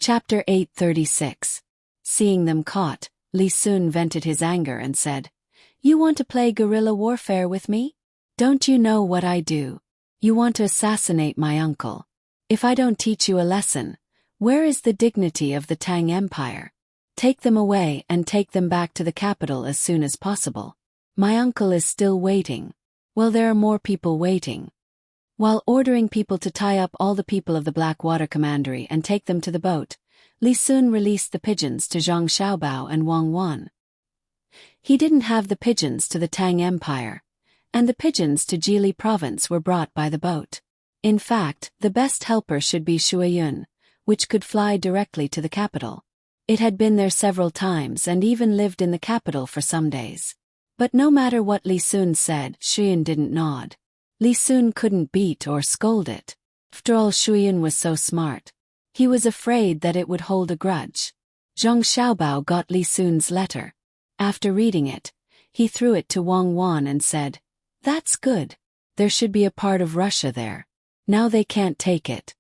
Chapter 836. Seeing them caught, Li Sun vented his anger and said, "You want to play guerrilla warfare with me? Don't you know what I do? You want to assassinate my uncle. If I don't teach you a lesson, where is the dignity of the Tang Empire? Take them away and take them back to the capital as soon as possible. My uncle is still waiting. Well, there are more people waiting." While ordering people to tie up all the people of the Black Water Commandery and take them to the boat, Li Sun released the pigeons to Zhang Xiaobao and Wang Wan. He didn't have the pigeons to the Tang Empire, and the pigeons to Jili province were brought by the boat. In fact, the best helper should be Shuiyun, which could fly directly to the capital. It had been there several times and even lived in the capital for some days. But no matter what Li Sun said, Shuiyun didn't nod. Li Sun couldn't beat or scold it. After all, Shuiyun was so smart. He was afraid that it would hold a grudge. Zhang Xiaobao got Li Sun's letter. After reading it, he threw it to Wang Wan and said, "That's good. There should be a part of Russia there. Now they can't take it."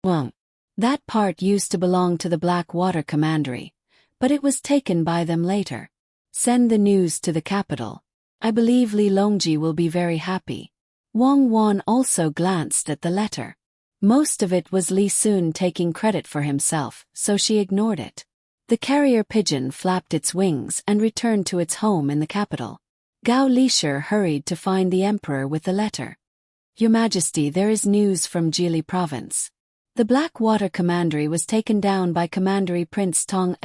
Wang. That part used to belong to the Black Water Commandery, but it was taken by them later. Send the news to the capital. I believe Li Longji will be very happy. Wang Wan also glanced at the letter. Most of it was Li Sun taking credit for himself, so she ignored it. The carrier pigeon flapped its wings and returned to its home in the capital. Gao Lisher hurried to find the emperor with the letter. "Your Majesty, there is news from Jili province. The Black Water Commandery was taken down by Commandery Prince Tang.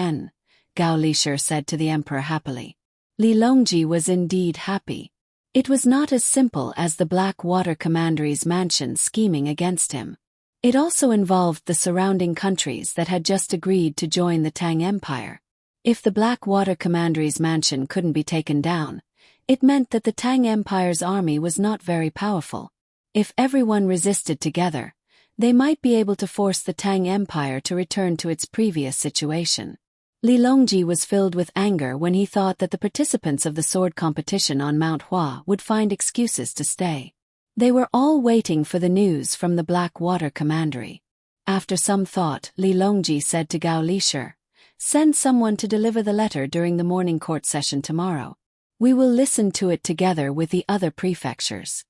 Gao Lisher said to the emperor happily. Li Longji was indeed happy. It was not as simple as the Black Water Commandery's mansion scheming against him. It also involved the surrounding countries that had just agreed to join the Tang Empire. If the Black Water Commandery's mansion couldn't be taken down, it meant that the Tang Empire's army was not very powerful. If everyone resisted together, they might be able to force the Tang Empire to return to its previous situation. Li Longji was filled with anger when he thought that the participants of the sword competition on Mount Hua would find excuses to stay. They were all waiting for the news from the Black Water Commandery. After some thought, Li Longji said to Gao Lisher, "Send someone to deliver the letter during the morning court session tomorrow. We will listen to it together with the other prefectures."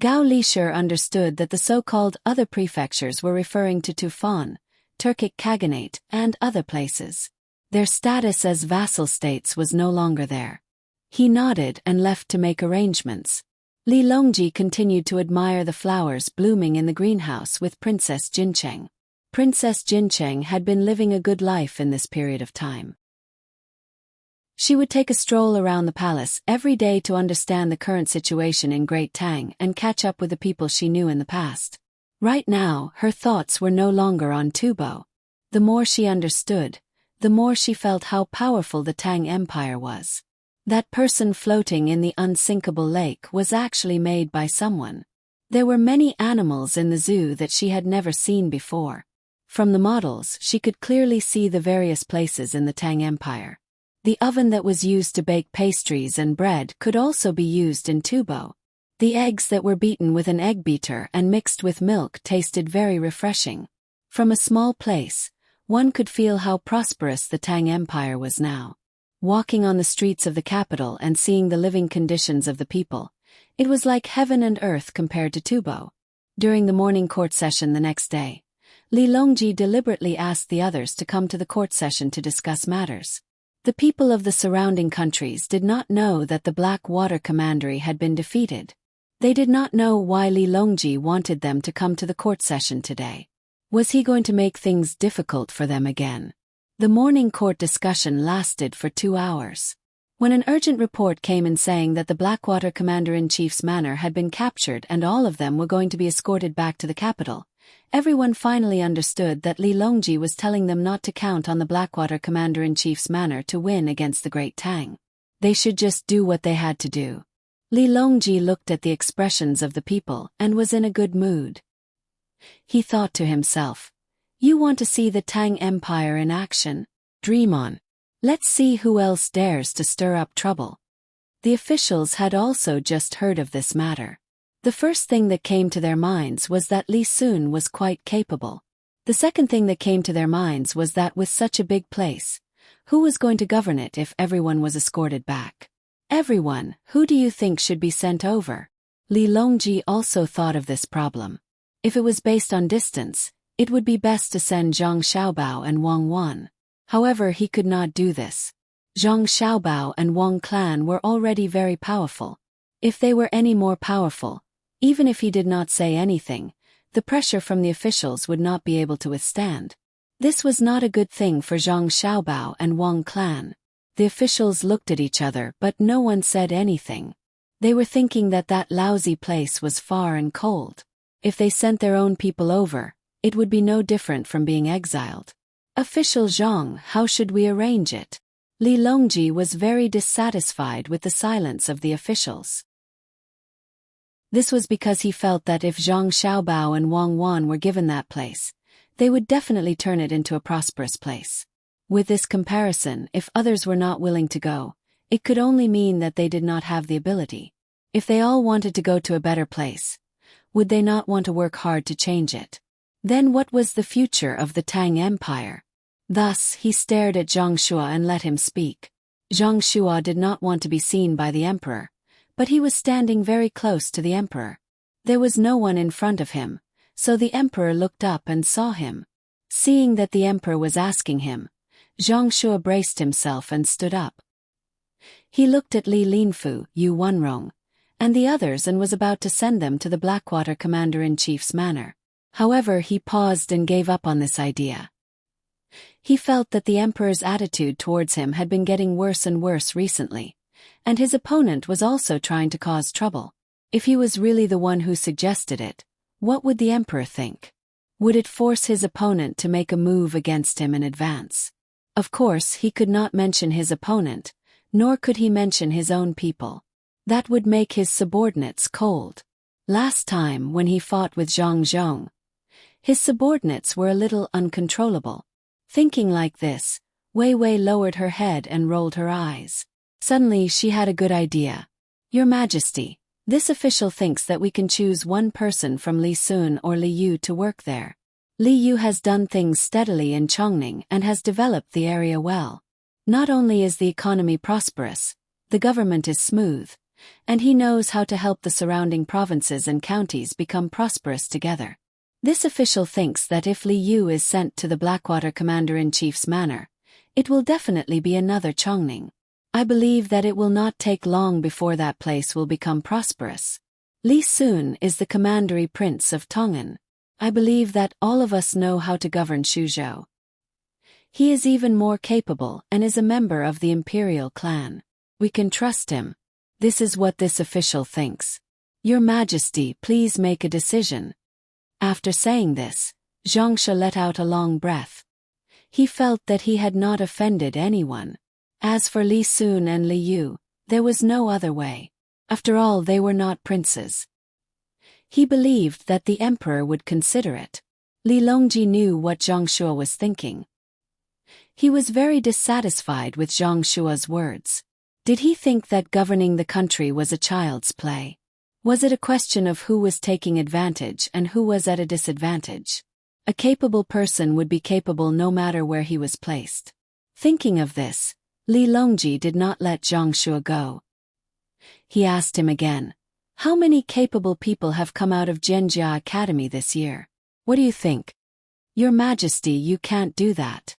Gao Lisher understood that the so-called other prefectures were referring to Tufan, Turkic Khaganate, and other places. Their status as vassal states was no longer there. He nodded and left to make arrangements. Li Longji continued to admire the flowers blooming in the greenhouse with Princess Jincheng. Princess Jincheng had been living a good life in this period of time. She would take a stroll around the palace every day to understand the current situation in Great Tang and catch up with the people she knew in the past. Right now, her thoughts were no longer on Tubo. The more she understood, the more she felt how powerful the Tang Empire was. That person floating in the unsinkable lake was actually made by someone. There were many animals in the zoo that she had never seen before. From the models, she could clearly see the various places in the Tang Empire. The oven that was used to bake pastries and bread could also be used in Tubo. The eggs that were beaten with an egg beater and mixed with milk tasted very refreshing. From a small place, one could feel how prosperous the Tang Empire was now. Walking on the streets of the capital and seeing the living conditions of the people, it was like heaven and earth compared to Tubo. During the morning court session the next day, Li Longji deliberately asked the others to come to the court session to discuss matters. The people of the surrounding countries did not know that the Black Water Commandery had been defeated. They did not know why Li Longji wanted them to come to the court session today. Was he going to make things difficult for them again? The morning court discussion lasted for 2 hours. When an urgent report came in saying that the Blackwater Commander-in-Chief's manor had been captured and all of them were going to be escorted back to the capital, everyone finally understood that Li Longji was telling them not to count on the Blackwater Commander-in-Chief's manor to win against the Great Tang. They should just do what they had to do. Li Longji looked at the expressions of the people and was in a good mood. He thought to himself, "You want to see the Tang Empire in action? Dream on. Let's see who else dares to stir up trouble." The officials had also just heard of this matter. The first thing that came to their minds was that Li Sun was quite capable. The second thing that came to their minds was that with such a big place, who was going to govern it if everyone was escorted back? Everyone. Who do you think should be sent over? Li Longji also thought of this problem. If it was based on distance, it would be best to send Zhang Xiaobao and Wang Wan. However, he could not do this. Zhang Xiaobao and Wang clan were already very powerful. If they were any more powerful, even if he did not say anything, the pressure from the officials would not be able to withstand. This was not a good thing for Zhang Xiaobao and Wang clan. The officials looked at each other, but no one said anything. They were thinking that that lousy place was far and cold. If they sent their own people over, it would be no different from being exiled. Official Zhang, how should we arrange it? Li Longji was very dissatisfied with the silence of the officials. This was because he felt that if Zhang Xiaobao and Wang Wan were given that place, they would definitely turn it into a prosperous place. With this comparison, if others were not willing to go, it could only mean that they did not have the ability. If they all wanted to go to a better place, would they not want to work hard to change it? Then what was the future of the Tang Empire? Thus, he stared at Zhang Shua and let him speak. Zhang Shua did not want to be seen by the emperor, but he was standing very close to the emperor. There was no one in front of him, so the emperor looked up and saw him. Seeing that the emperor was asking him, Zhang Shua braced himself and stood up. He looked at Li Linfu, Yu Wenrong, and the others and was about to send them to the Blackwater Commander-in-Chief's manor. However, he paused and gave up on this idea. He felt that the emperor's attitude towards him had been getting worse and worse recently, and his opponent was also trying to cause trouble. If he was really the one who suggested it, what would the emperor think? Would it force his opponent to make a move against him in advance? Of course, he could not mention his opponent, nor could he mention his own people. That would make his subordinates cold. Last time, when he fought with Zhang Zhong, his subordinates were a little uncontrollable. Thinking like this, Wei Wei lowered her head and rolled her eyes. Suddenly she had a good idea. Your Majesty, this official thinks that we can choose one person from Li Sun or Li Yu to work there. Li Yu has done things steadily in Chongning and has developed the area well. Not only is the economy prosperous, the government is smooth, and he knows how to help the surrounding provinces and counties become prosperous together. This official thinks that if Li Yu is sent to the Blackwater Commander-in-Chief's manor, it will definitely be another Chongning. I believe that it will not take long before that place will become prosperous. Li Sun is the commandery prince of Tongan. I believe that all of us know how to govern Suzhou. He is even more capable and is a member of the imperial clan. We can trust him. This is what this official thinks. Your Majesty, please make a decision. After saying this, Zhang Shi let out a long breath. He felt that he had not offended anyone. As for Li Sun and Li Yu, there was no other way. After all, they were not princes. He believed that the emperor would consider it. Li Longji knew what Zhang Shua was thinking. He was very dissatisfied with Zhang Shua's words. Did he think that governing the country was a child's play? Was it a question of who was taking advantage and who was at a disadvantage? A capable person would be capable no matter where he was placed. Thinking of this, Li Longji did not let Zhang Shua go. He asked him again, how many capable people have come out of Jianjia Academy this year? What do you think? Your Majesty, you can't do that.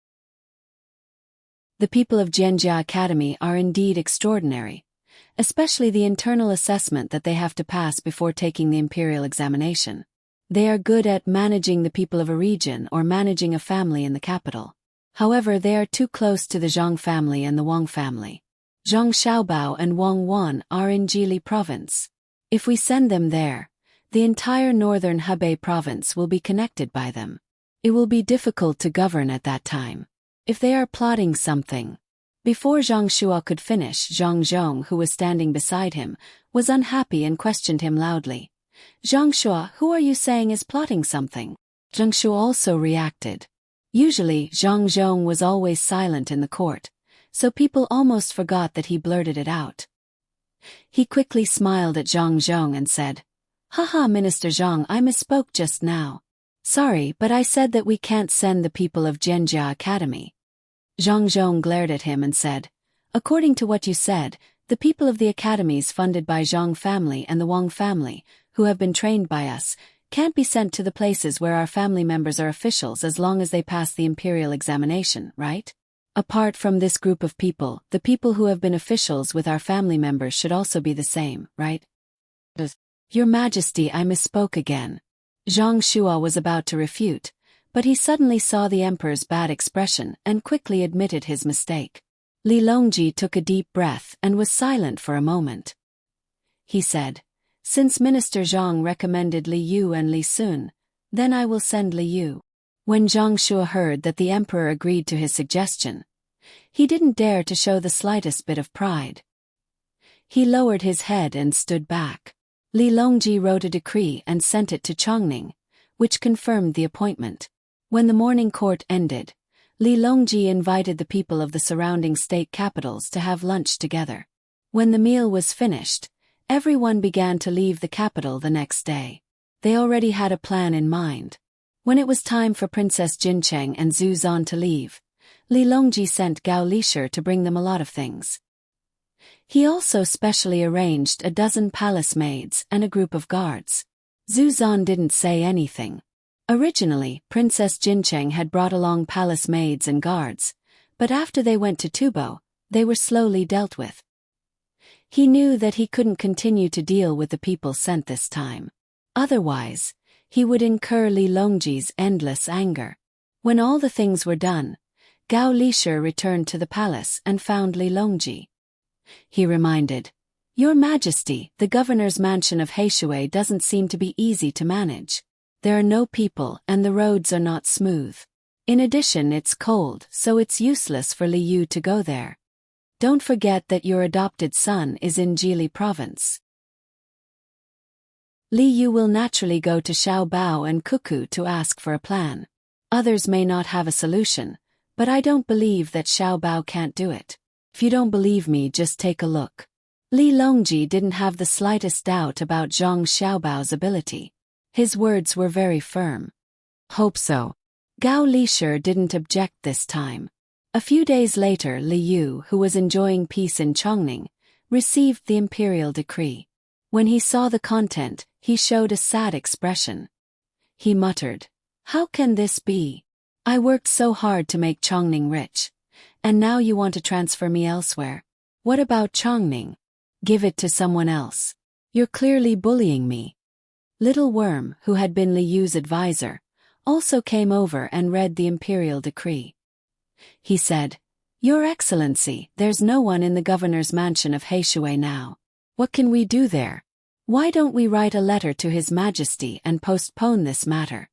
The people of Jianjia Academy are indeed extraordinary, especially the internal assessment that they have to pass before taking the imperial examination. They are good at managing the people of a region or managing a family in the capital. However, they are too close to the Zhang family and the Wang family. Zhang Xiaobao and Wang Wan are in Jili province. If we send them there, the entire northern Hebei province will be connected by them. It will be difficult to govern at that time. If they are plotting something. Before Zhang Shua could finish, Zhang Zhong, who was standing beside him, was unhappy and questioned him loudly. Zhang Shua, who are you saying is plotting something? Zhang Shua also reacted. Usually, Zhang Zhong was always silent in the court, so people almost forgot that he blurted it out. He quickly smiled at Zhang Zhong and said, Haha, Minister Zhang, I misspoke just now. Sorry, but I said that we can't send the people of Jianjia Academy. Zhang Zhong glared at him and said, according to what you said, the people of the academies funded by Zhang family and the Wang family, who have been trained by us, can't be sent to the places where our family members are officials as long as they pass the imperial examination, right? Apart from this group of people, the people who have been officials with our family members should also be the same, right? Your Majesty, I misspoke again. Zhang Shua was about to refute, but he suddenly saw the emperor's bad expression and quickly admitted his mistake. Li Longji took a deep breath and was silent for a moment. He said, since Minister Zhang recommended Li Yu and Li Sun, then I will send Li Yu. When Zhang Shua heard that the emperor agreed to his suggestion, he didn't dare to show the slightest bit of pride. He lowered his head and stood back. Li Longji wrote a decree and sent it to Chongning, which confirmed the appointment. When the morning court ended, Li Longji invited the people of the surrounding state capitals to have lunch together. When the meal was finished, everyone began to leave the capital the next day. They already had a plan in mind. When it was time for Princess Jincheng and Zhu Zan to leave, Li Longji sent Gao Lishir to bring them a lot of things. He also specially arranged a dozen palace maids and a group of guards. Zhu Zan didn't say anything. Originally, Princess Jincheng had brought along palace maids and guards, but after they went to Tubo, they were slowly dealt with. He knew that he couldn't continue to deal with the people sent this time. Otherwise, he would incur Li Longji's endless anger. When all the things were done, Gao Lishir returned to the palace and found Li Longji. He reminded, Your Majesty, the governor's mansion of Heishui doesn't seem to be easy to manage. There are no people and the roads are not smooth. In addition, it's cold, so it's useless for Li Yu to go there. Don't forget that your adopted son is in Jili province. Li Yu will naturally go to Xiaobao and Cuckoo to ask for a plan. Others may not have a solution, but I don't believe that Xiaobao can't do it. If you don't believe me, just take a look. Li Longji didn't have the slightest doubt about Zhang Xiaobao's ability. His words were very firm. Hope so. Gao Lishir didn't object this time. A few days later, Li Yu, who was enjoying peace in Chongning, received the imperial decree. When he saw the content, he showed a sad expression. He muttered, How can this be? I worked so hard to make Chongning rich. And now you want to transfer me elsewhere. What about Chongning? Give it to someone else. You're clearly bullying me. Little Worm, who had been Li Yu's advisor, also came over and read the imperial decree. He said, Your Excellency, there's no one in the governor's mansion of Heishui now. What can we do there? Why don't we write a letter to His Majesty and postpone this matter?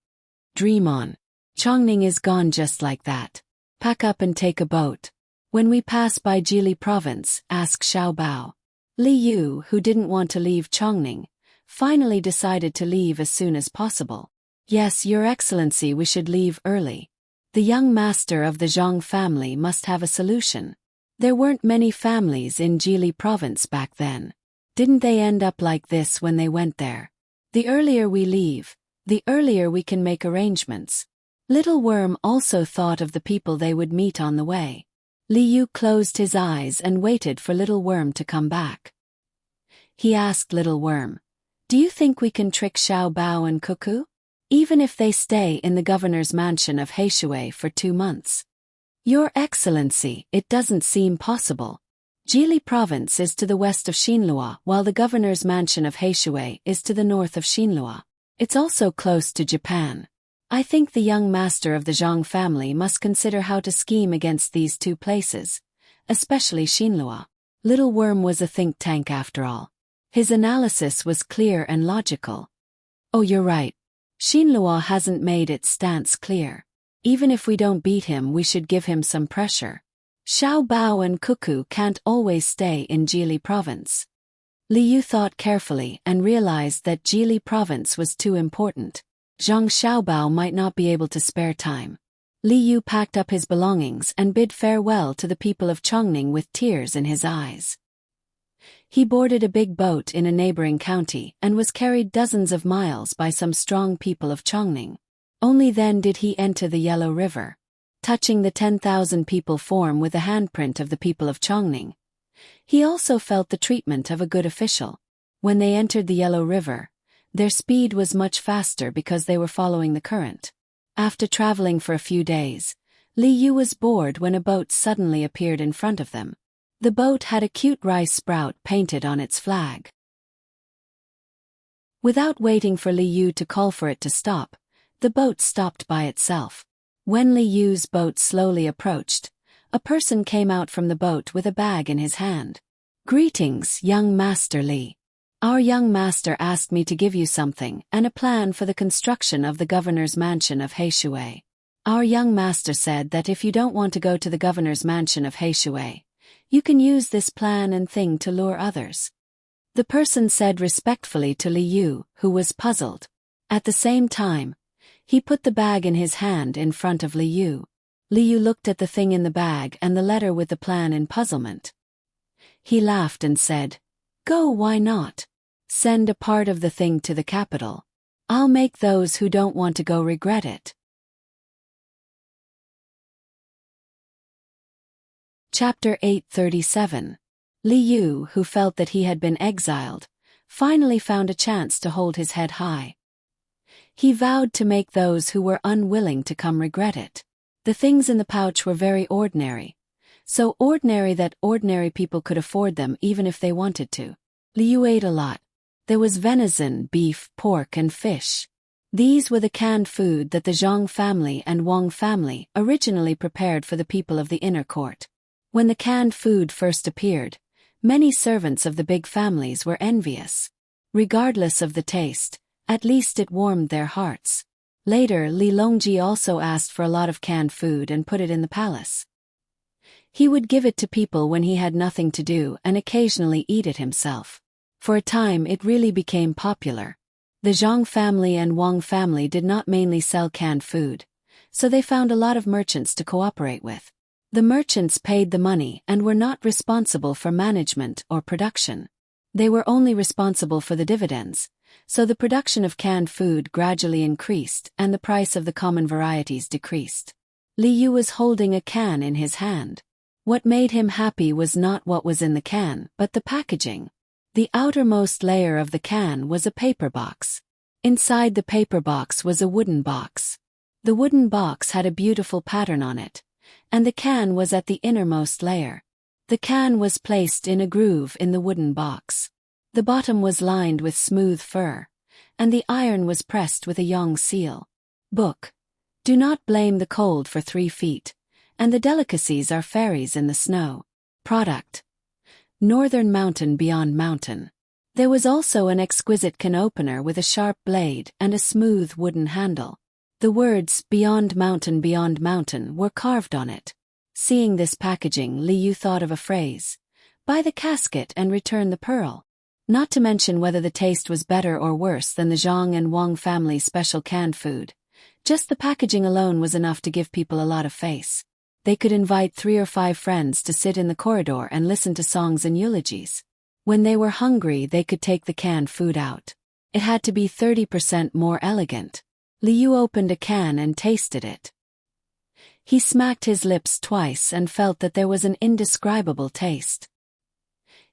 Dream on. Chongning is gone just like that. Pack up and take a boat. When we pass by Jili province, ask Xiaobao. Li Yu, who didn't want to leave Chongning, finally decided to leave as soon as possible. Yes, Your Excellency, we should leave early. The young master of the Zhang family must have a solution. There weren't many families in Jili province back then. Didn't they end up like this when they went there? The earlier we leave, the earlier we can make arrangements. Little Worm also thought of the people they would meet on the way. Li Yu closed his eyes and waited for Little Worm to come back. He asked Little Worm, Do you think we can trick Xiaobao and Cuckoo? Even if they stay in the governor's mansion of Heishui for 2 months. Your Excellency, it doesn't seem possible. Jili province is to the west of Xinlua, while the governor's mansion of Heishui is to the north of Xinlua. It's also close to Japan. I think the young master of the Zhang family must consider how to scheme against these 2 places, especially Xinlua. Little Worm was a think tank after all. His analysis was clear and logical. Oh, you're right. Xinlua hasn't made its stance clear. Even if we don't beat him, we should give him some pressure. Xiaobao and Cuckoo can't always stay in Jili province. Li Yu thought carefully and realized that Jili province was too important. Zhang Xiaobao might not be able to spare time. Li Yu packed up his belongings and bid farewell to the people of Chongning with tears in his eyes. He boarded a big boat in a neighboring county and was carried dozens of miles by some strong people of Chongning. Only then did he enter the Yellow River, touching the 10,000 people form with the handprint of the people of Chongning. He also felt the treatment of a good official. When they entered the Yellow River, their speed was much faster because they were following the current. After traveling for a few days, Li Yu was bored when a boat suddenly appeared in front of them. The boat had a cute rice sprout painted on its flag. Without waiting for Li Yu to call for it to stop, the boat stopped by itself. When Li Yu's boat slowly approached, a person came out from the boat with a bag in his hand. "Greetings, young Master Li. Our young master asked me to give you something and a plan for the construction of the governor's mansion of Heishui. Our young master said that if you don't want to go to the governor's mansion of Heishui, you can use this plan and thing to lure others." The person said respectfully to Li Yu, who was puzzled. At the same time, he put the bag in his hand in front of Li Yu. Li Yu looked at the thing in the bag and the letter with the plan in puzzlement. He laughed and said, "Go, why not? Send a part of the thing to the capital. I'll make those who don't want to go regret it." Chapter 837. Li Yu, who felt that he had been exiled, finally found a chance to hold his head high. He vowed to make those who were unwilling to come regret it. The things in the pouch were very ordinary, so ordinary that ordinary people could afford them even if they wanted to. Li Yu ate a lot. There was venison, beef, pork and fish. These were the canned food that the Zhang family and Wang family originally prepared for the people of the inner court. When the canned food first appeared, many servants of the big families were envious. Regardless of the taste, at least it warmed their hearts. Later, Li Longji also asked for a lot of canned food and put it in the palace. He would give it to people when he had nothing to do and occasionally eat it himself. For a time it really became popular. The Zhang family and Wang family did not mainly sell canned food, so they found a lot of merchants to cooperate with. The merchants paid the money and were not responsible for management or production. They were only responsible for the dividends, so the production of canned food gradually increased and the price of the common varieties decreased. Li Yu was holding a can in his hand. What made him happy was not what was in the can, but the packaging. The outermost layer of the can was a paper box. Inside the paper box was a wooden box. The wooden box had a beautiful pattern on it, and the can was at the innermost layer. The can was placed in a groove in the wooden box. The bottom was lined with smooth fur, and the iron was pressed with a Yong seal. Book. Do not blame the cold for 3 feet, and the delicacies are fairies in the snow. Product. Northern Mountain Beyond Mountain. There was also an exquisite can opener with a sharp blade and a smooth wooden handle. The words Beyond Mountain were carved on it. Seeing this packaging, Li Yu thought of a phrase: buy the casket and return the pearl. Not to mention whether the taste was better or worse than the Zhang and Wang family's special canned food. Just the packaging alone was enough to give people a lot of face. They could invite 3 or 5 friends to sit in the corridor and listen to songs and eulogies. When they were hungry, they could take the canned food out. It had to be 30% more elegant. Li Yu opened a can and tasted it. He smacked his lips twice and felt that there was an indescribable taste.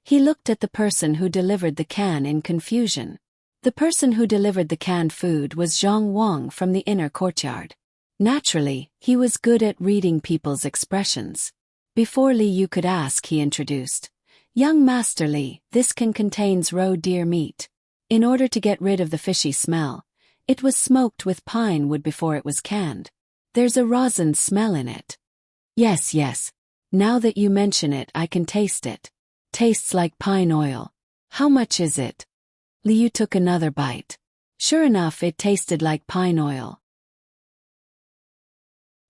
He looked at the person who delivered the can in confusion. The person who delivered the canned food was Zhang Wang from the inner courtyard. Naturally, he was good at reading people's expressions. Before Li Yu could ask, he introduced, "Young Master Li, this can contains raw deer meat. In order to get rid of the fishy smell, it was smoked with pine wood before it was canned. There's a rosin smell in it." Yes. Now that you mention it, I can taste it. Tastes like pine oil. How much is it? Li Yu took another bite. Sure enough, it tasted like pine oil.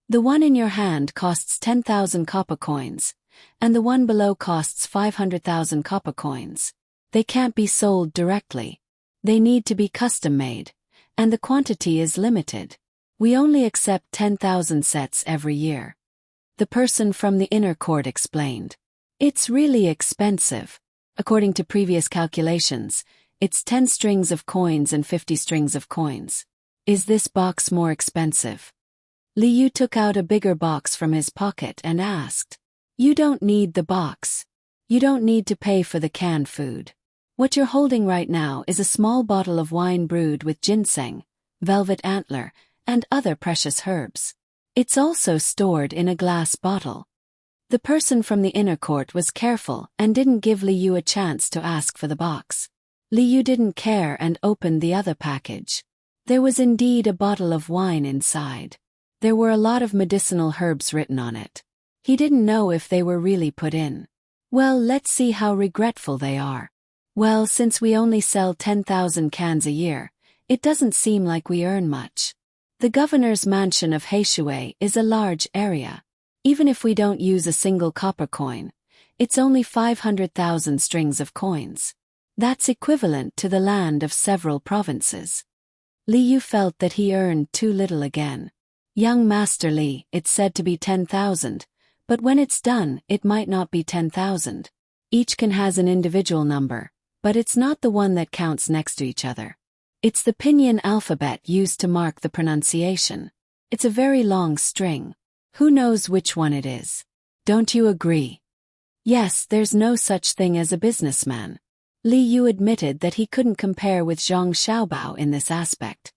The one in your hand costs 10,000 copper coins, and the one below costs 500,000 copper coins. They can't be sold directly. They need to be custom made, and the quantity is limited. We only accept 10,000 sets every year. The person from the inner court explained. It's really expensive. According to previous calculations, it's 10 strings of coins and 50 strings of coins. Is this box more expensive? Li Yu took out a bigger box from his pocket and asked. You don't need the box. You don't need to pay for the canned food. What you're holding right now is a small bottle of wine brewed with ginseng, velvet antler, and other precious herbs. It's also stored in a glass bottle. The person from the inner court was careful and didn't give Li Yu a chance to ask for the box. Li Yu didn't care and opened the other package. There was indeed a bottle of wine inside. There were a lot of medicinal herbs written on it. He didn't know if they were really put in. Well, let's see how regretful they are. Well, since we only sell 10,000 cans a year, it doesn't seem like we earn much. The governor's mansion of Heishui is a large area. Even if we don't use a single copper coin, it's only 500,000 strings of coins. That's equivalent to the land of several provinces. Li Yu felt that he earned too little again. Young Master Li, it's said to be 10,000, but when it's done, it might not be 10,000. Each can has an individual number, but it's not the one that counts next to each other. It's the pinyin alphabet used to mark the pronunciation. It's a very long string. Who knows which one it is? Don't you agree? Yes, there's no such thing as a businessman. Li Yu admitted that he couldn't compare with Zhang Xiaobao in this aspect.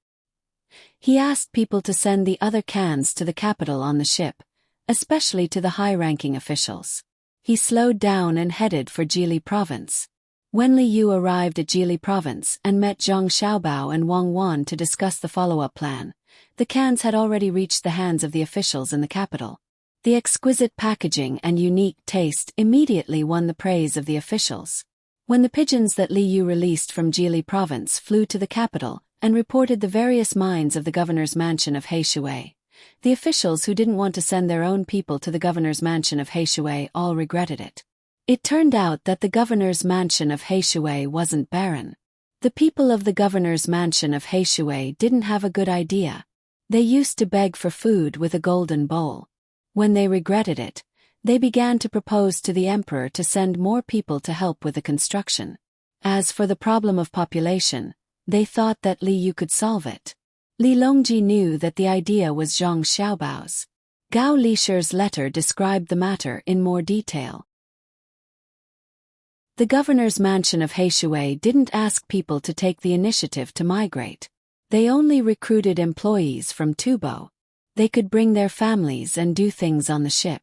He asked people to send the other cans to the capital on the ship, especially to the high-ranking officials. He slowed down and headed for Jili province. When Li Yu arrived at Jili province and met Zhang Xiaobao and Wang Wan to discuss the follow-up plan, the cans had already reached the hands of the officials in the capital. The exquisite packaging and unique taste immediately won the praise of the officials. When the pigeons that Li Yu released from Jili province flew to the capital and reported the various mines of the governor's mansion of Heishui, the officials who didn't want to send their own people to the governor's mansion of Heishui all regretted it. It turned out that the governor's mansion of Heishui wasn't barren. The people of the governor's mansion of Heishui didn't have a good idea. They used to beg for food with a golden bowl. When they regretted it, they began to propose to the emperor to send more people to help with the construction. As for the problem of population, they thought that Li Yu could solve it. Li Longji knew that the idea was Zhang Xiaobao's. Gao Lisher's letter described the matter in more detail. The governor's mansion of Heishui didn't ask people to take the initiative to migrate. They only recruited employees from Tubo. They could bring their families and do things on the ship.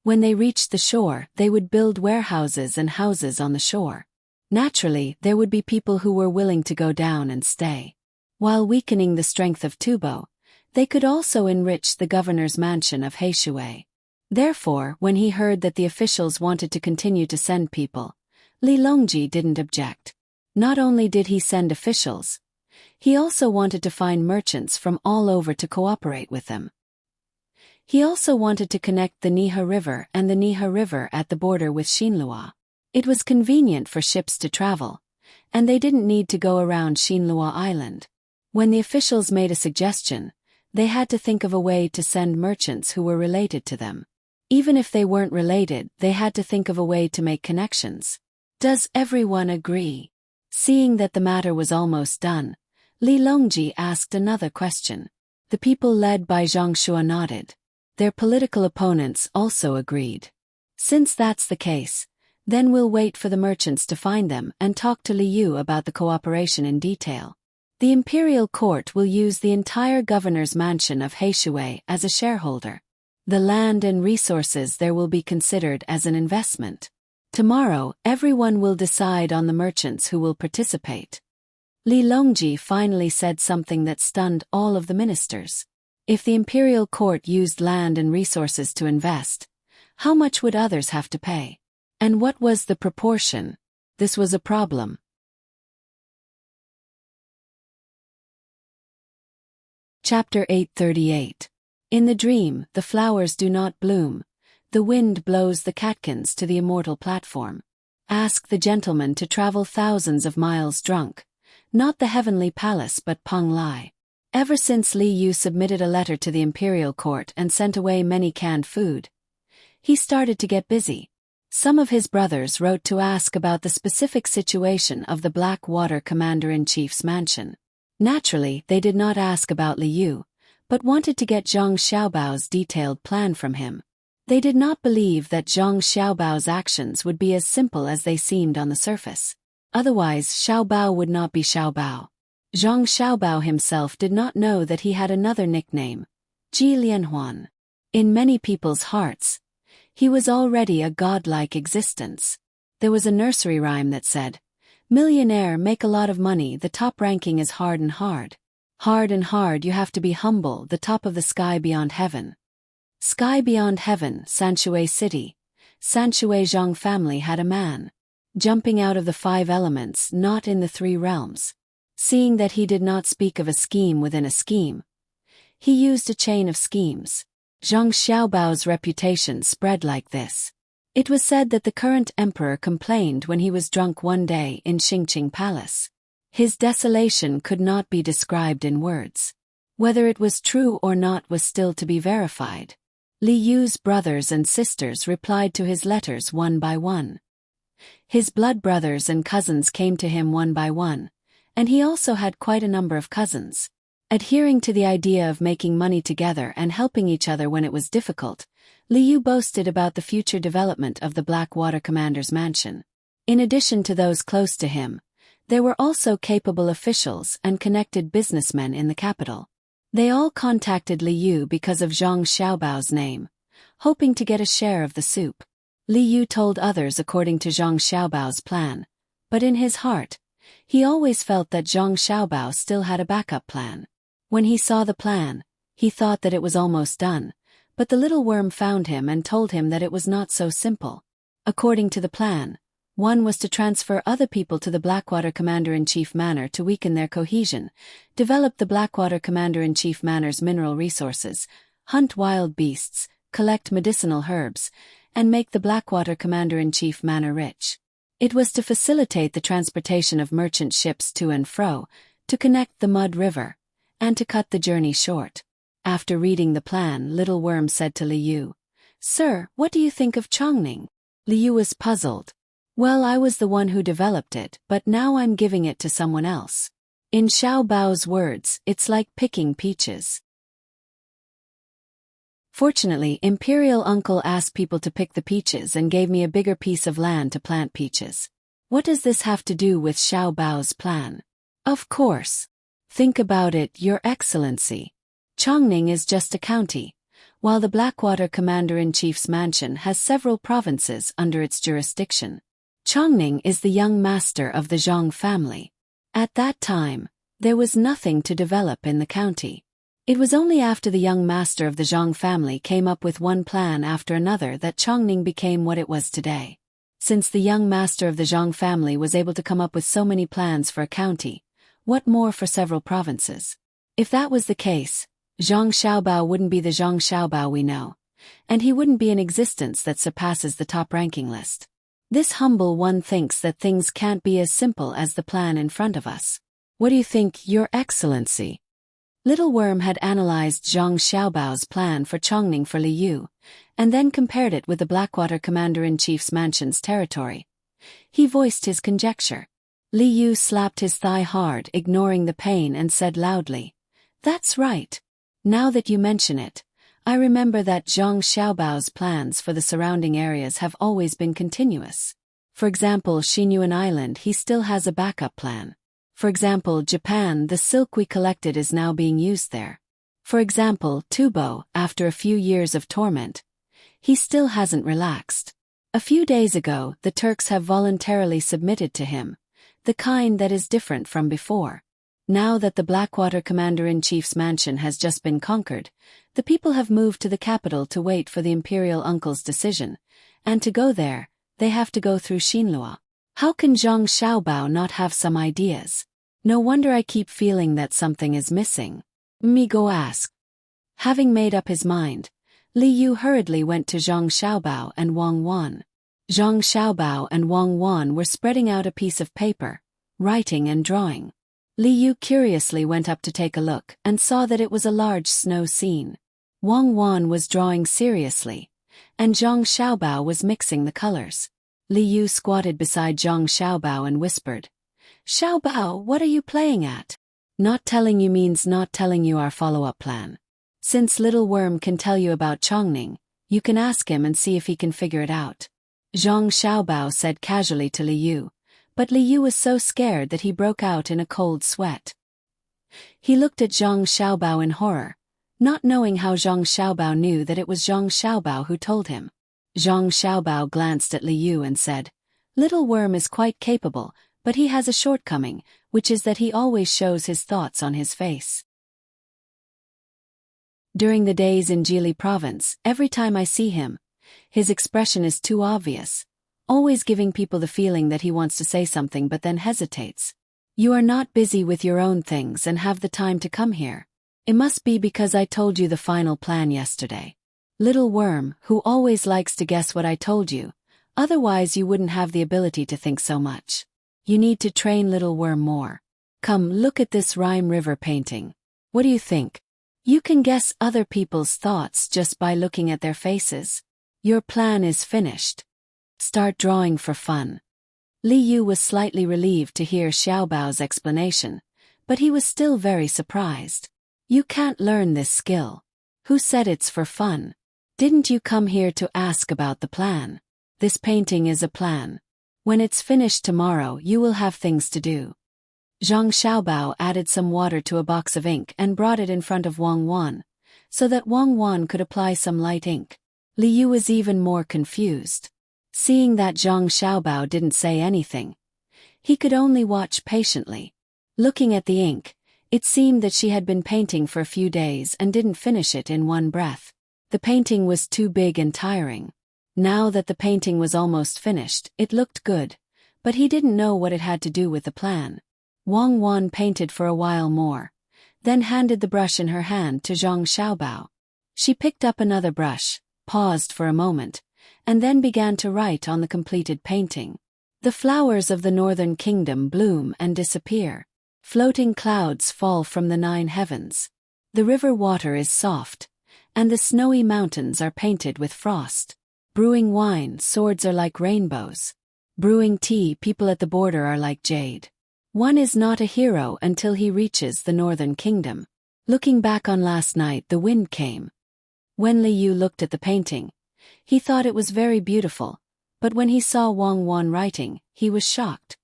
When they reached the shore, they would build warehouses and houses on the shore. Naturally, there would be people who were willing to go down and stay. While weakening the strength of Tubo, they could also enrich the governor's mansion of Heishui. Therefore, when he heard that the officials wanted to continue to send people, Li Longji didn't object. Not only did he send officials, he also wanted to find merchants from all over to cooperate with them. He also wanted to connect the Nihe River and the Nihe River at the border with Xinlua. It was convenient for ships to travel, and they didn't need to go around Xinlua Island. When the officials made a suggestion, they had to think of a way to send merchants who were related to them. Even if they weren't related, they had to think of a way to make connections. Does everyone agree? Seeing that the matter was almost done, Li Longji asked another question. The people led by Zhang Shua nodded. Their political opponents also agreed. Since that's the case, then we'll wait for the merchants to find them and talk to Li Yu about the cooperation in detail. The imperial court will use the entire governor's mansion of Heishui as a shareholder. The land and resources there will be considered as an investment. Tomorrow, everyone will decide on the merchants who will participate. Li Longji finally said something that stunned all of the ministers. If the imperial court used land and resources to invest, how much would others have to pay? And what was the proportion? This was a problem. Chapter 838. In the dream, the flowers do not bloom. The wind blows the catkins to the immortal platform. Ask the gentleman to travel thousands of miles drunk. Not the heavenly palace but Peng Lai. Ever since Li Yu submitted a letter to the imperial court and sent away many canned food, he started to get busy. Some of his brothers wrote to ask about the specific situation of the Black Water Commander-in-Chief's mansion. Naturally, they did not ask about Li Yu, but wanted to get Zhang Xiaobao's detailed plan from him. They did not believe that Zhang Xiaobao's actions would be as simple as they seemed on the surface. Otherwise, Xiaobao would not be Xiaobao. Zhang Xiaobao himself did not know that he had another nickname, Ji Lianhuan. In many people's hearts, he was already a godlike existence. There was a nursery rhyme that said, "Millionaire make a lot of money, the top ranking is hard and hard. Hard and hard you have to be humble, the top of the sky beyond heaven." Sky beyond heaven, Sanshui City. Sanshui Zhang family had a man. Jumping out of the 5 elements, not in the 3 realms. Seeing that he did not speak of a scheme within a scheme, he used a chain of schemes. Zhang Xiaobao's reputation spread like this. It was said that the current emperor complained when he was drunk one day in Xingqing Palace. His desolation could not be described in words. Whether it was true or not was still to be verified. Li Yu's brothers and sisters replied to his letters one by one. His blood brothers and cousins came to him one by one, and he also had quite a number of cousins. Adhering to the idea of making money together and helping each other when it was difficult, Li Yu boasted about the future development of the Blackwater Commander's mansion. In addition to those close to him, there were also capable officials and connected businessmen in the capital. They all contacted Li Yu because of Zhang Xiaobao's name, hoping to get a share of the soup. Li Yu told others according to Zhang Xiaobao's plan, but in his heart, he always felt that Zhang Xiaobao still had a backup plan. When he saw the plan, he thought that it was almost done, but the little worm found him and told him that it was not so simple. According to the plan, one was to transfer other people to the Blackwater Commander-in-Chief Manor to weaken their cohesion, develop the Blackwater Commander-in-Chief Manor's mineral resources, hunt wild beasts, collect medicinal herbs, and make the Blackwater Commander-in-Chief Manor rich. It was to facilitate the transportation of merchant ships to and fro, to connect the Mud River, and to cut the journey short. After reading the plan, Little Worm said to Li Yu, "Sir, what do you think of Chongning?" Li Yu was puzzled. "Well, I was the one who developed it, but now I'm giving it to someone else." In Xiao Bao's words, it's like picking peaches. Fortunately, Imperial Uncle asked people to pick the peaches and gave me a bigger piece of land to plant peaches. What does this have to do with Xiao Bao's plan? Of course. Think about it, Your Excellency. Chongning is just a county, while the Blackwater Commander-in-Chief's mansion has several provinces under its jurisdiction. Chongning is the young master of the Zhang family. At that time, there was nothing to develop in the county. It was only after the young master of the Zhang family came up with one plan after another that Chongning became what it was today. Since the young master of the Zhang family was able to come up with so many plans for a county, what more for several provinces? If that was the case, Zhang Xiaobao wouldn't be the Zhang Xiaobao we know, and he wouldn't be in existence that surpasses the top ranking list. This humble one thinks that things can't be as simple as the plan in front of us. What do you think, Your Excellency? Little Worm had analyzed Zhang Xiaobao's plan for Chongning for Li Yu, and then compared it with the Blackwater Commander-in-Chief's mansion's territory. He voiced his conjecture. Li Yu slapped his thigh hard, ignoring the pain, and said loudly, "That's right. Now that you mention it, I remember that Zhang Xiaobao's plans for the surrounding areas have always been continuous. For example, Xinyuan Island, he still has a backup plan. For example, Japan, the silk we collected is now being used there. For example, Tubo, after a few years of torment, he still hasn't relaxed. A few days ago, the Turks have voluntarily submitted to him, the kind that is different from before. Now that the Blackwater Commander-in-Chief's mansion has just been conquered, the people have moved to the capital to wait for the Imperial Uncle's decision, and to go there, they have to go through Xinlua. How can Zhang Xiaobao not have some ideas? No wonder I keep feeling that something is missing." Migo asked. Having made up his mind, Li Yu hurriedly went to Zhang Xiaobao and Wang Wan. Zhang Xiaobao and Wang Wan were spreading out a piece of paper, writing and drawing. Li Yu curiously went up to take a look and saw that it was a large snow scene. Wang Wan was drawing seriously, and Zhang Xiaobao was mixing the colors. Li Yu squatted beside Zhang Xiaobao and whispered, "Xiaobao, what are you playing at?" Not telling you means not telling you our follow-up plan. Since Little Worm can tell you about Chongning, you can ask him and see if he can figure it out. Zhang Xiaobao said casually to Li Yu, but Li Yu was so scared that he broke out in a cold sweat. He looked at Zhang Xiaobao in horror, not knowing how Zhang Xiaobao knew that it was Zhang Xiaobao who told him. Zhang Xiaobao glanced at Li Yu and said, Little Worm is quite capable, but he has a shortcoming, which is that he always shows his thoughts on his face. During the days in Jili province, every time I see him, his expression is too obvious, always giving people the feeling that he wants to say something but then hesitates. You are not busy with your own things and have the time to come here. It must be because I told you the final plan yesterday. Little Worm, who always likes to guess what I told you, otherwise you wouldn't have the ability to think so much. You need to train Little Worm more. Come, look at this Rhyme River painting. What do you think? You can guess other people's thoughts just by looking at their faces. Your plan is finished. Start drawing for fun. Li Yu was slightly relieved to hear Xiaobao's explanation, but he was still very surprised. You can't learn this skill. Who said it's for fun? Didn't you come here to ask about the plan? This painting is a plan. When it's finished tomorrow, you will have things to do. Zhang Xiaobao added some water to a box of ink and brought it in front of Wang Wan, so that Wang Wan could apply some light ink. Li Yu was even more confused. Seeing that Zhang Xiaobao didn't say anything, he could only watch patiently. Looking at the ink, it seemed that she had been painting for a few days and didn't finish it in one breath. The painting was too big and tiring. Now that the painting was almost finished, it looked good, but he didn't know what it had to do with the plan. Wang Wan painted for a while more, then handed the brush in her hand to Zhang Xiaobao. She picked up another brush, paused for a moment, and then began to write on the completed painting. The flowers of the northern kingdom bloom and disappear. Floating clouds fall from the 9 heavens. The river water is soft, and the snowy mountains are painted with frost. Brewing wine, swords are like rainbows. Brewing tea, people at the border are like jade. One is not a hero until he reaches the northern kingdom. Looking back on last night, the wind came. When Li Yu looked at the painting, he thought it was very beautiful, but when he saw Wang Wan writing, he was shocked.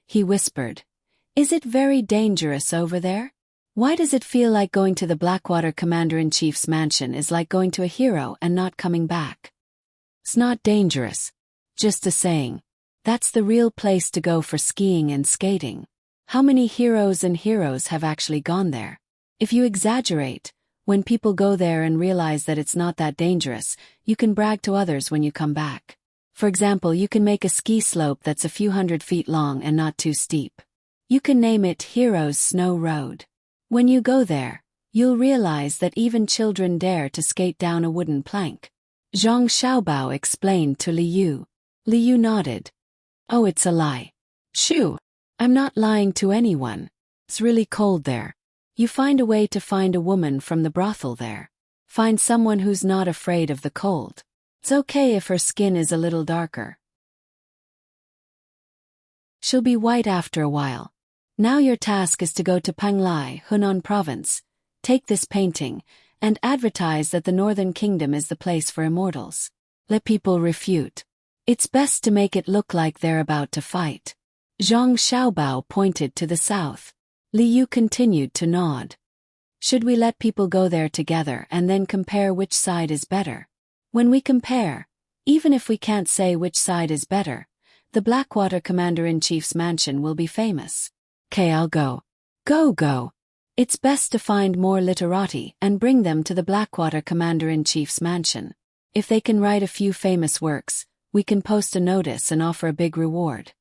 He whispered, Is it very dangerous over there? Why does it feel like going to the Blackwater Commander-in-Chief's mansion is like going to a hero and not coming back? It's not dangerous. Just a saying. That's the real place to go for skiing and skating. How many heroes and heroes have actually gone there? If you exaggerate, when people go there and realize that it's not that dangerous, you can brag to others when you come back. For example, you can make a ski slope that's a few hundred feet long and not too steep. You can name it Heroes Snow Road. When you go there, you'll realize that even children dare to skate down a wooden plank. Zhang Xiaobao explained to Li Yu. Li Yu nodded. Oh, it's a lie. Shoo! I'm not lying to anyone. It's really cold there. You find a way to find a woman from the brothel there. Find someone who's not afraid of the cold. It's okay if her skin is a little darker. She'll be white after a while. Now your task is to go to Panglai, Hunan province, take this painting, and advertise that the Northern Kingdom is the place for immortals. Let people refute. It's best to make it look like they're about to fight. Zhang Xiaobao pointed to the south. Li Yu continued to nod. Should we let people go there together and then compare which side is better? When we compare, even if we can't say which side is better, the Blackwater Commander-in-Chief's mansion will be famous. Okay, I'll go. Go. It's best to find more literati and bring them to the Blackwater Commander-in-Chief's mansion. If they can write a few famous works, we can post a notice and offer a big reward.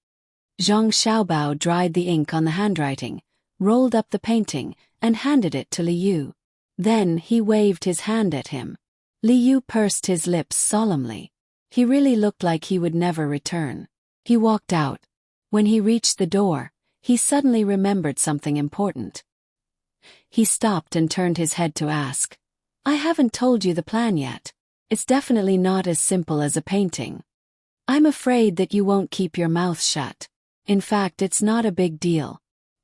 Zhang Xiaobao dried the ink on the handwriting, rolled up the painting, and handed it to Li Yu. Then he waved his hand at him. Li Yu pursed his lips solemnly. He really looked like he would never return. He walked out. When he reached the door, he suddenly remembered something important. He stopped and turned his head to ask, I haven't told you the plan yet. It's definitely not as simple as a painting. I'm afraid that you won't keep your mouth shut. In fact, it's not a big deal.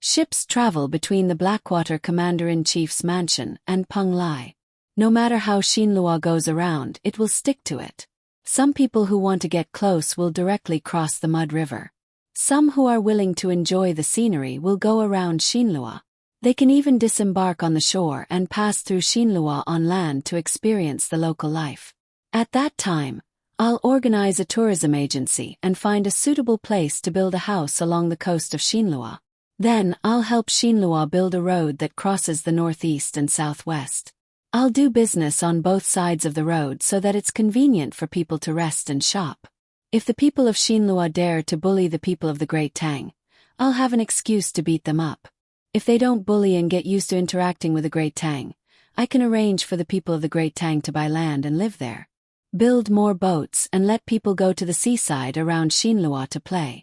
Ships travel between the Blackwater Commander-in-Chief's mansion and Peng Lai. No matter how Xinlua goes around, it will stick to it. Some people who want to get close will directly cross the Mud River. Some who are willing to enjoy the scenery will go around Xinlua. They can even disembark on the shore and pass through Xinlua on land to experience the local life. At that time, I'll organize a tourism agency and find a suitable place to build a house along the coast of Xinlua. Then, I'll help Xinlua build a road that crosses the northeast and southwest. I'll do business on both sides of the road so that it's convenient for people to rest and shop. If the people of Xinlua dare to bully the people of the Great Tang, I'll have an excuse to beat them up. If they don't bully and get used to interacting with the Great Tang, I can arrange for the people of the Great Tang to buy land and live there. Build more boats and let people go to the seaside around Xinlua to play.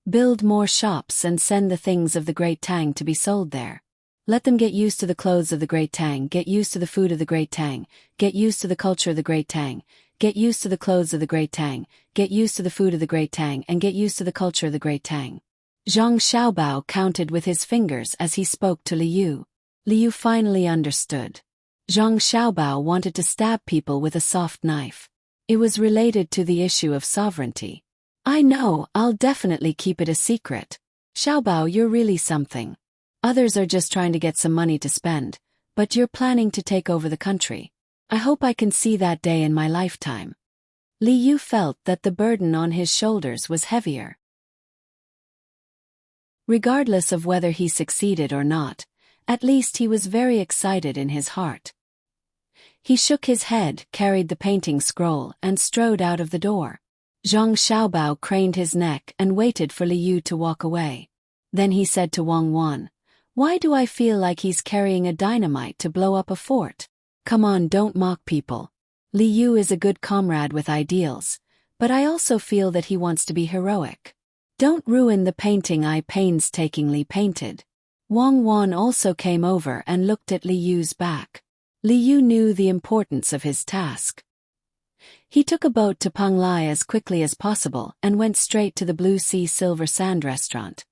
Build more shops and send the things of the Great Tang to be sold there. Let them get used to the clothes of the Great Tang, get used to the food of the Great Tang, get used to the culture of the Great Tang, get used to the clothes of the Great Tang, get used to the food of the Great Tang, and get used to the culture of the Great Tang. Zhang Xiaobao counted with his fingers as he spoke to Liu. Liu finally understood. Zhang Xiaobao wanted to stab people with a soft knife. It was related to the issue of sovereignty. I know, I'll definitely keep it a secret. Xiaobao, you're really something. Others are just trying to get some money to spend, but you're planning to take over the country. I hope I can see that day in my lifetime. Liu felt that the burden on his shoulders was heavier. Regardless of whether he succeeded or not, at least he was very excited in his heart. He shook his head, carried the painting scroll, and strode out of the door. Zhang Xiaobao craned his neck and waited for Liu to walk away. Then he said to Wang Wan, "Why do I feel like he's carrying a dynamite to blow up a fort? Come on, don't mock people. Liu is a good comrade with ideals, but I also feel that he wants to be heroic. Don't ruin the painting I painstakingly painted." Wang Wan also came over and looked at Liu's back. Liu knew the importance of his task. He took a boat to Peng Lai as quickly as possible and went straight to the Blue Sea Silver Sand restaurant.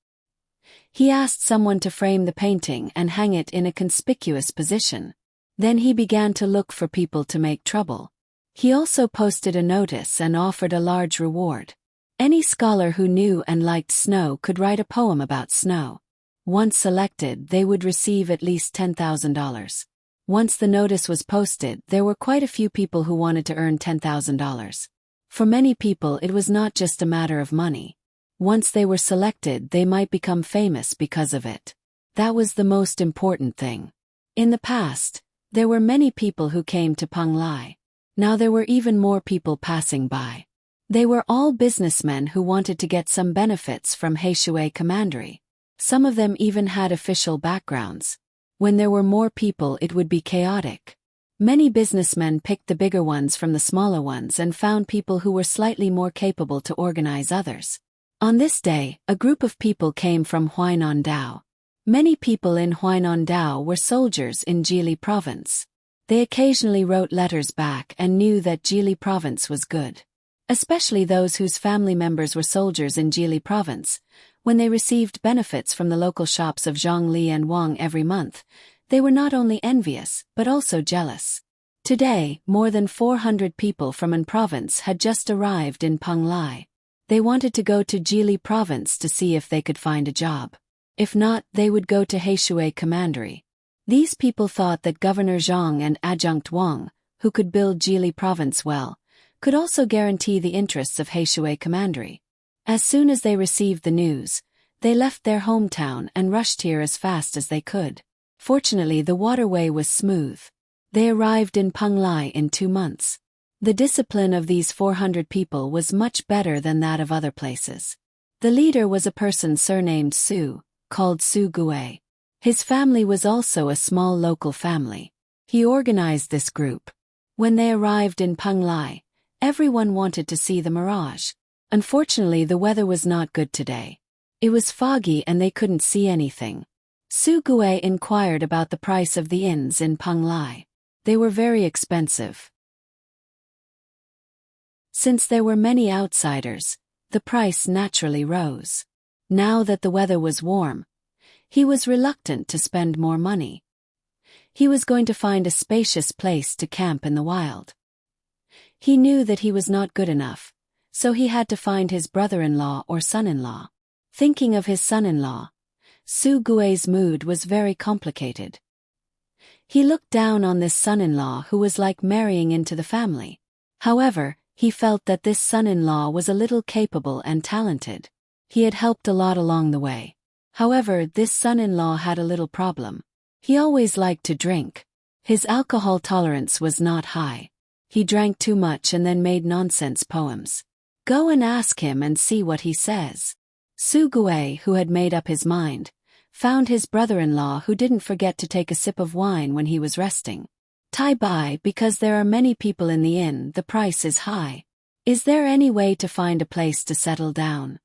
He asked someone to frame the painting and hang it in a conspicuous position. Then he began to look for people to make trouble. He also posted a notice and offered a large reward. Any scholar who knew and liked snow could write a poem about snow. Once selected, they would receive at least $10,000. Once the notice was posted, there were quite a few people who wanted to earn $10,000. For many people, it was not just a matter of money. Once they were selected, they might become famous because of it. That was the most important thing. In the past, there were many people who came to Peng Lai. Now there were even more people passing by. They were all businessmen who wanted to get some benefits from Heishui Commandery. Some of them even had official backgrounds. When there were more people, it would be chaotic. Many businessmen picked the bigger ones from the smaller ones and found people who were slightly more capable to organize others. On this day, a group of people came from Huainandao. Many people in Huainandao were soldiers in Jili province. They occasionally wrote letters back and knew that Jili province was good. Especially those whose family members were soldiers in Jili province. When they received benefits from the local shops of Zhongli and Wang every month, they were not only envious, but also jealous. Today, more than 400 people from An province had just arrived in Peng Lai. They wanted to go to Jili province to see if they could find a job. If not, they would go to Heishui Commandery. These people thought that Governor Zhang and Adjunct Wang, who could build Jili province well, could also guarantee the interests of Heishui Commandery. As soon as they received the news, they left their hometown and rushed here as fast as they could. Fortunately, the waterway was smooth. They arrived in Peng Lai in 2 months. The discipline of these 400 people was much better than that of other places. The leader was a person surnamed Su, called Su Gui. His family was also a small local family. He organized this group. When they arrived in Peng Lai, everyone wanted to see the mirage. Unfortunately, the weather was not good today. It was foggy and they couldn't see anything. Su Gui inquired about the price of the inns in Peng Lai. They were very expensive. Since there were many outsiders, the price naturally rose. Now that the weather was warm, He was reluctant to spend more money. He was going to find a spacious place to camp in the wild. He knew that he was not good enough, so he had to find his brother-in-law or son-in-law. Thinking of his son-in-law, Su Gui's mood was very complicated. He looked down on this son-in-law who was like marrying into the family. However, he felt that this son-in-law was a little capable and talented. He had helped a lot along the way. However, this son-in-law had a little problem. He always liked to drink. His alcohol tolerance was not high. He drank too much and then made nonsense poems. Go and ask him and see what he says. Su Gui, who had made up his mind, found his brother-in-law who didn't forget to take a sip of wine when he was resting. Tai Bai, because there are many people in the inn, the price is high. Is there any way to find a place to settle down?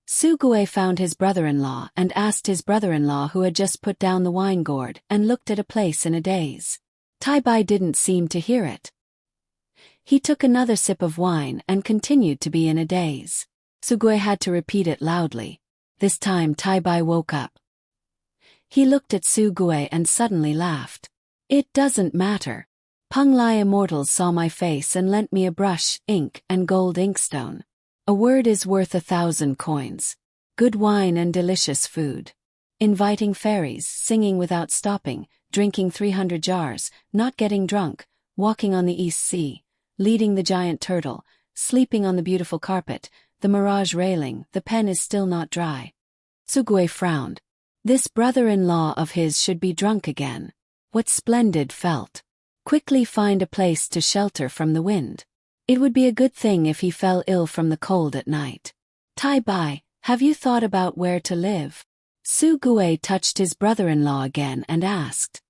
Su Gui found his brother-in-law and asked his brother-in-law who had just put down the wine gourd and looked at a place in a daze. Tai Bai didn't seem to hear it. He took another sip of wine and continued to be in a daze. Su Gui had to repeat it loudly. This time Tai Bai woke up. He looked at Su Gui and suddenly laughed. It doesn't matter. Peng Lai immortals saw my face and lent me a brush, ink, and gold inkstone. A word is worth 1,000 coins. Good wine and delicious food. Inviting fairies, singing without stopping, drinking 300 jars, not getting drunk, walking on the East Sea, leading the giant turtle, sleeping on the beautiful carpet, the mirage railing, the pen is still not dry. Su Gui frowned. This brother-in-law of his should be drunk again. What splendid felt. Quickly find a place to shelter from the wind. It would be a good thing if he fell ill from the cold at night. Tai Bai, have you thought about where to live? Su Gui touched his brother-in-law again and asked.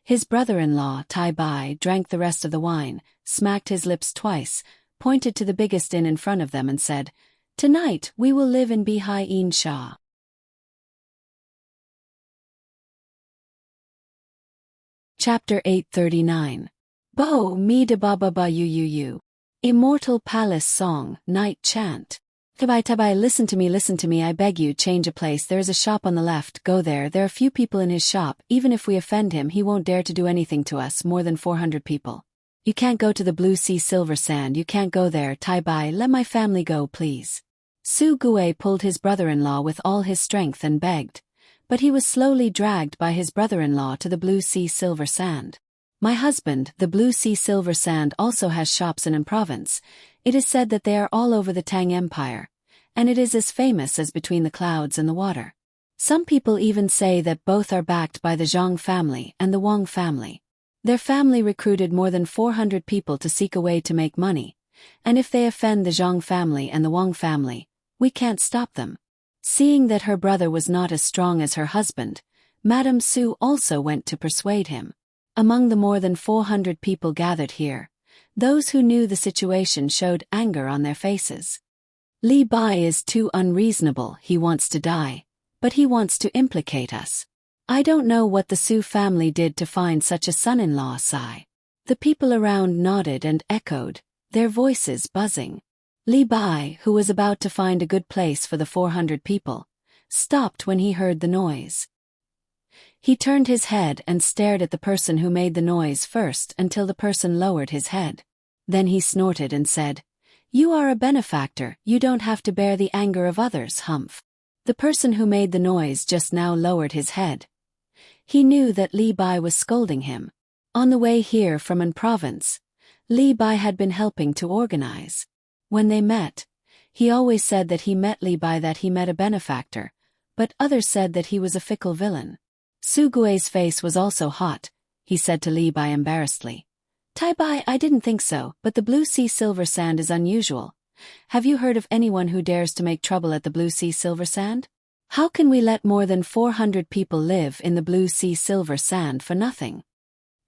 His brother-in-law, Tai Bai, drank the rest of the wine, smacked his lips twice, pointed to the biggest inn in front of them and said, Tonight we will live in Bihai In Sha. Chapter 839. Bo mi de ba ba ba you. Immortal Palace Song, Night Chant. Tabai, listen to me, I beg you, change a place, there is a shop on the left, go there are few people in his shop, even if we offend him he won't dare to do anything to us, more than 400 people. You can't go to the Blue Sea Silver Sand, you can't go there, Tai Bai, let my family go please. Su Gui pulled his brother-in-law with all his strength and begged, but he was slowly dragged by his brother-in-law to the Blue Sea Silver Sand. My husband, the Blue Sea Silver Sand also has shops in province. It is said that they are all over the Tang Empire, and it is as famous as Between the Clouds and the Water. Some people even say that both are backed by the Zhang family and the Wang family. Their family recruited more than 400 people to seek a way to make money, and if they offend the Zhang family and the Wang family, we can't stop them. Seeing that her brother was not as strong as her husband, Madame Su also went to persuade him. Among the more than 400 people gathered here, those who knew the situation showed anger on their faces. Li Bai is too unreasonable, he wants to die, but he wants to implicate us. I don't know what the Su family did to find such a son-in-law, sigh. The people around nodded and echoed, their voices buzzing. Li Bai, who was about to find a good place for the 400 people, stopped when he heard the noise. He turned his head and stared at the person who made the noise first until the person lowered his head. Then he snorted and said, You are a benefactor, you don't have to bear the anger of others, humph. The person who made the noise just now lowered his head. He knew that Li Bai was scolding him. On the way here from an province, Li Bai had been helping to organize. When they met, he always said that he met Li Bai, that he met a benefactor, but others said that he was a fickle villain. Su Gui's face was also hot. He said to Li Bai embarrassedly, Tai Bai, I didn't think so, but the Blue Sea Silver Sand is unusual. Have you heard of anyone who dares to make trouble at the Blue Sea Silver Sand? How can we let more than 400 people live in the Blue Sea Silver Sand for nothing?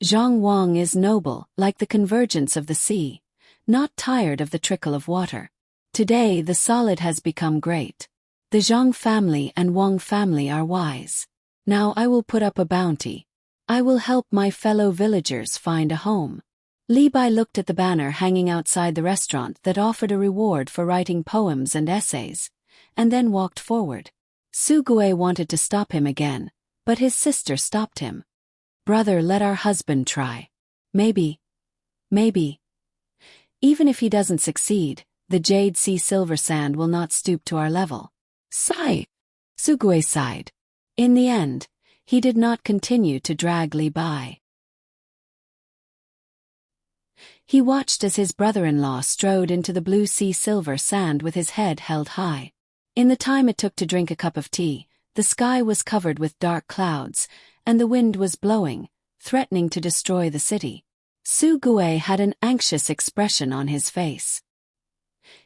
Zhang Wang is noble, like the convergence of the sea, not tired of the trickle of water. Today the solid has become great. The Zhang family and Wang family are wise. Now I will put up a bounty. I will help my fellow villagers find a home. Li Bai looked at the banner hanging outside the restaurant that offered a reward for writing poems and essays, and then walked forward. Sugue wanted to stop him again, but his sister stopped him. Brother, let our husband try. Maybe. Even if he doesn't succeed, the jade sea silver sand will not stoop to our level. Sigh. Sugue sighed. In the end, he did not continue to drag Li by. He watched as his brother-in-law strode into the blue sea silver sand with his head held high. In the time it took to drink a cup of tea, the sky was covered with dark clouds, and the wind was blowing, threatening to destroy the city. Sugue had an anxious expression on his face.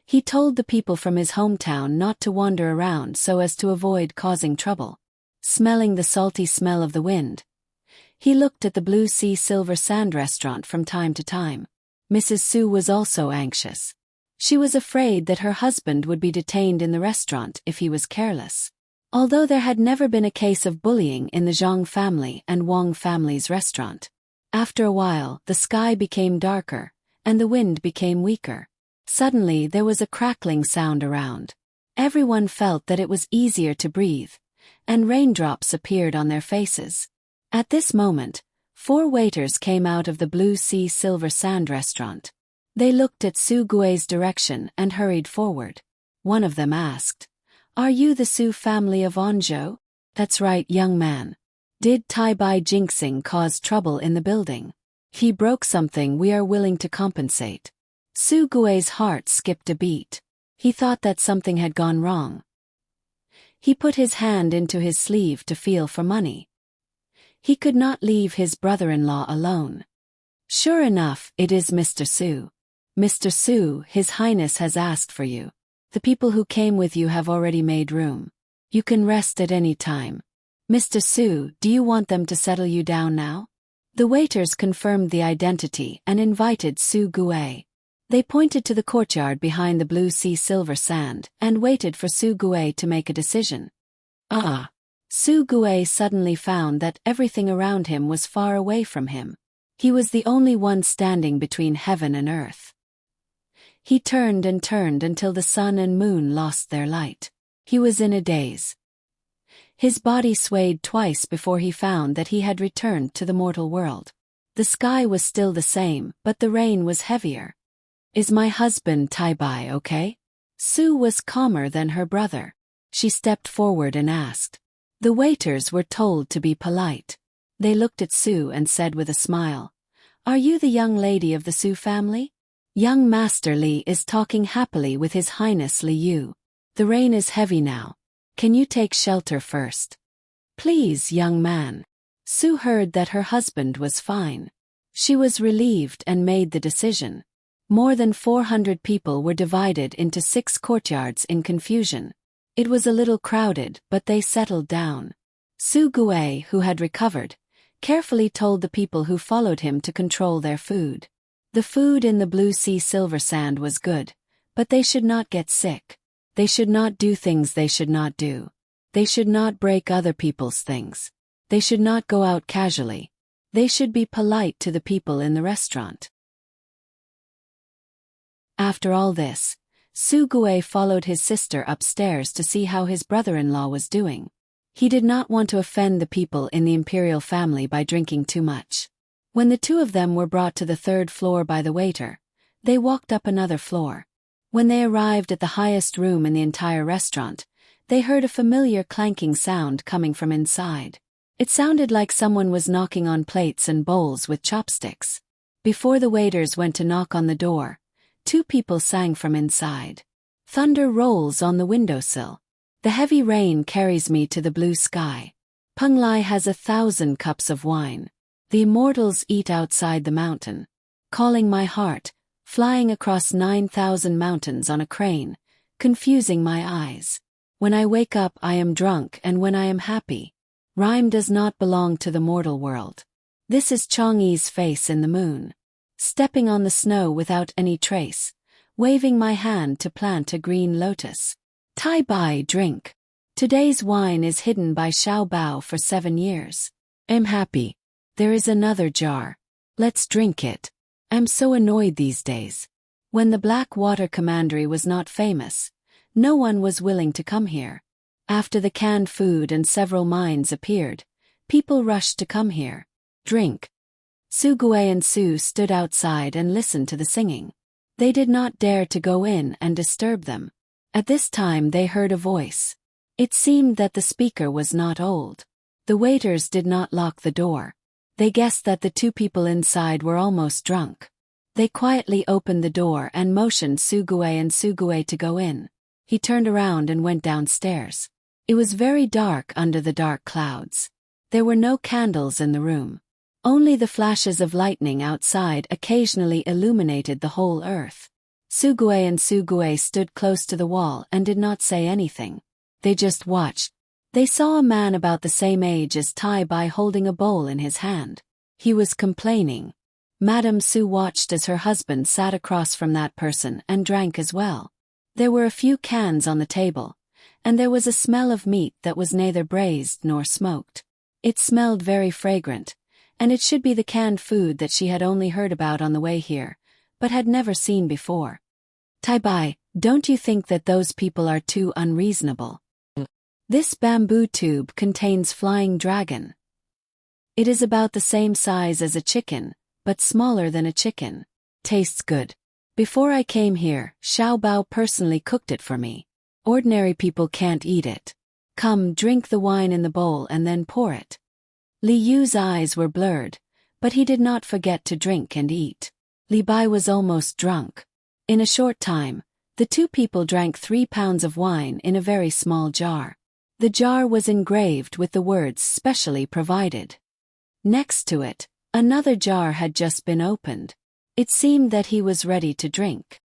He told the people from his hometown not to wander around so as to avoid causing trouble. Smelling the salty smell of the wind, he looked at the blue sea silver sand restaurant from time to time. Mrs. Su was also anxious. She was afraid that her husband would be detained in the restaurant if he was careless. Although there had never been a case of bullying in the Zhang family and Wang family's restaurant. After a while, the sky became darker, and the wind became weaker. Suddenly there was a crackling sound around. Everyone felt that it was easier to breathe, and raindrops appeared on their faces. At this moment, 4 waiters came out of the blue sea silver sand restaurant. They looked at Sugue's direction and hurried forward. One of them asked, "Are you the Su family of Anzhou?" "That's right, young man. Did Tai Bai jinxing cause trouble in the building? He broke something, we are willing to compensate." Sugue's heart skipped a beat. He thought that something had gone wrong. He put his hand into his sleeve to feel for money. He could not leave his brother-in-law alone. "Sure enough, it is Mr. Su. Mr. Su, His Highness has asked for you. The people who came with you have already made room. You can rest at any time. Mr. Su, do you want them to settle you down now?" The waiters confirmed the identity and invited Sugue. They pointed to the courtyard behind the blue sea silver sand and waited for Sugue to make a decision. Sugue suddenly found that everything around him was far away from him. He was the only one standing between heaven and earth. He turned and turned until the sun and moon lost their light. He was in a daze. His body swayed twice before he found that he had returned to the mortal world. The sky was still the same, but the rain was heavier. "Is my husband Tai Bai okay?" Su was calmer than her brother. She stepped forward and asked. The waiters were told to be polite. They looked at Su and said with a smile, "Are you the young lady of the Su family? Young Master Li is talking happily with His Highness Li Yu. The rain is heavy now. Can you take shelter first?" "Please, young man." Su heard that her husband was fine. She was relieved and made the decision. More than 400 people were divided into 6 courtyards in confusion. It was a little crowded, but they settled down. Sugue, who had recovered, carefully told the people who followed him to control their food. The food in the blue sea silver sand was good, but they should not get sick. They should not do things they should not do. They should not break other people's things. They should not go out casually. They should be polite to the people in the restaurant. After all this, Sugue followed his sister upstairs to see how his brother-in-law was doing. He did not want to offend the people in the imperial family by drinking too much. When the 2 of them were brought to the 3rd floor by the waiter, they walked up another floor. When they arrived at the highest room in the entire restaurant, they heard a familiar clanking sound coming from inside. It sounded like someone was knocking on plates and bowls with chopsticks. Before the waiters went to knock on the door, 2 people sang from inside. "Thunder rolls on the windowsill. The heavy rain carries me to the blue sky. Peng Lai has 1,000 cups of wine. The immortals eat outside the mountain. Calling my heart, flying across 9,000 mountains on a crane, confusing my eyes. When I wake up I am drunk and when I am happy. Rhyme does not belong to the mortal world. This is Chang'e's face in the moon. Stepping on the snow without any trace, waving my hand to plant a green lotus. Tai Bai, drink. Today's wine is hidden by Xiao Bao for 7 years. I'm happy. There is another jar. Let's drink it. I'm so annoyed these days. When the Black Water Commandery was not famous, no one was willing to come here. After the canned food and several mines appeared, people rushed to come here. Drink. Sugue and Su stood outside and listened to the singing. They did not dare to go in and disturb them. At this time they heard a voice. It seemed that the speaker was not old. The waiters did not lock the door. They guessed that the two people inside were almost drunk. They quietly opened the door and motioned Sugue to go in. He turned around and went downstairs. It was very dark under the dark clouds. There were no candles in the room. Only the flashes of lightning outside occasionally illuminated the whole earth. Sugue stood close to the wall and did not say anything. They just watched. They saw a man about the same age as Tai Bai holding a bowl in his hand. He was complaining. Madame Su watched as her husband sat across from that person and drank as well. There were a few cans on the table, and there was a smell of meat that was neither braised nor smoked. It smelled very fragrant, and it should be the canned food that she had only heard about on the way here, but had never seen before. Tai Bai, don't you think that those people are too unreasonable? This bamboo tube contains flying dragon. It is about the same size as a chicken, but smaller than a chicken. Tastes good. Before I came here, Xiao Bao personally cooked it for me. Ordinary people can't eat it. Come, drink the wine in the bowl and then pour it. Li Yu's eyes were blurred, but he did not forget to drink and eat. Li Bai was almost drunk. In a short time, the two people drank 3 pounds of wine in a very small jar. The jar was engraved with the words specially provided. Next to it, another jar had just been opened. It seemed that he was ready to drink.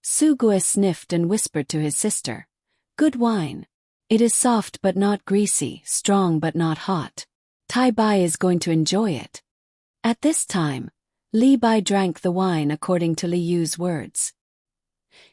Sugue sniffed and whispered to his sister, "Good wine. It is soft but not greasy, strong but not hot. Tai Bai is going to enjoy it." At this time, Li Bai drank the wine according to Li Yu's words.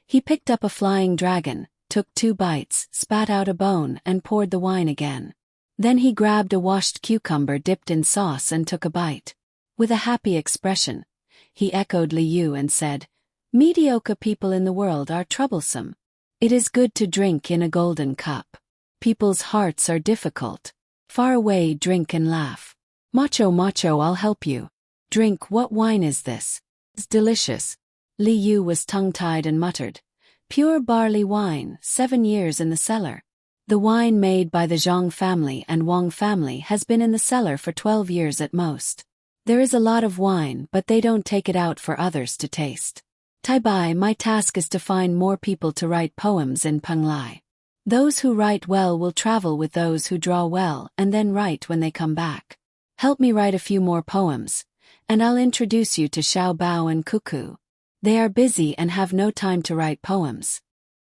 He picked up a flying dragon, took 2 bites, spat out a bone and poured the wine again. Then he grabbed a washed cucumber dipped in sauce and took a bite. With a happy expression, he echoed Li Yu and said, "Mediocre people in the world are troublesome. It is good to drink in a golden cup. People's hearts are difficult. Far away, drink and laugh. Macho, I'll help you. Drink, what wine is this? It's delicious." Li Yu was tongue-tied and muttered, "Pure barley wine, 7 years in the cellar. The wine made by the Zhang family and Wang family has been in the cellar for 12 years at most. There is a lot of wine, but they don't take it out for others to taste. Tai Bai, my task is to find more people to write poems in Penglai. Those who write well will travel with those who draw well and then write when they come back. Help me write a few more poems, and I'll introduce you to Xiao Bao and Cuckoo. They are busy and have no time to write poems.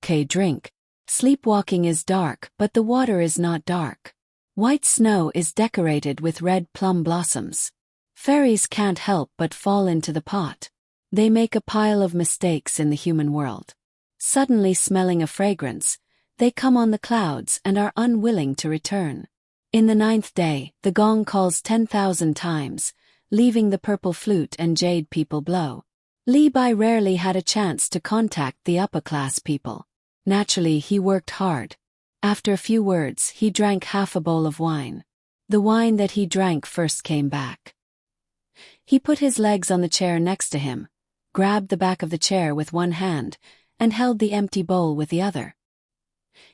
Okay, drink. Sleepwalking is dark, but the water is not dark. White snow is decorated with red plum blossoms. Fairies can't help but fall into the pot. They make a pile of mistakes in the human world. Suddenly smelling a fragrance, they come on the clouds and are unwilling to return. In the 9th day, the gong calls 10,000 times, leaving the purple flute and jade people blow. Li Bai rarely had a chance to contact the upper-class people. Naturally, he worked hard. After a few words, he drank half a bowl of wine. The wine that he drank first came back. He put his legs on the chair next to him, grabbed the back of the chair with one hand, and held the empty bowl with the other.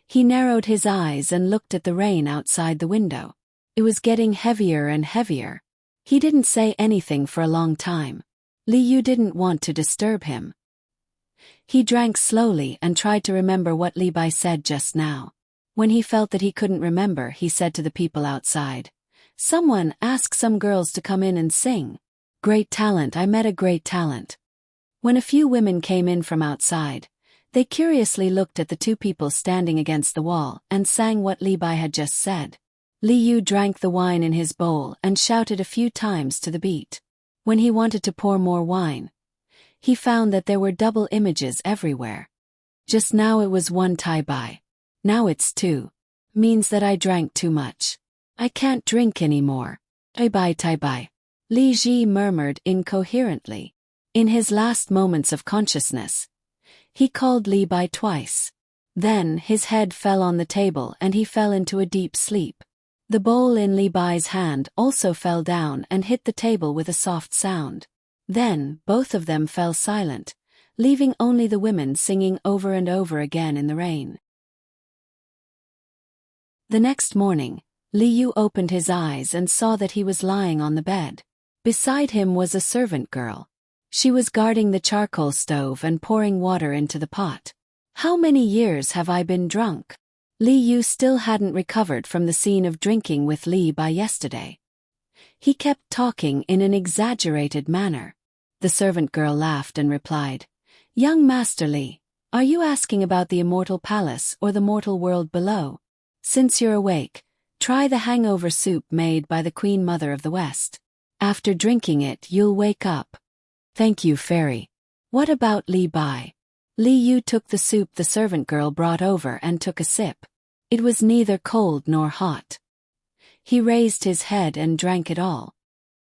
He narrowed his eyes and looked at the rain outside the window. It was getting heavier and heavier. He didn't say anything for a long time. Li Yu didn't want to disturb him. He drank slowly and tried to remember what Li Bai said just now. When he felt that he couldn't remember, he said to the people outside, "Someone ask some girls to come in and sing. Great talent, I met a great talent." When a few women came in from outside, they curiously looked at the two people standing against the wall and sang what Li Bai had just said. Li Yu drank the wine in his bowl and shouted a few times to the beat. When he wanted to pour more wine, he found that there were double images everywhere. Just now it was 1 Tai Bai. Now it's 2. Means that I drank too much. I can't drink anymore. Tai Bai, Tai Bai. Li Ji murmured incoherently. In his last moments of consciousness, he called Li Bai twice. Then his head fell on the table and he fell into a deep sleep. The bowl in Li Bai's hand also fell down and hit the table with a soft sound. Then, both of them fell silent, leaving only the women singing over and over again in the rain. The next morning, Li Yu opened his eyes and saw that he was lying on the bed. Beside him was a servant girl. She was guarding the charcoal stove and pouring water into the pot. "How many years have I been drunk?" Li Yu still hadn't recovered from the scene of drinking with Li Bai yesterday. He kept talking in an exaggerated manner. The servant girl laughed and replied, "Young Master Li, are you asking about the immortal palace or the mortal world below? Since you're awake, try the hangover soup made by the Queen Mother of the West. After drinking it, you'll wake up." "Thank you, fairy. What about Li Bai?" Li Yu took the soup the servant girl brought over and took a sip. It was neither cold nor hot. He raised his head and drank it all.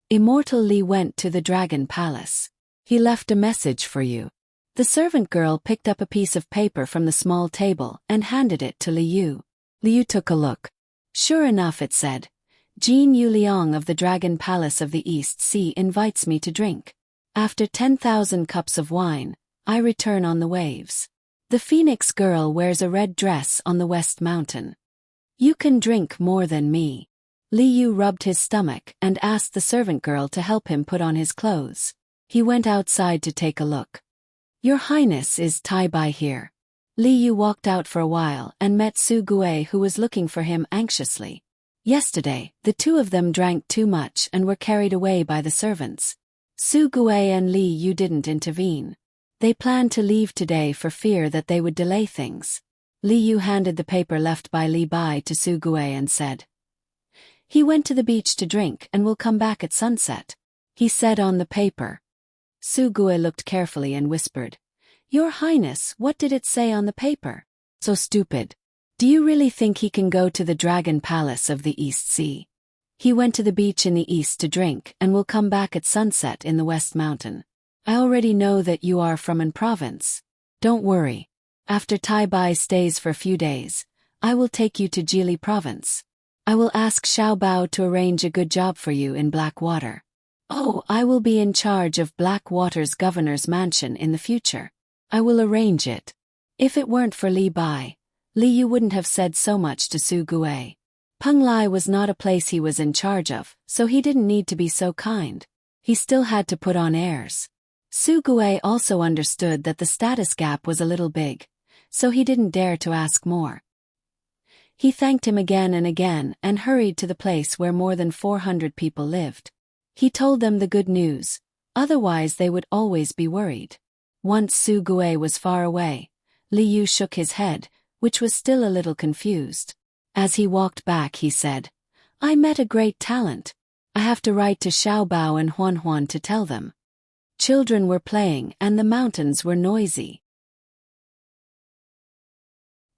"Immortal Li went to the Dragon Palace. He left a message for you." The servant girl picked up a piece of paper from the small table and handed it to Li Yu. Li Yu took a look. Sure enough, it said, "Jin Yu Liang of the Dragon Palace of the East Sea invites me to drink. After 10,000 cups of wine, I return on the waves. The Phoenix girl wears a red dress on the West Mountain. You can drink more than me." Li Yu rubbed his stomach and asked the servant girl to help him put on his clothes. He went outside to take a look. "Your Highness, is Tai Bai here?" Li Yu walked out for a while and met Su Gui, who was looking for him anxiously. Yesterday, the two of them drank too much and were carried away by the servants. Su Gui and Li Yu didn't intervene. They planned to leave today for fear that they would delay things. Li Yu handed the paper left by Li Bai to Su Gui and said, "He went to the beach to drink and will come back at sunset," he said on the paper. Su Gui looked carefully and whispered, "Your Highness, what did it say on the paper? So stupid. Do you really think he can go to the Dragon Palace of the East Sea? He went to the beach in the east to drink and will come back at sunset in the West Mountain. I already know that you are from an province. Don't worry. After Tai Bai stays for a few days, I will take you to Jili province. I will ask Xiao Bao to arrange a good job for you in Blackwater. Oh, I will be in charge of Blackwater's governor's mansion in the future. I will arrange it." If it weren't for Li Bai, Li Yu wouldn't have said so much to Su Gui. Peng Lai was not a place he was in charge of, so he didn't need to be so kind. He still had to put on airs. Su Gui also understood that the status gap was a little big, so he didn't dare to ask more. He thanked him again and hurried to the place where more than 400 people lived. He told them the good news, otherwise they would always be worried. Once Su Gui was far away, Li Yu shook his head, which was still a little confused. As he walked back, he said, "I met a great talent. I have to write to Xiao Bao and Huan Huan to tell them." Children were playing and the mountains were noisy.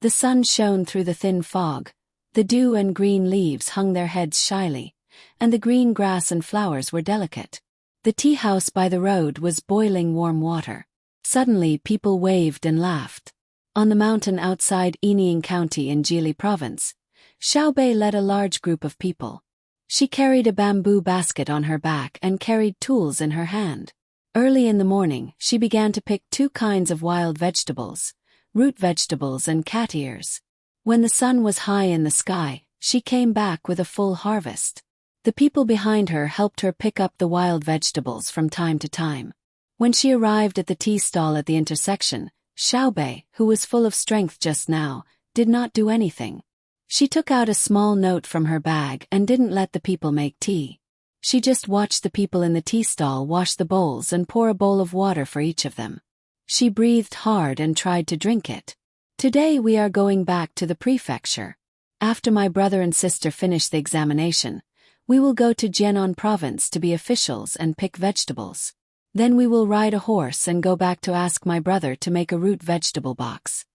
The sun shone through the thin fog, the dew and green leaves hung their heads shyly, and the green grass and flowers were delicate. The tea house by the road was boiling warm water. Suddenly people waved and laughed. On the mountain outside Inying County in Jili province, Xiao Bei led a large group of people. She carried a bamboo basket on her back and carried tools in her hand. Early in the morning, she began to pick 2 kinds of wild vegetables, root vegetables and cat ears. When the sun was high in the sky, she came back with a full harvest. The people behind her helped her pick up the wild vegetables from time to time. When she arrived at the tea stall at the intersection, Xiao Bei, who was full of strength just now, did not do anything. She took out a small note from her bag and didn't let the people make tea. She just watched the people in the tea stall wash the bowls and pour a bowl of water for each of them. She breathed hard and tried to drink it. "Today we are going back to the prefecture. After my brother and sister finish the examination, we will go to Jianan province to be officials and pick vegetables. Then we will ride a horse and go back to ask my brother to make a root vegetable box."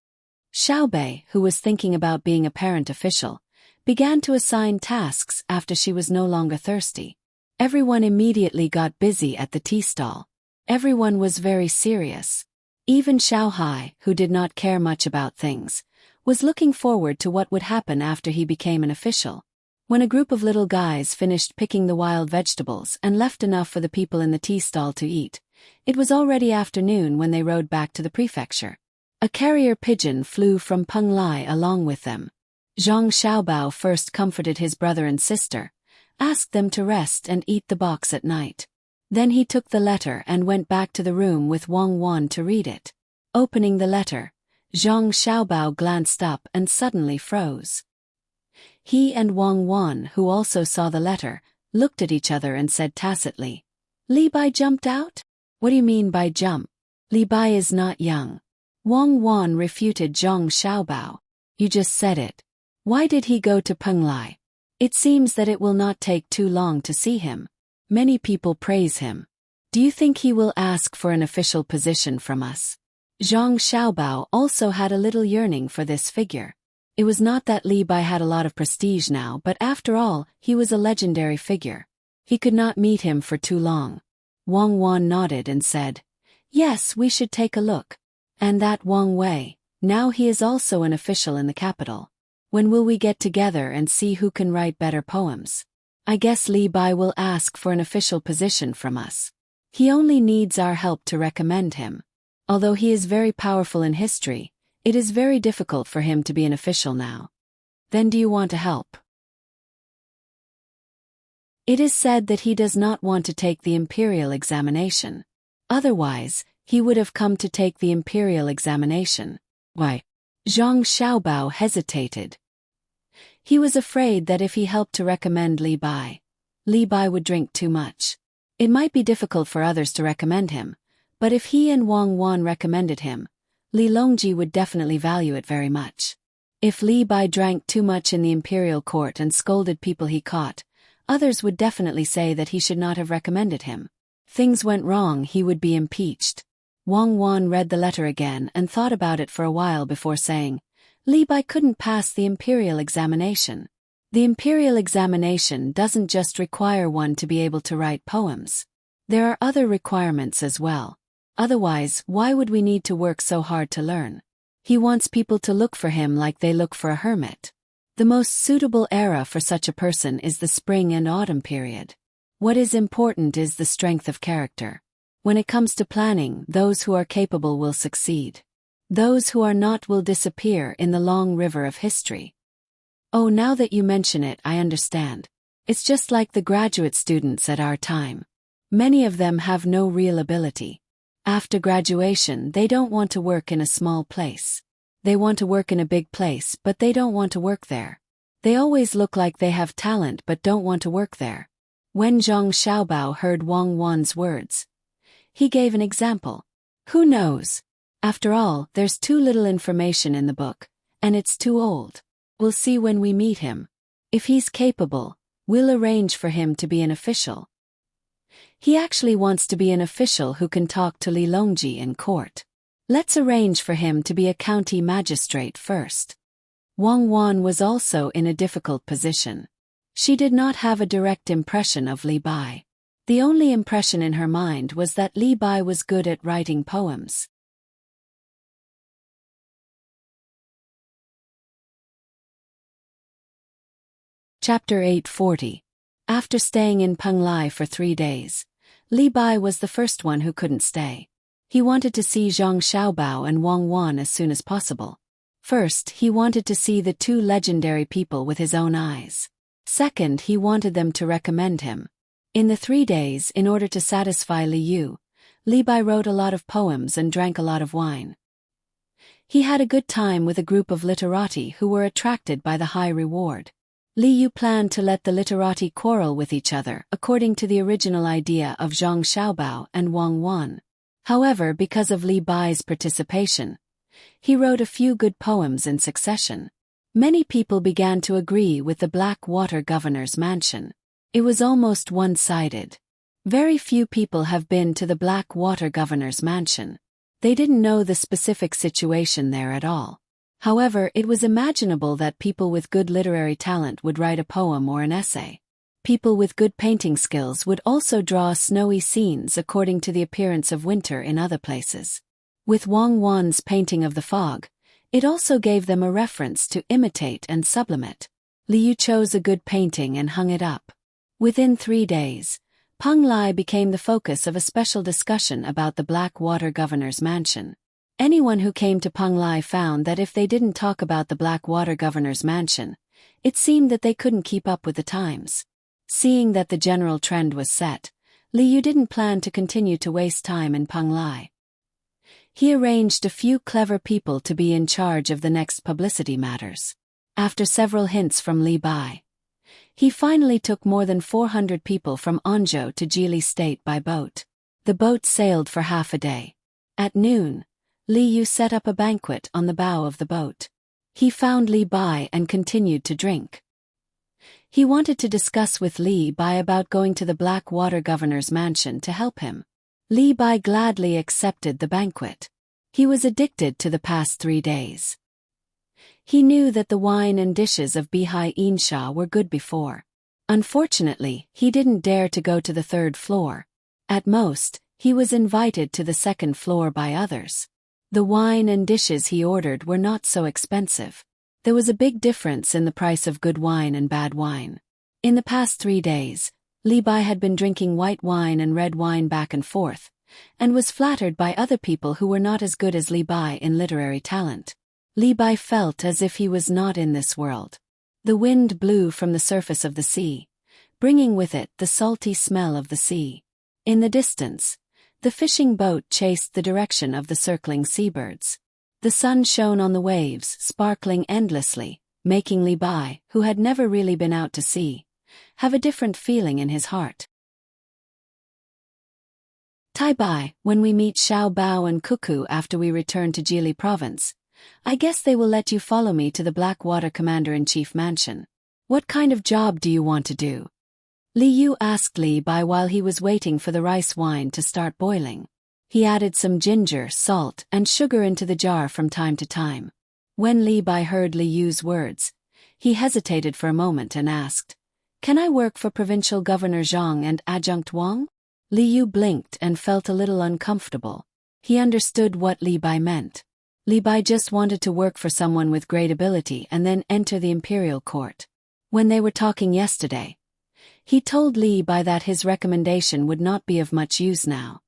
Xiao Bei, who was thinking about being a parent official, began to assign tasks after she was no longer thirsty. Everyone immediately got busy at the tea stall. Everyone was very serious. Even Xiao Hai, who did not care much about things, was looking forward to what would happen after he became an official. When a group of little guys finished picking the wild vegetables and left enough for the people in the tea stall to eat, it was already afternoon when they rode back to the prefecture. A carrier pigeon flew from Penglai along with them. Zhang Xiaobao first comforted his brother and sister, asked them to rest and eat the box at night. Then he took the letter and went back to the room with Wang Wan to read it. Opening the letter, Zhang Xiaobao glanced up and suddenly froze. He and Wang Wan, who also saw the letter, looked at each other and said tacitly, "Li Bai jumped out? What do you mean by jump? Li Bai is not young." Wang Wan refuted Zhang Xiaobao. "You just said it. Why did he go to Penglai? It seems that it will not take too long to see him. Many people praise him. Do you think he will ask for an official position from us?" Zhang Xiaobao also had a little yearning for this figure. It was not that Li Bai had a lot of prestige now, but after all, he was a legendary figure. He could not meet him for too long. Wang Wan nodded and said, "Yes, we should take a look. And that Wang Wei, now he is also an official in the capital. When will we get together and see who can write better poems? I guess Li Bai will ask for an official position from us. He only needs our help to recommend him. Although he is very powerful in history, it is very difficult for him to be an official now. Then do you want to help?" It is said that he does not want to take the imperial examination. Otherwise, he would have come to take the imperial examination. Why? Zhang Xiaobao hesitated. He was afraid that if he helped to recommend Li Bai would drink too much. It might be difficult for others to recommend him, but if he and Wang Wan recommended him, Li Longji would definitely value it very much. If Li Bai drank too much in the imperial court and scolded people he caught, others would definitely say that he should not have recommended him. Things went wrong, he would be impeached. Wang Wan read the letter again and thought about it for a while before saying, "Li Bai couldn't pass the imperial examination. The imperial examination doesn't just require one to be able to write poems. There are other requirements as well. Otherwise, why would we need to work so hard to learn? He wants people to look for him like they look for a hermit. The most suitable era for such a person is the spring and autumn period. What is important is the strength of character. When it comes to planning, those who are capable will succeed. Those who are not will disappear in the long river of history." "Oh, now that you mention it, I understand. It's just like the graduate students at our time. Many of them have no real ability. After graduation, they don't want to work in a small place. They want to work in a big place, but they don't want to work there. They always look like they have talent but don't want to work there." When Zhang Xiaobao heard Wang Wan's words, he gave an example. "Who knows? After all, there's too little information in the book, and it's too old. We'll see when we meet him. If he's capable, we'll arrange for him to be an official." He actually wants to be an official who can talk to Li Longji in court. Let's arrange for him to be a county magistrate first. Wang Wan was also in a difficult position. She did not have a direct impression of Li Bai. The only impression in her mind was that Li Bai was good at writing poems. Chapter 840. After staying in Penglai for 3 days, Li Bai was the first one who couldn't stay. He wanted to see Zhang Xiaobao and Wang Wan as soon as possible. First, he wanted to see the two legendary people with his own eyes. Second, he wanted them to recommend him. In the 3 days, in order to satisfy Li Yu, Li Bai wrote a lot of poems and drank a lot of wine. He had a good time with a group of literati who were attracted by the high reward. Li Yu planned to let the literati quarrel with each other according to the original idea of Zhang Xiaobao and Wang Wan. However, because of Li Bai's participation, he wrote a few good poems in succession. Many people began to agree with the Black Water Governor's mansion. It was almost one-sided. Very few people have been to the Black Water Governor's mansion. They didn't know the specific situation there at all. However, it was imaginable that people with good literary talent would write a poem or an essay. People with good painting skills would also draw snowy scenes according to the appearance of winter in other places. With Wang Wan's painting of the fog, it also gave them a reference to imitate and sublimate. Liu chose a good painting and hung it up. Within 3 days, Peng Lai became the focus of a special discussion about the Black Water Governor's mansion. Anyone who came to Peng Lai found that if they didn't talk about the Black Water Governor's mansion, it seemed that they couldn't keep up with the times. Seeing that the general trend was set, Liu didn't plan to continue to waste time in Peng Lai. He arranged a few clever people to be in charge of the next publicity matters. After several hints from Li Bai, he finally took more than 400 people from Anzhou to Jili State by boat. The boat sailed for half a day. At noon, Liu set up a banquet on the bow of the boat. He found Li Bai and continued to drink. He wanted to discuss with Li Bai about going to the Black Water Governor's mansion to help him. Li Bai gladly accepted the banquet. He was addicted to the past 3 days. He knew that the wine and dishes of Bihai Insha were good before. Unfortunately, he didn't dare to go to the 3rd floor. At most, he was invited to the 2nd floor by others. The wine and dishes he ordered were not so expensive. There was a big difference in the price of good wine and bad wine. In the past 3 days, Li Bai had been drinking white wine and red wine back and forth, and was flattered by other people who were not as good as Li Bai in literary talent. Li Bai felt as if he was not in this world. The wind blew from the surface of the sea, bringing with it the salty smell of the sea. In the distance, the fishing boat chased the direction of the circling seabirds. The sun shone on the waves, sparkling endlessly, making Li Bai, who had never really been out to sea, have a different feeling in his heart. Tai Bai, when we meet Xiao Bao and Cuckoo after we return to Jili province, I guess they will let you follow me to the Black Water Commander-in-Chief mansion. What kind of job do you want to do? Li Yu asked Li Bai while he was waiting for the rice wine to start boiling. He added some ginger, salt, and sugar into the jar from time to time. When Li Bai heard Li Yu's words, he hesitated for a moment and asked, "Can I work for Provincial Governor Zhang and Adjunct Wang?" Li Yu blinked and felt a little uncomfortable. He understood what Li Bai meant. Li Bai just wanted to work for someone with great ability and then enter the imperial court. When they were talking yesterday, he told Li Bai that his recommendation would not be of much use now.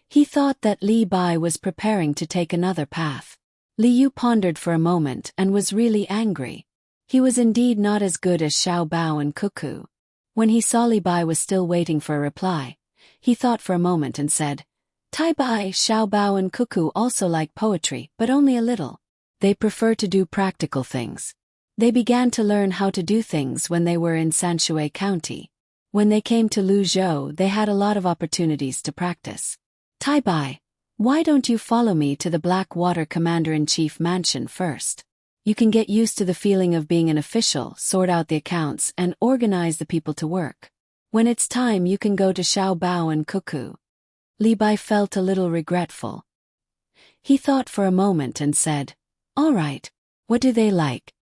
He thought that Li Bai was preparing to take another path. Li Yu pondered for a moment and was really angry. He was indeed not as good as Xiao Bao and Cuckoo. When he saw Li Bai was still waiting for a reply, he thought for a moment and said, "Tai Bai, Xiao Bao and Cuckoo also like poetry, but only a little. They prefer to do practical things. They began to learn how to do things when they were in Sanshui County. When they came to Luzhou, they had a lot of opportunities to practice. Tai Bai, why don't you follow me to the Black Water Commander-in-Chief mansion first? You can get used to the feeling of being an official, sort out the accounts, and organize the people to work. When it's time, you can go to Xiao Bao and Cuckoo." Li Bai felt a little regretful. He thought for a moment and said, "All right. What do they like?"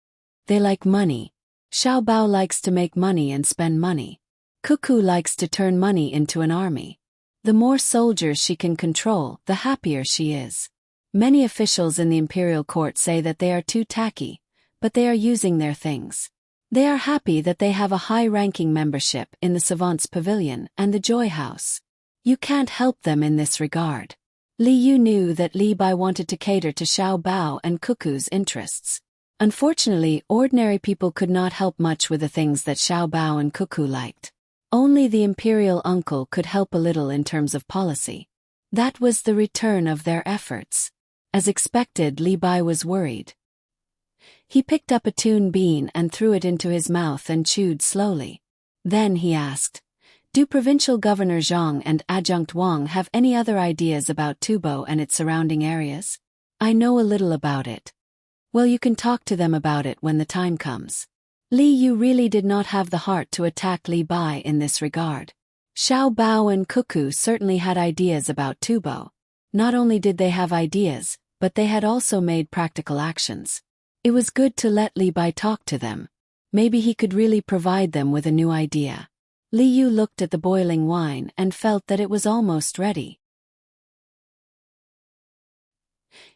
"They like money. Xiao Bao likes to make money and spend money. Cuckoo likes to turn money into an army. The more soldiers she can control, the happier she is. Many officials in the imperial court say that they are too tacky, but they are using their things. They are happy that they have a high-ranking membership in the Savant's Pavilion and the Joy House. You can't help them in this regard." Li Yu knew that Li Bai wanted to cater to Xiao Bao and Cuckoo's interests. Unfortunately, ordinary people could not help much with the things that Xiao Bao and Cuckoo liked. Only the imperial uncle could help a little in terms of policy. That was the return of their efforts. As expected, Li Bai was worried. He picked up a tune bean and threw it into his mouth and chewed slowly. Then he asked, "Do Provincial Governor Zhang and Adjunct Wang have any other ideas about Tubo and its surrounding areas?" "I know a little about it." "Well, you can talk to them about it when the time comes." Li Yu really did not have the heart to attack Li Bai in this regard. Xiao Bao and Cuckoo certainly had ideas about Tubo. Not only did they have ideas, but they had also made practical actions. It was good to let Li Bai talk to them. Maybe he could really provide them with a new idea. Li Yu looked at the boiling wine and felt that it was almost ready.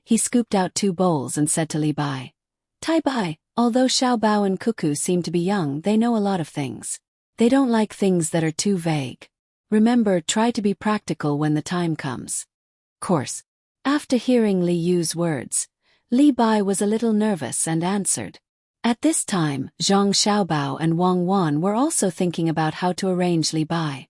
He scooped out 2 bowls and said to Li Bai, "Tai Bai, although Xiao Bao and Cuckoo seem to be young, they know a lot of things. They don't like things that are too vague. Remember, try to be practical when the time comes." Course. After hearing Li Yu's words, Li Bai was a little nervous and answered. At this time, Zhang Xiaobao and Wang Wan were also thinking about how to arrange Li Bai.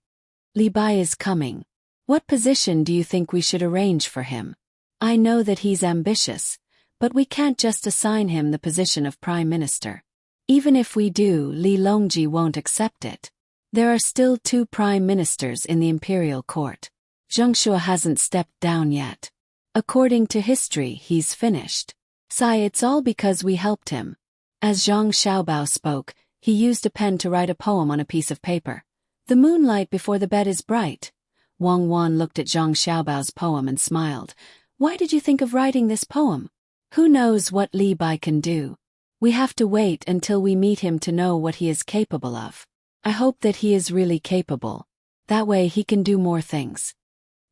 "Li Bai is coming. What position do you think we should arrange for him? I know that he's ambitious, but we can't just assign him the position of Prime Minister. Even if we do, Li Longji won't accept it. There are still 2 Prime Ministers in the imperial court. Zheng Shuo hasn't stepped down yet. According to history, he's finished. Sai, it's all because we helped him." As Zhang Xiaobao spoke, he used a pen to write a poem on a piece of paper. "The moonlight before the bed is bright." Wang Wan looked at Zhang Xiaobao's poem and smiled. "Why did you think of writing this poem?" "Who knows what Li Bai can do? We have to wait until we meet him to know what he is capable of. I hope that he is really capable. That way he can do more things."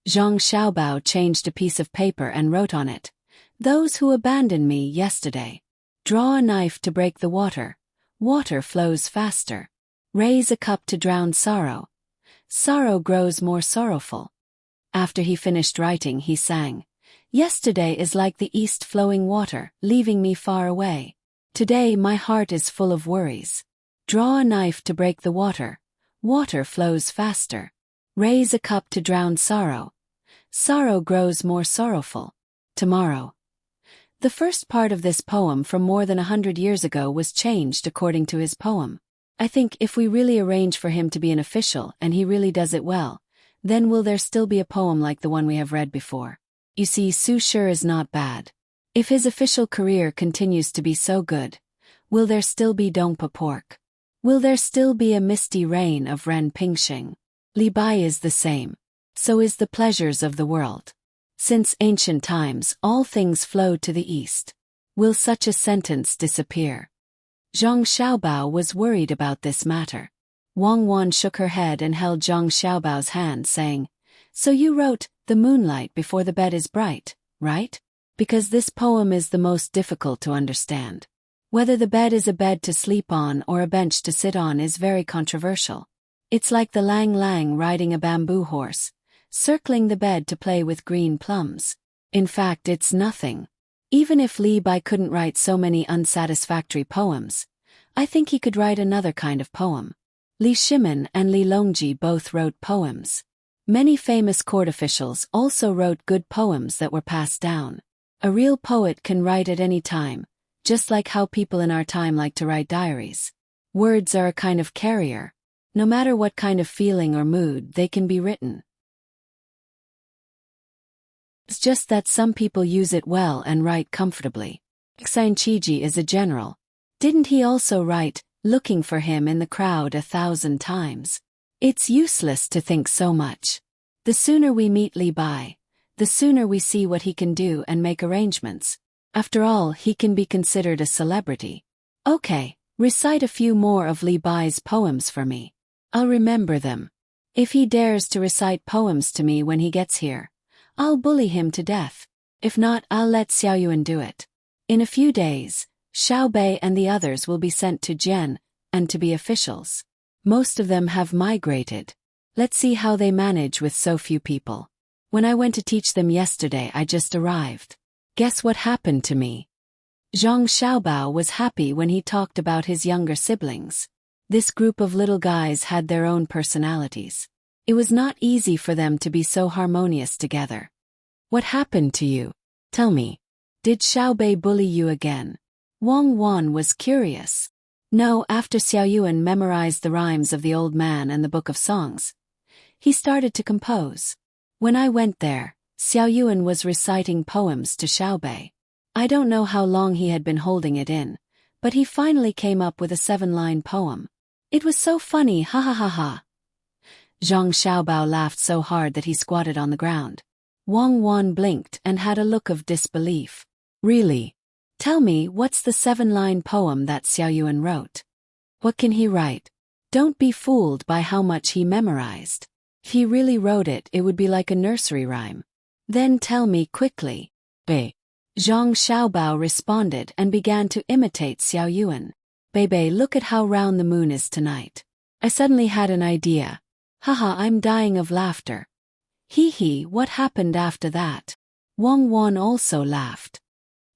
Zhang Xiaobao changed a piece of paper and wrote on it, "Those who abandoned me yesterday. Draw a knife to break the water. Water flows faster. Raise a cup to drown sorrow. Sorrow grows more sorrowful." After he finished writing, he sang, "Yesterday is like the east flowing water, leaving me far away. Today my heart is full of worries. Draw a knife to break the water. Water flows faster. Raise a cup to drown sorrow. Sorrow grows more sorrowful. Tomorrow." The first part of this poem from more than 100 years ago was changed according to his poem. I think if we really arrange for him to be an official and he really does it well, then will there still be a poem like the one we have read before? You see, Su Shi is not bad. If his official career continues to be so good, will there still be Dongpa pork? Will there still be a misty reign of Ren Pingxing? Li Bai is the same. So is the pleasures of the world. Since ancient times all things flowed to the east. Will such a sentence disappear? Zhang Xiaobao was worried about this matter. Wang Wan shook her head and held Zhang Xiaobao's hand, saying, "So you wrote, 'The moonlight before the bed is bright,' right? Because this poem is the most difficult to understand. Whether the bed is a bed to sleep on or a bench to sit on is very controversial. It's like the Lang Lang riding a bamboo horse, circling the bed to play with green plums. In fact, it's nothing. Even if Li Bai couldn't write so many unsatisfactory poems, I think he could write another kind of poem. Li Shimin and Li Longji both wrote poems. Many famous court officials also wrote good poems that were passed down. A real poet can write at any time, just like how people in our time like to write diaries. Words are a kind of carrier. No matter what kind of feeling or mood, they can be written. It's just that some people use it well and write comfortably. Xian Qiji is a general. Didn't he also write, "Looking for him in the crowd 1,000 times"? It's useless to think so much. The sooner we meet Li Bai, the sooner we see what he can do and make arrangements. After all, he can be considered a celebrity. Okay, recite a few more of Li Bai's poems for me. I'll remember them. If he dares to recite poems to me when he gets here, I'll bully him to death. If not, I'll let Xiao Yuan do it. In a few days, Xiao Bei and the others will be sent to Jian, and to be officials. Most of them have migrated. Let's see how they manage with so few people. When I went to teach them yesterday, I just arrived. Guess what happened to me? Zhang Xiaobao was happy when he talked about his younger siblings. This group of little guys had their own personalities. It was not easy for them to be so harmonious together. What happened to you? Tell me. Did Xiao Bei bully you again? Wang Wan was curious. No, after Xiao Yuan memorized the rhymes of the old man and the book of songs, he started to compose. When I went there, Xiao Yuan was reciting poems to Xiao Bei. I don't know how long he had been holding it in, but he finally came up with a 7-line poem. It was so funny, ha ha ha ha. Zhang Xiaobao laughed so hard that he squatted on the ground. Wang Wan blinked and had a look of disbelief. Really? Tell me, what's the 7-line poem that Xiao Yuan wrote? What can he write? Don't be fooled by how much he memorized. If he really wrote it, it would be like a nursery rhyme. Then tell me quickly. Bei. Zhang Xiaobao responded and began to imitate Xiao Yuan. Bebe, look at how round the moon is tonight. I suddenly had an idea. Haha, I'm dying of laughter. Hee hee, what happened after that? Wang Wan also laughed.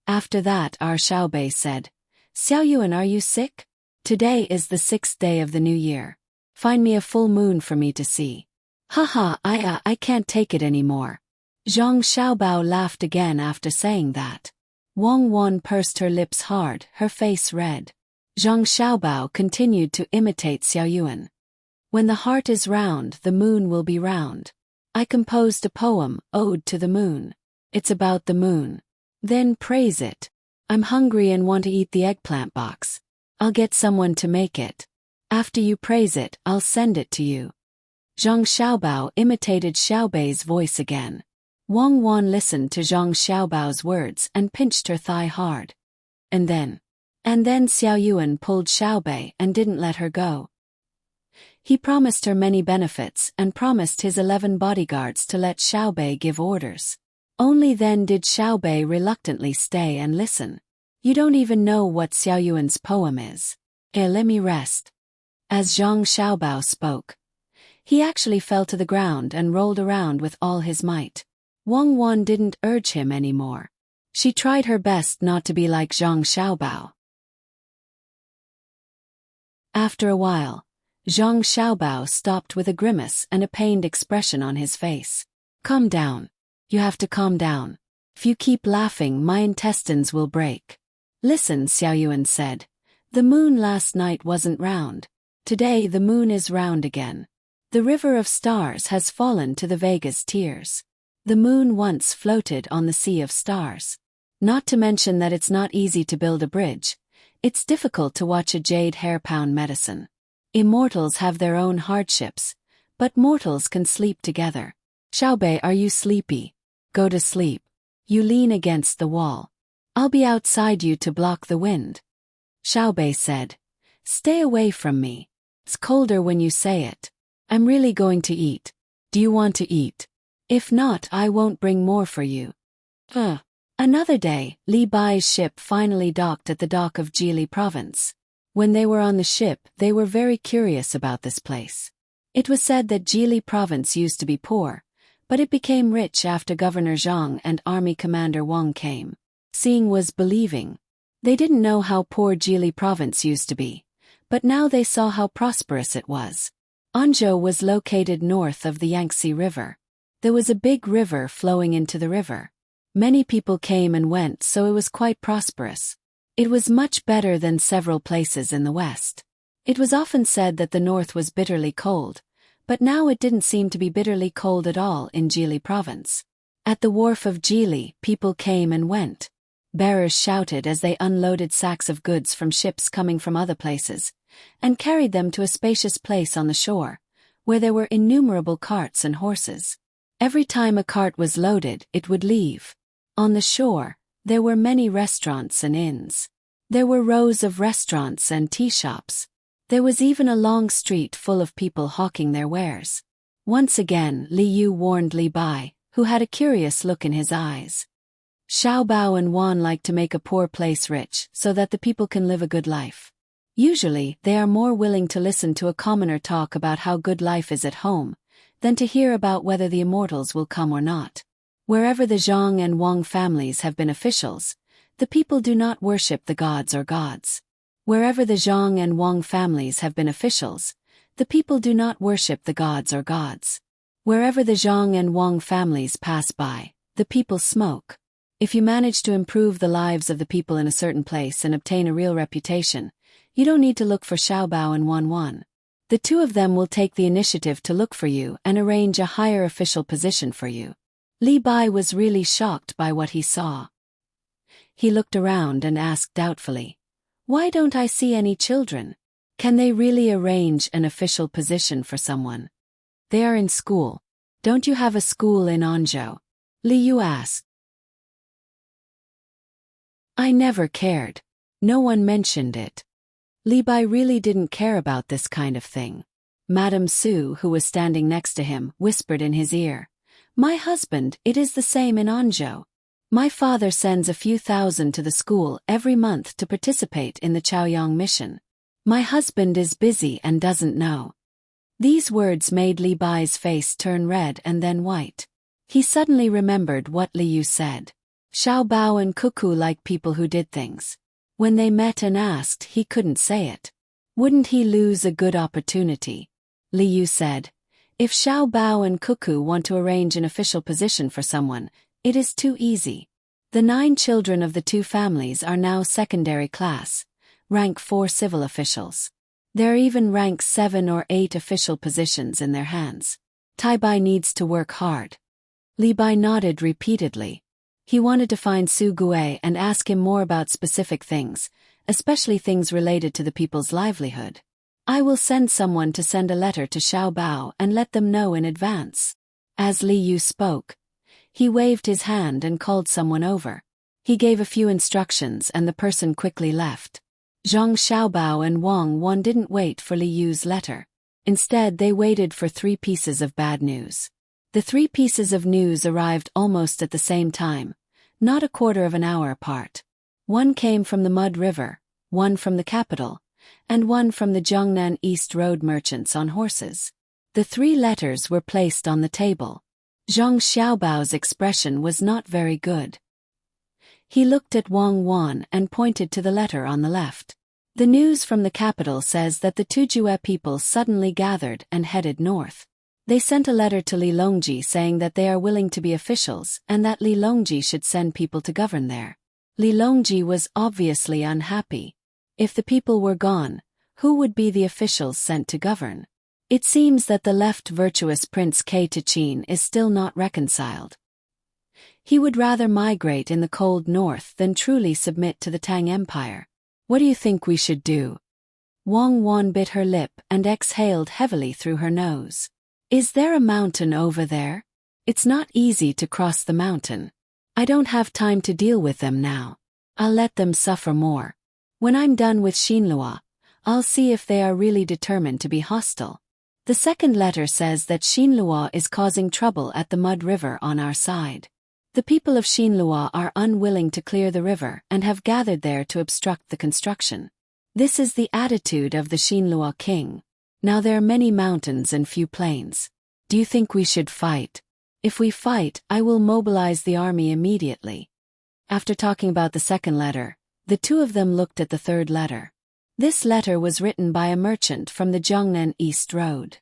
After that, our Xiaobei said, Xiao Yuan, are you sick? Today is the 6th day of the new year. Find me a full moon for me to see. Haha, I can't take it anymore. Zhang Xiaobao laughed again after saying that. Wang Wan pursed her lips hard, her face red. Zhang Xiaobao continued to imitate Xiao Yuan. When the heart is round, the moon will be round. I composed a poem, Ode to the Moon. It's about the moon. Then praise it. I'm hungry and want to eat the eggplant box. I'll get someone to make it. After you praise it, I'll send it to you. Zhang Xiaobao imitated Xiaobei's voice again. Wang Wan listened to Zhang Xiaobao's words and pinched her thigh hard. And then Xiao Yuan pulled Xiaobei and didn't let her go. He promised her many benefits and promised his 11 bodyguards to let Xiaobei give orders. Only then did Xiaobei reluctantly stay and listen. You don't even know what Xiao Yuan's poem is. Let me rest. As Zhang Xiaobao spoke, he actually fell to the ground and rolled around with all his might. Wang Wan didn't urge him anymore. She tried her best not to be like Zhang Xiaobao. After a while, Zhang Xiaobao stopped with a grimace and a pained expression on his face. Calm down. You have to calm down. If you keep laughing, my intestines will break. Listen, Xiao Yuan said. The moon last night wasn't round. Today the moon is round again. The river of stars has fallen to the Vega's tears. The moon once floated on the sea of stars. Not to mention that it's not easy to build a bridge. It's difficult to watch a jade hair-pound medicine. Immortals have their own hardships, but mortals can sleep together. Xiaobei, are you sleepy? Go to sleep. You lean against the wall. I'll be outside you to block the wind. Xiaobei said. Stay away from me. It's colder when you say it. I'm really going to eat. Do you want to eat? If not, I won't bring more for you. Another day, Li Bai's ship finally docked at the dock of Jili province. When they were on the ship, they were very curious about this place. It was said that Jili province used to be poor, but it became rich after Governor Zhang and Army Commander Wang came. Seeing was believing. They didn't know how poor Jili province used to be, but now they saw how prosperous it was. Anzhou was located north of the Yangtze River. There was a big river flowing into the river. Many people came and went, so it was quite prosperous. It was much better than several places in the west. It was often said that the north was bitterly cold, but now it didn't seem to be bitterly cold at all in Jili province. At the wharf of Jili, people came and went. Bearers shouted as they unloaded sacks of goods from ships coming from other places, and carried them to a spacious place on the shore, where there were innumerable carts and horses. Every time a cart was loaded, it would leave. On the shore, there were many restaurants and inns. There were rows of restaurants and tea shops. There was even a long street full of people hawking their wares. Once again, Li Yu warned Li Bai, who had a curious look in his eyes. Xiao Bao and Wan like to make a poor place rich so that the people can live a good life. Usually, they are more willing to listen to a commoner talk about how good life is at home, than to hear about whether the immortals will come or not. Wherever the Zhang and Wang families have been officials, the people do not worship the gods or gods. Wherever the Zhang and Wang families have been officials, the people do not worship the gods or gods. Wherever the Zhang and Wang families pass by, the people smoke. If you manage to improve the lives of the people in a certain place and obtain a real reputation, you don't need to look for Xiao Bao and Wan Wan. The two of them will take the initiative to look for you and arrange a higher official position for you. Li Bai was really shocked by what he saw. He looked around and asked doubtfully, "Why don't I see any children? Can they really arrange an official position for someone? They are in school. Don't you have a school in Anzhou?" Li Yu asked. "I never cared. No one mentioned it." Li Bai really didn't care about this kind of thing. Madame Su, who was standing next to him, whispered in his ear, "My husband, it is the same in Anzhou. My father sends a few thousand to the school every month to participate in the Chaoyang mission. My husband is busy and doesn't know. These words made Li Bai's face turn red and then white. He suddenly remembered what Li Yu said. Xiao Bao and Cuckoo like people who did things. When they met and asked, he couldn't say it. Wouldn't he lose a good opportunity? Li Yu said, if Xiao Bao and Cuckoo want to arrange an official position for someone, it is too easy. The 9 children of the 2 families are now secondary class, rank 4 civil officials. There are even rank 7 or 8 official positions in their hands. Tai Bai needs to work hard. Li Bai nodded repeatedly. He wanted to find Su Gue and ask him more about specific things, especially things related to the people's livelihood. I will send someone to send a letter to Xiao Bao and let them know in advance. As Li Yu spoke, he waved his hand and called someone over. He gave a few instructions and the person quickly left. Zhang Xiaobao and Wang Wan didn't wait for Li Yu's letter. Instead, they waited for 3 pieces of bad news. The 3 pieces of news arrived almost at the same time, not a quarter of an hour apart. One came from the Mud River, one from the capital, and one from the Jiangnan East Road merchants on horses. The 3 letters were placed on the table. Zhang Xiaobao's expression was not very good. He looked at Wang Wan and pointed to the letter on the left. The news from the capital says that the Tujue people suddenly gathered and headed north. They sent a letter to Li Longji saying that they are willing to be officials and that Li Longji should send people to govern there. Li Longji was obviously unhappy. If the people were gone, who would be the officials sent to govern? It seems that the left virtuous Prince K. Tichin is still not reconciled. He would rather migrate in the cold north than truly submit to the Tang Empire. What do you think we should do? Wang Wan bit her lip and exhaled heavily through her nose. Is there a mountain over there? It's not easy to cross the mountain. I don't have time to deal with them now. I'll let them suffer more. When I'm done with Xinlua, I'll see if they are really determined to be hostile. The second letter says that Xinlua is causing trouble at the Mud River on our side. The people of Xinlua are unwilling to clear the river and have gathered there to obstruct the construction. This is the attitude of the Xinlua king. Now there are many mountains and few plains. Do you think we should fight? If we fight, I will mobilize the army immediately. After talking about the second letter, the 2 of them looked at the third letter. This letter was written by a merchant from the Jiangnan East Road.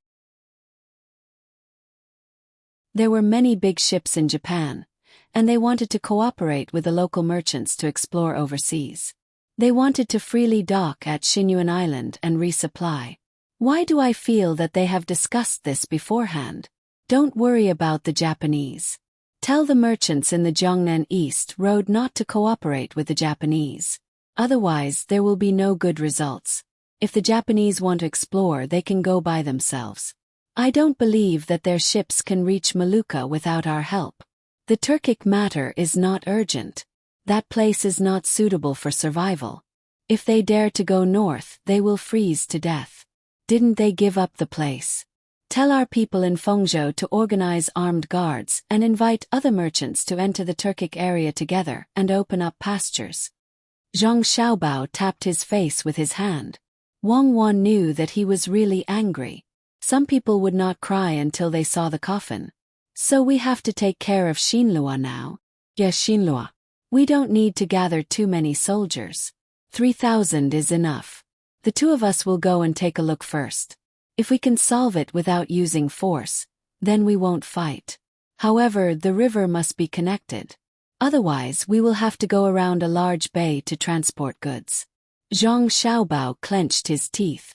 There were many big ships in Japan, and they wanted to cooperate with the local merchants to explore overseas. They wanted to freely dock at Xinyuan Island and resupply. Why do I feel that they have discussed this beforehand? Don't worry about the Japanese. Tell the merchants in the Jiangnan East Road not to cooperate with the Japanese. Otherwise, there will be no good results. If the Japanese want to explore, they can go by themselves. I don't believe that their ships can reach Molucca without our help. The Turkic matter is not urgent. That place is not suitable for survival. If they dare to go north, they will freeze to death. Didn't they give up the place? Tell our people in Fengzhou to organize armed guards and invite other merchants to enter the Turkic area together and open up pastures. Zhang Xiaobao tapped his face with his hand. Wang Wan knew that he was really angry. Some people would not cry until they saw the coffin. So we have to take care of Xinlua now. Yes, Xinlua. We don't need to gather too many soldiers. 3,000 is enough. The 2 of us will go and take a look first. If we can solve it without using force, then we won't fight. However, the river must be connected. Otherwise, we will have to go around a large bay to transport goods. Zhang Xiaobao clenched his teeth.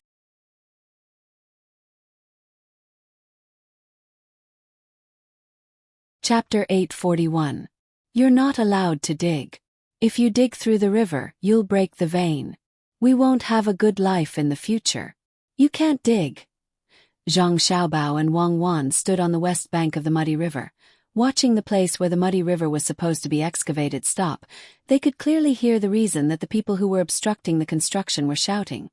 Chapter 841. You're not allowed to dig. If you dig through the river, you'll break the vein. We won't have a good life in the future. You can't dig. Zhang Xiaobao and Wang Wan stood on the west bank of the muddy river. Watching the place where the muddy river was supposed to be excavated stop, they could clearly hear the reason that the people who were obstructing the construction were shouting.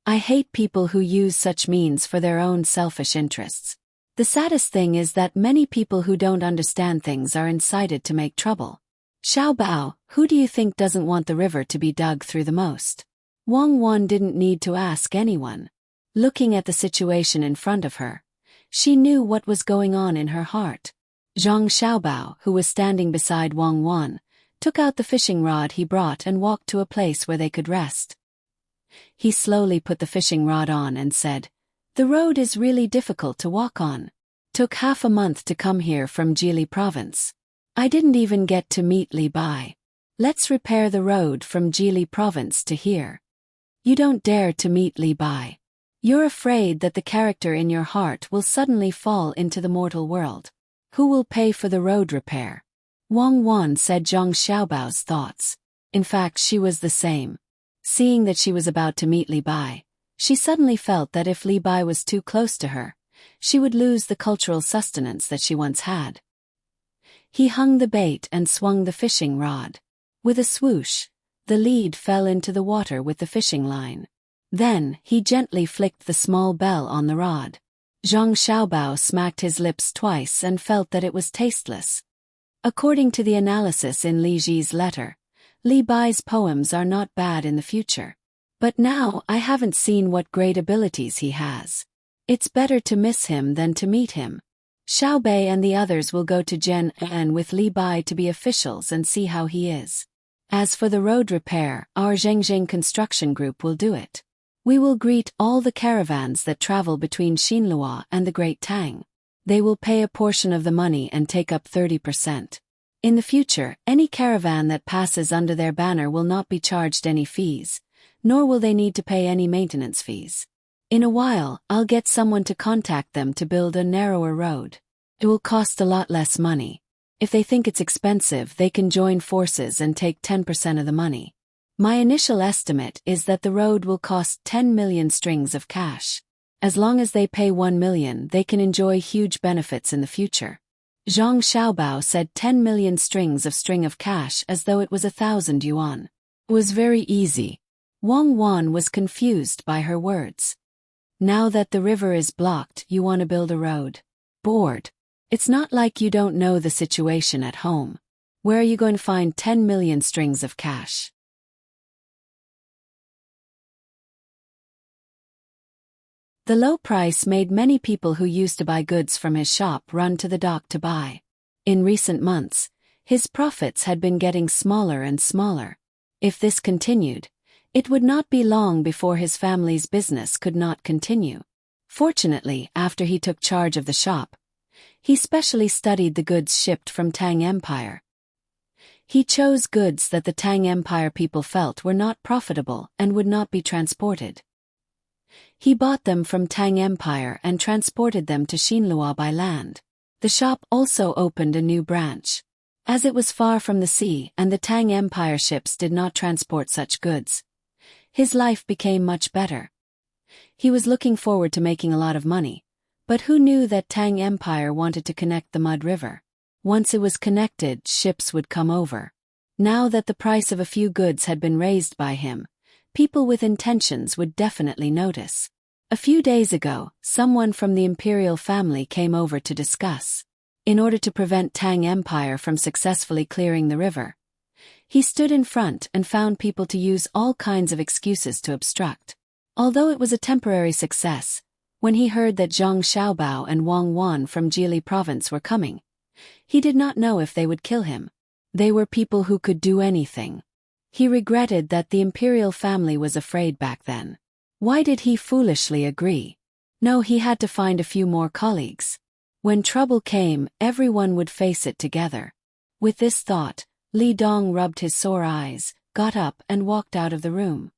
I hate people who use such means for their own selfish interests. The saddest thing is that many people who don't understand things are incited to make trouble. Xiaobao, who do you think doesn't want the river to be dug through the most? Wang Wan didn't need to ask anyone. Looking at the situation in front of her, she knew what was going on in her heart. Zhang Xiaobao, who was standing beside Wang Wan, took out the fishing rod he brought and walked to a place where they could rest. He slowly put the fishing rod on and said, "The road is really difficult to walk on. Took half a month to come here from Jili province. I didn't even get to meet Li Bai. Let's repair the road from Jili province to here." You don't dare to meet Li Bai. You're afraid that the character in your heart will suddenly fall into the mortal world. Who will pay for the road repair? Wang Wan said Zhang Xiaobao's thoughts. In fact, she was the same. Seeing that she was about to meet Li Bai, she suddenly felt that if Li Bai was too close to her, she would lose the cultural sustenance that she once had. He hung the bait and swung the fishing rod. With a swoosh, the lead fell into the water with the fishing line. Then, he gently flicked the small bell on the rod. Zhang Xiaobao smacked his lips twice and felt that it was tasteless. According to the analysis in Li Ji's letter, Li Bai's poems are not bad in the future. But now I haven't seen what great abilities he has. It's better to miss him than to meet him. Xiaobei and the others will go to Jian with Li Bai to be officials and see how he is. As for the road repair, our Zhengjing construction group will do it. We will greet all the caravans that travel between Xinlua and the Great Tang. They will pay a portion of the money and take up 30%. In the future, any caravan that passes under their banner will not be charged any fees, nor will they need to pay any maintenance fees. In a while, I'll get someone to contact them to build a narrower road. It will cost a lot less money. If they think it's expensive, they can join forces and take 10% of the money. My initial estimate is that the road will cost 10 million strings of cash. As long as they pay 1 million, they can enjoy huge benefits in the future. Zhang Xiaobao said 10 million strings of cash as though it was 1,000 yuan. It was very easy. Wang Wan was confused by her words. Now that the river is blocked, you want to build a road. Bored. It's not like you don't know the situation at home. Where are you going to find 10 million strings of cash? The low price made many people who used to buy goods from his shop run to the dock to buy. In recent months, his profits had been getting smaller and smaller. If this continued, it would not be long before his family's business could not continue. Fortunately, after he took charge of the shop, he specially studied the goods shipped from Tang Empire. He chose goods that the Tang Empire people felt were not profitable and would not be transported. He bought them from Tang Empire and transported them to Xinlua by land. The shop also opened a new branch. As it was far from the sea and the Tang Empire ships did not transport such goods, his life became much better. He was looking forward to making a lot of money, but who knew that Tang Empire wanted to connect the Mud River? Once it was connected, ships would come over. Now that the price of a few goods had been raised by him, people with intentions would definitely notice. A few days ago, someone from the imperial family came over to discuss. In order to prevent Tang Empire from successfully clearing the river, he stood in front and found people to use all kinds of excuses to obstruct. Although it was a temporary success, when he heard that Zhang Xiaobao and Wang Wan from Jili province were coming, he did not know if they would kill him. They were people who could do anything. He regretted that the imperial family was afraid back then. Why did he foolishly agree? No, he had to find a few more colleagues. When trouble came, everyone would face it together. With this thought, Li Dong rubbed his sore eyes, got up and walked out of the room.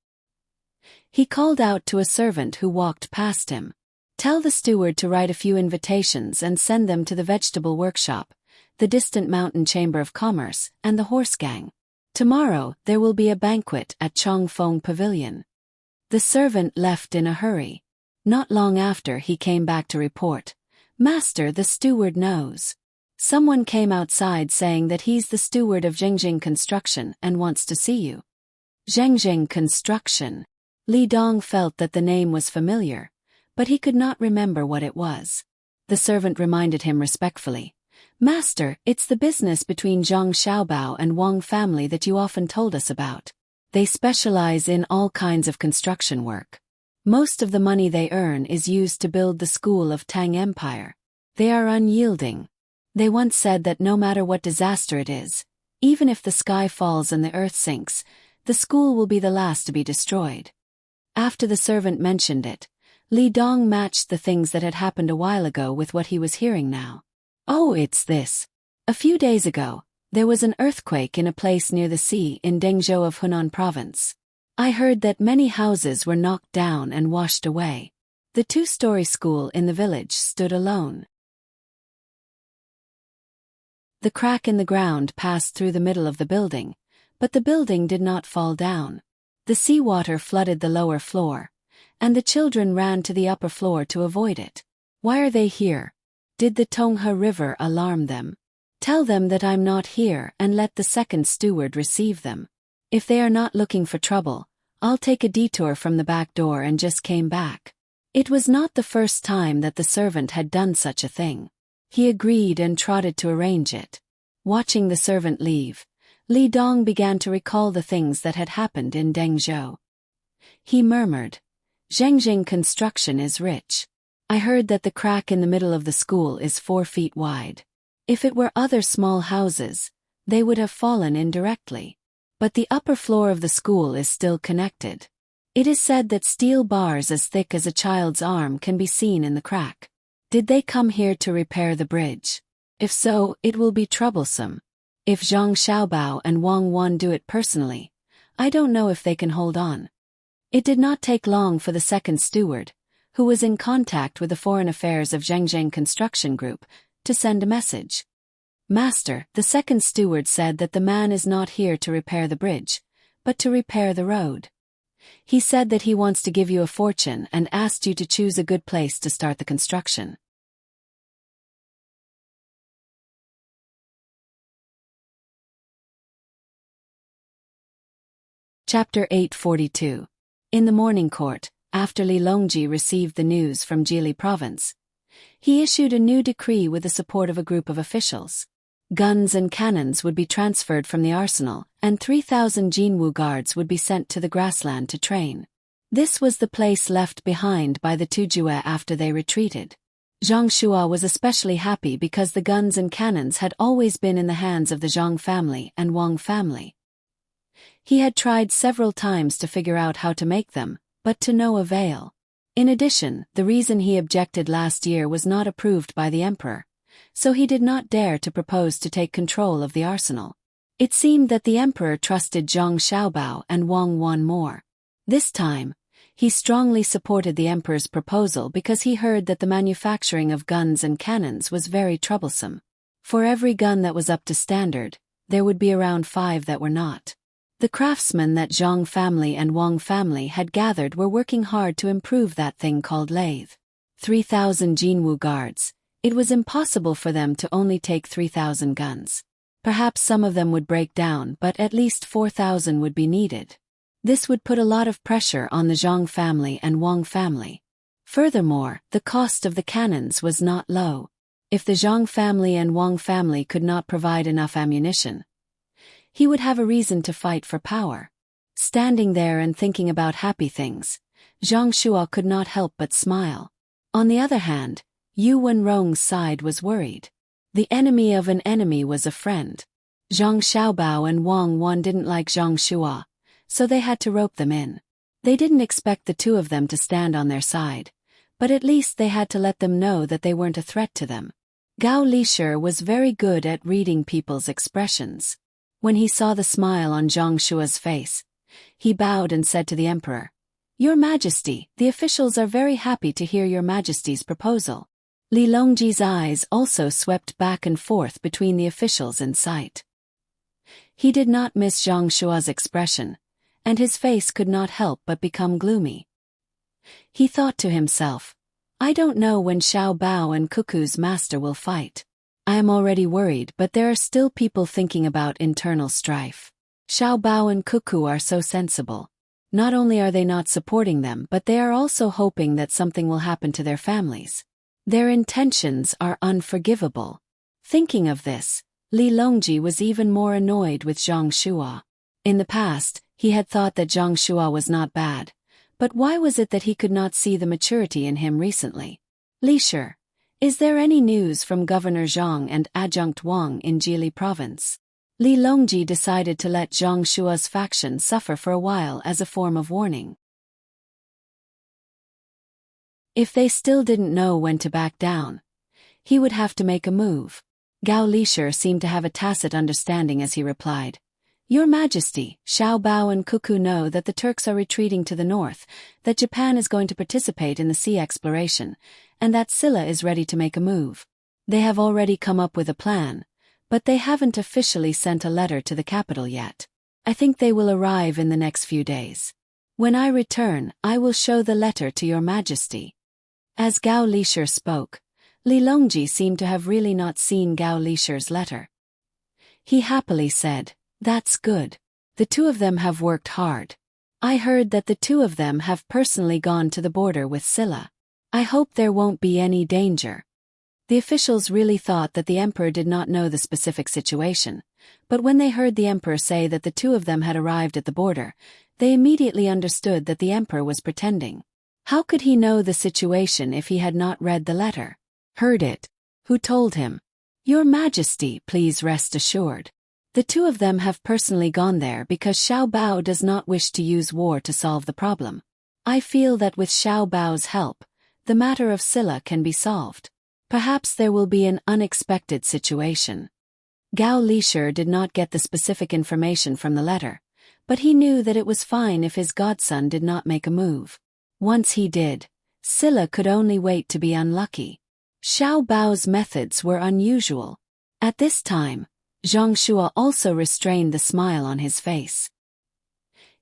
He called out to a servant who walked past him. Tell the steward to write a few invitations and send them to the vegetable workshop, the distant mountain chamber of commerce, and the horse gang. Tomorrow, there will be a banquet at Chongfeng Pavilion. The servant left in a hurry. Not long after, he came back to report. Master, the steward knows. Someone came outside saying that he's the steward of Zhengjing Construction and wants to see you. Zhengjing Construction. Li Dong felt that the name was familiar, but he could not remember what it was. The servant reminded him respectfully. Master, it's the business between Zhang Xiaobao and Wang family that you often told us about. They specialize in all kinds of construction work. Most of the money they earn is used to build the school of Tang Empire. They are unyielding. They once said that no matter what disaster it is, even if the sky falls and the earth sinks, the school will be the last to be destroyed. After the servant mentioned it, Li Dong matched the things that had happened a while ago with what he was hearing now. Oh, it's this. A few days ago, there was an earthquake in a place near the sea in Dengzhou of Hunan province. I heard that many houses were knocked down and washed away. The two-story school in the village stood alone. The crack in the ground passed through the middle of the building, but the building did not fall down. The seawater flooded the lower floor, and the children ran to the upper floor to avoid it. Why are they here? Did the Tonghe River alarm them? Tell them that I'm not here and let the second steward receive them. If they are not looking for trouble, I'll take a detour from the back door and just came back. It was not the first time that the servant had done such a thing. He agreed and trotted to arrange it. Watching the servant leave, Li Dong began to recall the things that had happened in Dengzhou. He murmured, "Zhengjing construction is rich. I heard that the crack in the middle of the school is 4 feet wide. If it were other small houses, they would have fallen indirectly. But the upper floor of the school is still connected. It is said that steel bars as thick as a child's arm can be seen in the crack. Did they come here to repair the bridge? If so, it will be troublesome. If Zhang Xiaobao and Wang Wan do it personally, I don't know if they can hold on." It did not take long for the second steward, who was in contact with the foreign affairs of Zhengjing Construction Group, to send a message. "Master, the second steward said that the man is not here to repair the bridge, but to repair the road. He said that he wants to give you a fortune and asked you to choose a good place to start the construction." Chapter 842. In the morning court, after Li Longji received the news from Jili province, he issued a new decree with the support of a group of officials. Guns and cannons would be transferred from the arsenal, and 3,000 Jinwu guards would be sent to the grassland to train. This was the place left behind by the Tujue after they retreated. Zhang Shua was especially happy because the guns and cannons had always been in the hands of the Zhang family and Wang family. He had tried several times to figure out how to make them, but to no avail. In addition, the reason he objected last year was not approved by the emperor, so he did not dare to propose to take control of the arsenal. It seemed that the emperor trusted Zhang Xiaobao and Wang Wan more. This time, he strongly supported the emperor's proposal because he heard that the manufacturing of guns and cannons was very troublesome. For every gun that was up to standard, there would be around 5 that were not. The craftsmen that Zhang family and Wang family had gathered were working hard to improve that thing called lathe. 3,000 Jinwu guards. It was impossible for them to only take 3,000 guns. Perhaps some of them would break down, but at least 4,000 would be needed. This would put a lot of pressure on the Zhang family and Wang family. Furthermore, the cost of the cannons was not low. If the Zhang family and Wang family could not provide enough ammunition, he would have a reason to fight for power. Standing there and thinking about happy things, Zhang Shua could not help but smile. On the other hand, Yu Wenrong's side was worried. The enemy of an enemy was a friend. Zhang Xiaobao and Wang Wan didn't like Zhang Shua, so they had to rope them in. They didn't expect the two of them to stand on their side, but at least they had to let them know that they weren't a threat to them. Gao Lisher was very good at reading people's expressions. When he saw the smile on Zhang Shua's face, he bowed and said to the emperor, "Your Majesty, the officials are very happy to hear Your Majesty's proposal." Li Longji's eyes also swept back and forth between the officials in sight. He did not miss Zhang Shua's expression, and his face could not help but become gloomy. He thought to himself, "I don't know when Xiao Bao and Cuckoo's master will fight. I am already worried, but there are still people thinking about internal strife. Xiao Bao and Cuckoo are so sensible. Not only are they not supporting them, but they are also hoping that something will happen to their families. Their intentions are unforgivable. Thinking of this, Li Longji was even more annoyed with Zhang Shua. In the past, he had thought that Zhang Shua was not bad, but why was it that he could not see the maturity in him recently? Li Shi, is there any news from Governor Zhang and Adjunct Wang in Jili province? Li Longji decided to let Zhang Shua's faction suffer for a while as a form of warning. If they still didn't know when to back down, he would have to make a move. Gao Lishi seemed to have a tacit understanding as he replied, Your Majesty, Xiao Bao and Cuckoo know that the Turks are retreating to the north, that Japan is going to participate in the sea exploration, and that Silla is ready to make a move. They have already come up with a plan, but they haven't officially sent a letter to the capital yet. I think they will arrive in the next few days. When I return, I will show the letter to Your Majesty. As Gao Lishi spoke, Li Longji seemed to have really not seen Gao Lishi's letter. He happily said, That's good. The two of them have worked hard. I heard that the two of them have personally gone to the border with Silla. I hope there won't be any danger. The officials really thought that the emperor did not know the specific situation, but when they heard the emperor say that the two of them had arrived at the border, they immediately understood that the emperor was pretending. How could he know the situation if he had not read the letter? Heard it? Who told him? Your Majesty, please rest assured. The two of them have personally gone there because Xiao Bao does not wish to use war to solve the problem. I feel that with Xiao Bao's help, the matter of Silla can be solved. Perhaps there will be an unexpected situation. Gao Lishi did not get the specific information from the letter, but he knew that it was fine if his godson did not make a move. Once he did, Silla could only wait to be unlucky. Xiao Bao's methods were unusual. At this time, Zhang Shua also restrained the smile on his face.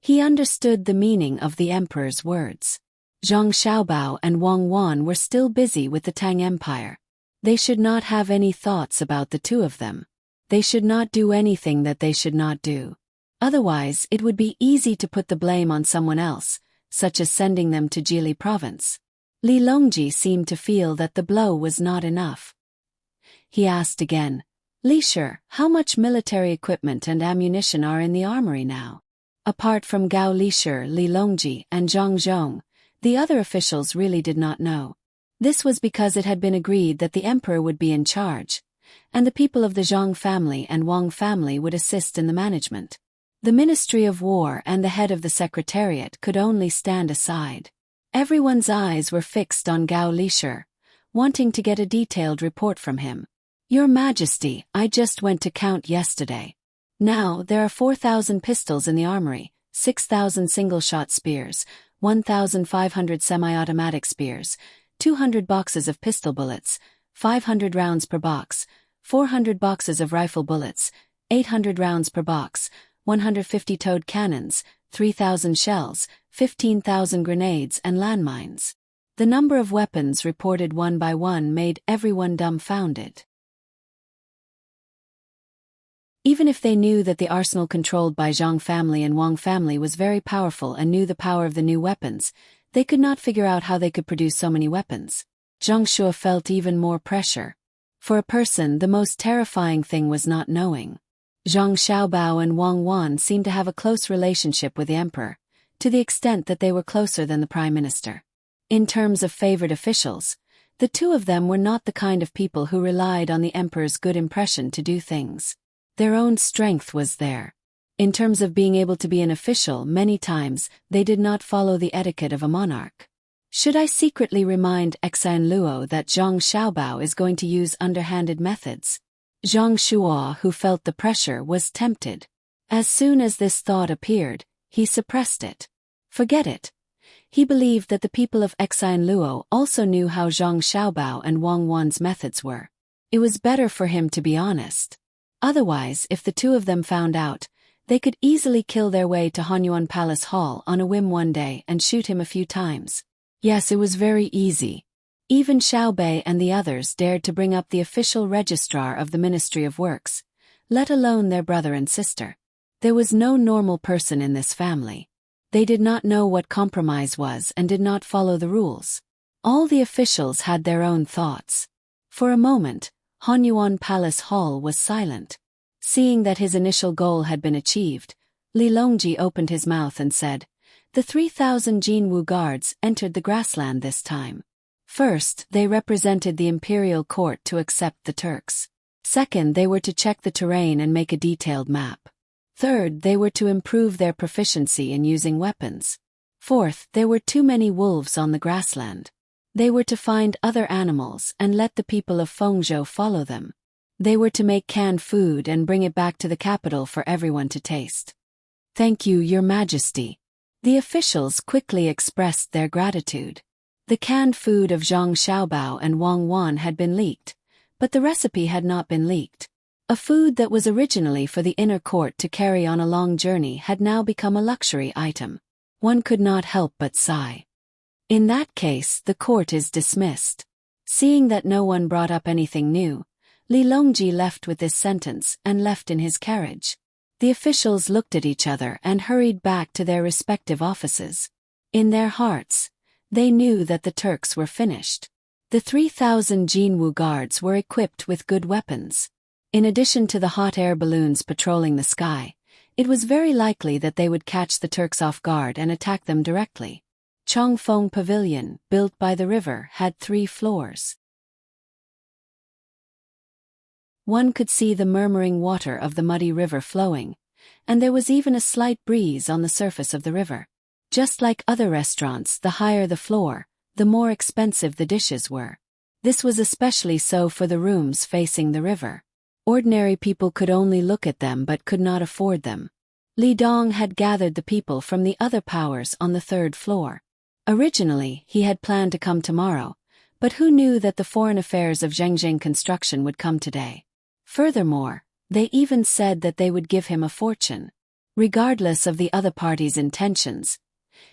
He understood the meaning of the emperor's words. Zhang Xiaobao and Wang Wan were still busy with the Tang Empire. They should not have any thoughts about the two of them. They should not do anything that they should not do. Otherwise, it would be easy to put the blame on someone else, such as sending them to Jili province. Li Longji seemed to feel that the blow was not enough. He asked again, Li Shi, how much military equipment and ammunition are in the armory now? Apart from Gao Lishi, Li Longji, and Zhang Zhong, the other officials really did not know. This was because it had been agreed that the emperor would be in charge, and the people of the Zhang family and Wang family would assist in the management. The Ministry of War and the head of the Secretariat could only stand aside. Everyone's eyes were fixed on Gao Lishi, wanting to get a detailed report from him. Your Majesty, I just went to count yesterday. Now, there are 4,000 pistols in the armory, 6,000 single-shot spears, 1,500 semi-automatic spears, 200 boxes of pistol bullets, 500 rounds per box, 400 boxes of rifle bullets, 800 rounds per box, 150 towed cannons, 3,000 shells, 15,000 grenades and landmines. The number of weapons reported one by one made everyone dumbfounded. Even if they knew that the arsenal controlled by Zhang family and Wang family was very powerful and knew the power of the new weapons, they could not figure out how they could produce so many weapons. Zhang Shua felt even more pressure. For a person, the most terrifying thing was not knowing. Zhang Xiaobao and Wang Wan seemed to have a close relationship with the emperor, to the extent that they were closer than the prime minister. In terms of favored officials, the two of them were not the kind of people who relied on the emperor's good impression to do things. Their own strength was there. In terms of being able to be an official, many times, they did not follow the etiquette of a monarch. Should I secretly remind Exan Luo that Zhang Xiaobao is going to use underhanded methods? Zhang Shua, who felt the pressure, was tempted. As soon as this thought appeared, he suppressed it. Forget it. He believed that the people of Exan Luo also knew how Zhang Xiaobao and Wang Wan's methods were. It was better for him to be honest. Otherwise, if the two of them found out, they could easily kill their way to Hanyuan Palace Hall on a whim one day and shoot him a few times. Yes, it was very easy. Even Xiao Bei and the others dared to bring up the official registrar of the Ministry of Works, let alone their brother and sister. There was no normal person in this family. They did not know what compromise was and did not follow the rules. All the officials had their own thoughts. For a moment, Honyuan Palace Hall was silent. Seeing that his initial goal had been achieved, Li Longji opened his mouth and said, "The 3,000 Jinwu guards entered the grassland this time. First, they represented the imperial court to accept the Turks. Second, they were to check the terrain and make a detailed map. Third, they were to improve their proficiency in using weapons. Fourth, there were too many wolves on the grassland. They were to find other animals and let the people of Fengzhou follow them. They were to make canned food and bring it back to the capital for everyone to taste." "Thank you, Your Majesty." The officials quickly expressed their gratitude. The canned food of Zhang Xiaobao and Wang Wan had been leaked, but the recipe had not been leaked. A food that was originally for the inner court to carry on a long journey had now become a luxury item. One could not help but sigh. In that case, the court is dismissed. Seeing that no one brought up anything new, Li Longji left with this sentence and left in his carriage. The officials looked at each other and hurried back to their respective offices. In their hearts, they knew that the Turks were finished. The 3,000 Jinwu guards were equipped with good weapons. In addition to the hot air balloons patrolling the sky, it was very likely that they would catch the Turks off guard and attack them directly. Chongfeng Pavilion, built by the river, had 3 floors. One could see the murmuring water of the muddy river flowing, and there was even a slight breeze on the surface of the river. Just like other restaurants, the higher the floor, the more expensive the dishes were. This was especially so for the rooms facing the river. Ordinary people could only look at them but could not afford them. Li Dong had gathered the people from the other powers on the 3rd floor. Originally, he had planned to come tomorrow, but who knew that the foreign affairs of Zhengjing Construction would come today? Furthermore, they even said that they would give him a fortune. Regardless of the other party's intentions,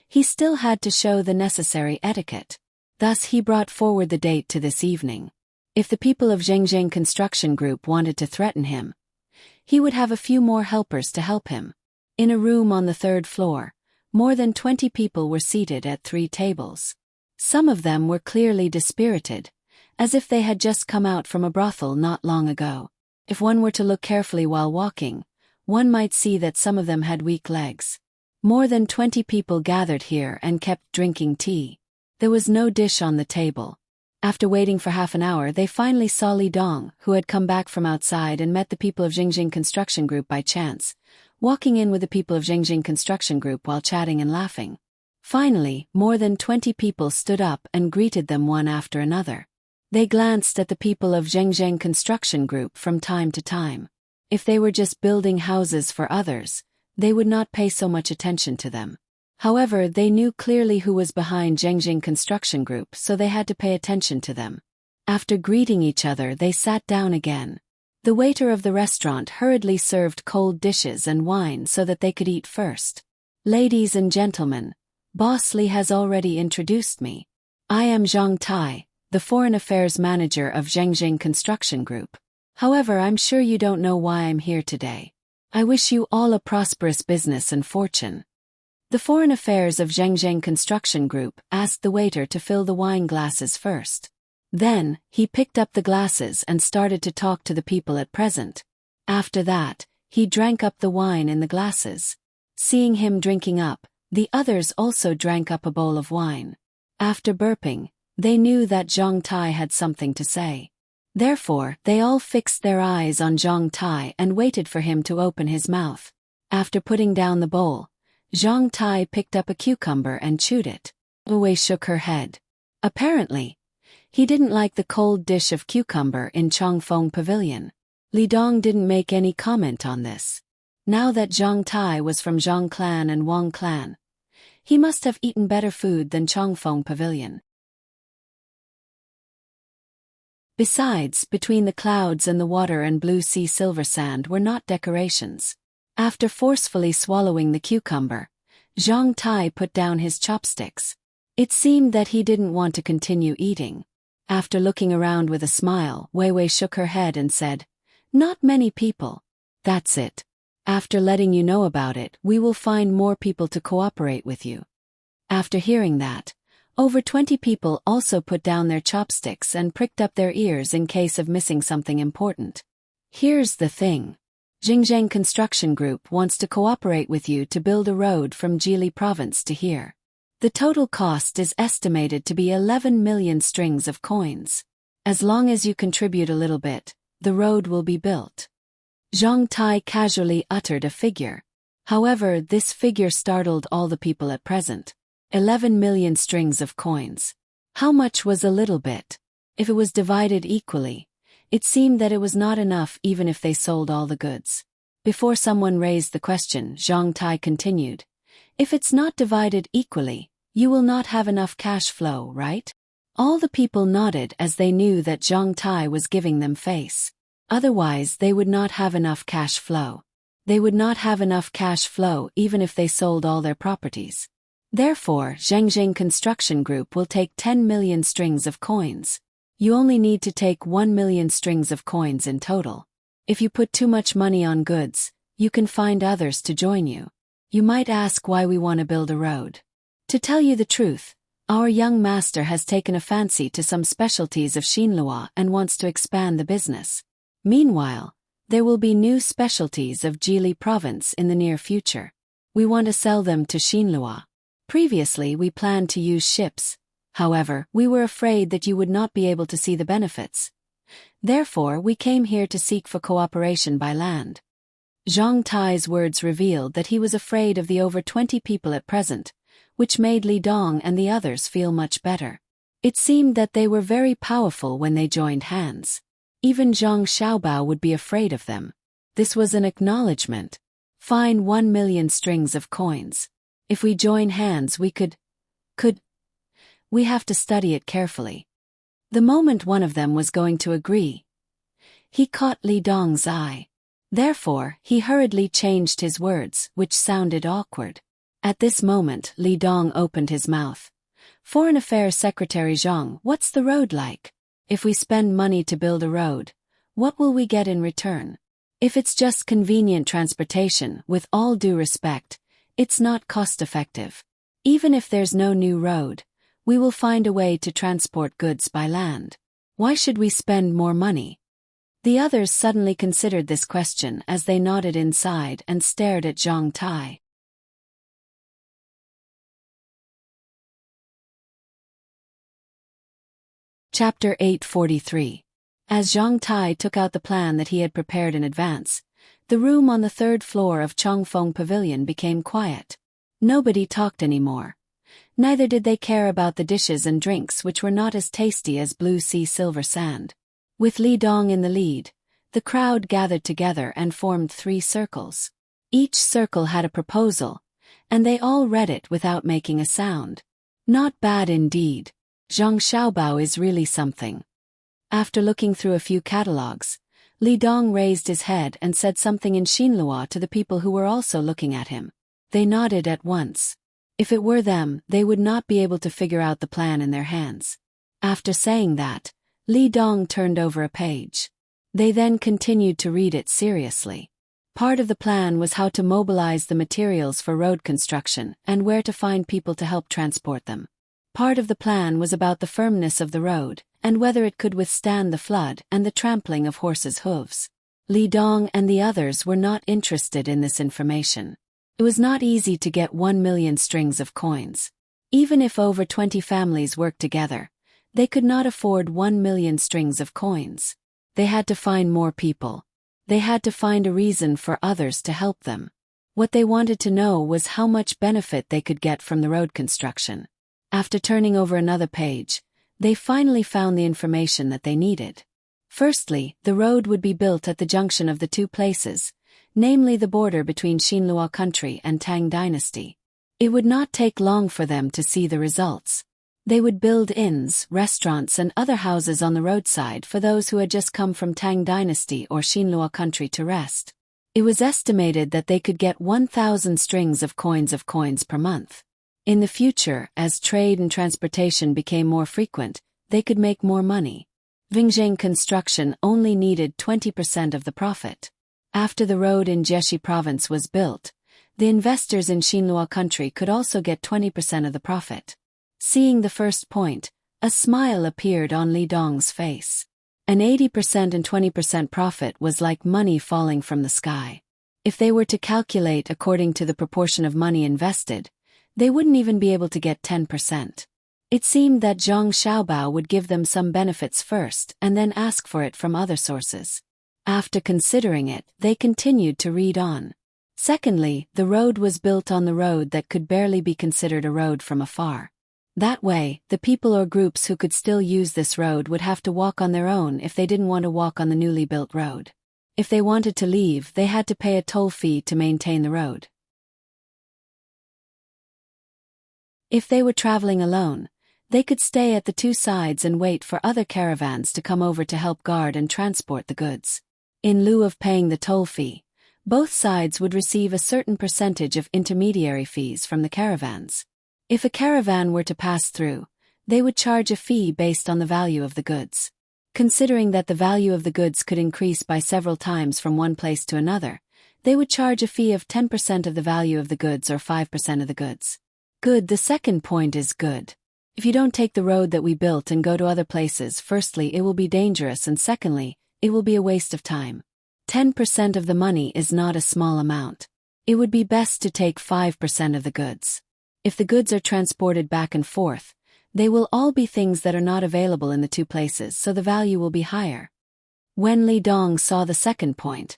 he still had to show the necessary etiquette. Thus he brought forward the date to this evening. If the people of Zhengjing Construction Group wanted to threaten him, he would have a few more helpers to help him. In a room on the 3rd floor, more than 20 people were seated at 3 tables. Some of them were clearly dispirited, as if they had just come out from a brothel not long ago. If one were to look carefully while walking, one might see that some of them had weak legs. More than 20 people gathered here and kept drinking tea. There was no dish on the table. After waiting for half an hour, they finally saw Li Dong, who had come back from outside and met the people of Zhengjing Construction Group by chance, walking in with the people of Zhengjing Construction Group while chatting and laughing. Finally, more than 20 people stood up and greeted them one after another. They glanced at the people of Zhengjing Construction Group from time to time. If they were just building houses for others, they would not pay so much attention to them. However, they knew clearly who was behind Zhengjing Construction Group, so they had to pay attention to them. After greeting each other, they sat down again. The waiter of the restaurant hurriedly served cold dishes and wine so that they could eat first. "Ladies and gentlemen, Boss Li has already introduced me. I am Zhang Tai, the Foreign Affairs Manager of Zhengjing Construction Group. However, I'm sure you don't know why I'm here today. I wish you all a prosperous business and fortune." The Foreign Affairs of Zhengjing Construction Group asked the waiter to fill the wine glasses first. Then, he picked up the glasses and started to talk to the people at present. After that, he drank up the wine in the glasses. Seeing him drinking up, the others also drank up a bowl of wine. After burping, they knew that Zhang Tai had something to say. Therefore, they all fixed their eyes on Zhang Tai and waited for him to open his mouth. After putting down the bowl, Zhang Tai picked up a cucumber and chewed it. Wei shook her head. Apparently, he didn't like the cold dish of cucumber in Chongfeng Pavilion. Li Dong didn't make any comment on this. Now that Zhang Tai was from Zhang clan and Wang clan, he must have eaten better food than Chongfeng Pavilion. Besides, between the clouds and the water and blue sea silver sand were not decorations. After forcefully swallowing the cucumber, Zhang Tai put down his chopsticks. It seemed that he didn't want to continue eating. After looking around with a smile, Wei Wei shook her head and said, "Not many people. That's it. After letting you know about it, we will find more people to cooperate with you." After hearing that, Over 20 people also put down their chopsticks and pricked up their ears in case of missing something important. Here's the thing. Xinjiang Construction Group wants to cooperate with you to build a road from Jili province to here. The total cost is estimated to be 11 million strings of coins. As long as you contribute a little bit, the road will be built. Zhang Tai casually uttered a figure. However, this figure startled all the people at present. 11 million strings of coins. How much was a little bit? If it was divided equally, it seemed that it was not enough even if they sold all the goods. Before someone raised the question, Zhang Tai continued, "If it's not divided equally, you will not have enough cash flow, right?" All the people nodded as they knew that Zhang Tai was giving them face. Otherwise, they would not have enough cash flow. They would not have enough cash flow even if they sold all their properties. Therefore, Xinjiang Construction Group will take 10 million strings of coins. You only need to take 1 million strings of coins in total. If you put too much money on goods, you can find others to join you. You might ask why we want to build a road. To tell you the truth, our young master has taken a fancy to some specialties of Xinlua and wants to expand the business. Meanwhile, there will be new specialties of Jili province in the near future. We want to sell them to Xinlua. Previously we planned to use ships. However, we were afraid that you would not be able to see the benefits. Therefore, we came here to seek for cooperation by land. Zhang Tai's words revealed that he was afraid of the over 20 people at present, which made Li Dong and the others feel much better. It seemed that they were very powerful when they joined hands. Even Zhang Xiaobao would be afraid of them. This was an acknowledgement. Fine 1 million strings of coins. If we join hands we could. We have to study it carefully. The moment one of them was going to agree, he caught Li Dong's eye. Therefore, he hurriedly changed his words, which sounded awkward. At this moment, Li Dong opened his mouth. "Foreign Affairs Secretary Zhang, what's the road like? If we spend money to build a road, what will we get in return? If it's just convenient transportation, with all due respect, it's not cost-effective. Even if there's no new road, we will find a way to transport goods by land. Why should we spend more money?" The others suddenly considered this question as they nodded inside and stared at Zhang Tai. Chapter 843. As Zhang Tai took out the plan that he had prepared in advance, the room on the third floor of Chongfeng Pavilion became quiet. Nobody talked anymore. Neither did they care about the dishes and drinks which were not as tasty as blue sea silver sand. With Li Dong in the lead, the crowd gathered together and formed 3 circles. Each circle had a proposal, and they all read it without making a sound. Not bad indeed. Zhang Xiaobao is really something. After looking through a few catalogues, Li Dong raised his head and said something in Xinlua to the people who were also looking at him. They nodded at once. If it were them, they would not be able to figure out the plan in their hands. After saying that, Li Dong turned over a page. They then continued to read it seriously. Part of the plan was how to mobilize the materials for road construction and where to find people to help transport them. Part of the plan was about the firmness of the road and whether it could withstand the flood and the trampling of horses' hooves. Li Dong and the others were not interested in this information. It was not easy to get 1 million strings of coins. Even if over 20 families worked together, they could not afford 1 million strings of coins. They had to find more people. They had to find a reason for others to help them. What they wanted to know was how much benefit they could get from the road construction. After turning over another page, they finally found the information that they needed. Firstly, the road would be built at the junction of the 2 places, namely the border between Xinlua country and Tang dynasty. It would not take long for them to see the results. They would build inns, restaurants and other houses on the roadside for those who had just come from Tang dynasty or Xinlua country to rest. It was estimated that they could get 1,000 strings of coins per month. In the future, as trade and transportation became more frequent, they could make more money. Xinjiang construction only needed 20% of the profit. After the road in Jieshi province was built, the investors in Xinlua country could also get 20% of the profit. Seeing the first point, a smile appeared on Li Dong's face. An 80% and 20% profit was like money falling from the sky. If they were to calculate according to the proportion of money invested, they wouldn't even be able to get 10%. It seemed that Zhang Xiaobao would give them some benefits first and then ask for it from other sources. After considering it, they continued to read on. Secondly, the road was built on the road that could barely be considered a road from afar. That way, the people or groups who could still use this road would have to walk on their own if they didn't want to walk on the newly built road. If they wanted to leave, they had to pay a toll fee to maintain the road. If they were traveling alone, they could stay at the two sides and wait for other caravans to come over to help guard and transport the goods. In lieu of paying the toll fee, both sides would receive a certain percentage of intermediary fees from the caravans. If a caravan were to pass through, they would charge a fee based on the value of the goods. Considering that the value of the goods could increase by several times from one place to another, they would charge a fee of 10% of the value of the goods or 5% of the goods. Good. The second point is good. If you don't take the road that we built and go to other places, firstly, it will be dangerous, and secondly, it will be a waste of time. 10% of the money is not a small amount. It would be best to take 5% of the goods. If the goods are transported back and forth, they will all be things that are not available in the two places, so the value will be higher. When Li Dong saw the second point,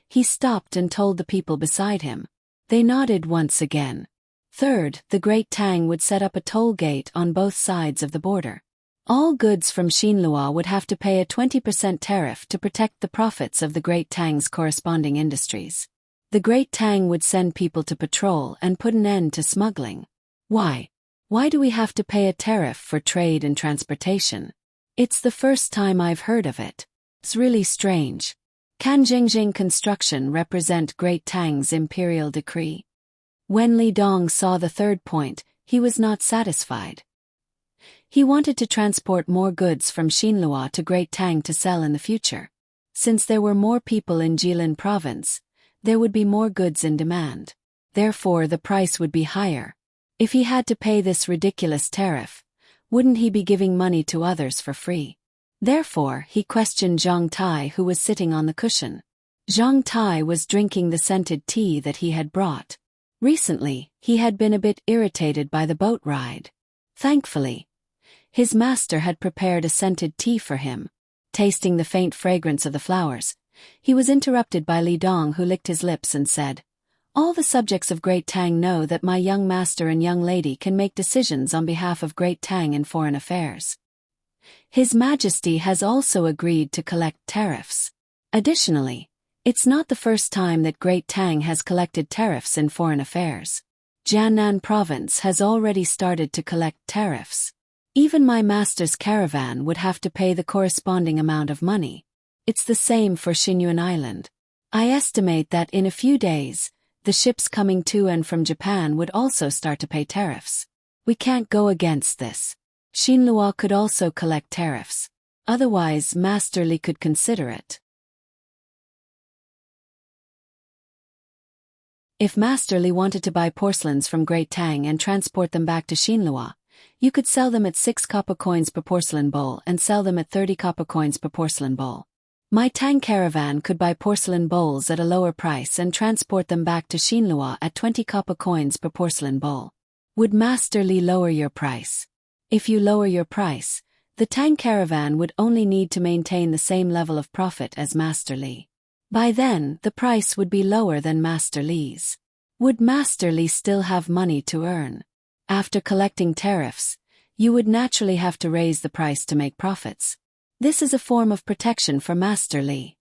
he stopped and told the people beside him. They nodded once again. Third, the Great Tang would set up a toll gate on both sides of the border. All goods from Xinhua would have to pay a 20% tariff to protect the profits of the Great Tang's corresponding industries. The Great Tang would send people to patrol and put an end to smuggling. Why? Why do we have to pay a tariff for trade and transportation? It's the first time I've heard of it. It's really strange. Can Jingjing construction represent Great Tang's imperial decree? When Li Dong saw the third point, he was not satisfied. He wanted to transport more goods from Xinhua to Great Tang to sell in the future. Since there were more people in Jilin province, there would be more goods in demand. Therefore, the price would be higher. If he had to pay this ridiculous tariff, wouldn't he be giving money to others for free? Therefore, he questioned Zhang Tai, who was sitting on the cushion. Zhang Tai was drinking the scented tea that he had brought. Recently, he had been a bit irritated by the boat ride. Thankfully, his master had prepared a scented tea for him. Tasting the faint fragrance of the flowers, he was interrupted by Li Dong, who licked his lips and said, "All the subjects of Great Tang know that my young master and young lady can make decisions on behalf of Great Tang in foreign affairs. His Majesty has also agreed to collect tariffs. Additionally, it's not the first time that Great Tang has collected tariffs in foreign affairs. Jiannan province has already started to collect tariffs. Even my master's caravan would have to pay the corresponding amount of money. It's the same for Xinyuan Island. I estimate that in a few days, the ships coming to and from Japan would also start to pay tariffs. We can't go against this. Xinhua could also collect tariffs. Otherwise, Master Li could consider it. If Master Li wanted to buy porcelains from Great Tang and transport them back to Xinhua, you could sell them at 6 copper coins per porcelain bowl and sell them at 30 copper coins per porcelain bowl. My Tang caravan could buy porcelain bowls at a lower price and transport them back to Xinhua at 20 copper coins per porcelain bowl. Would Master Li lower your price? If you lower your price, the Tang caravan would only need to maintain the same level of profit as Master Li. By then, the price would be lower than Master Li's. Would Master Li still have money to earn? After collecting tariffs, you would naturally have to raise the price to make profits. This is a form of protection for Master Li.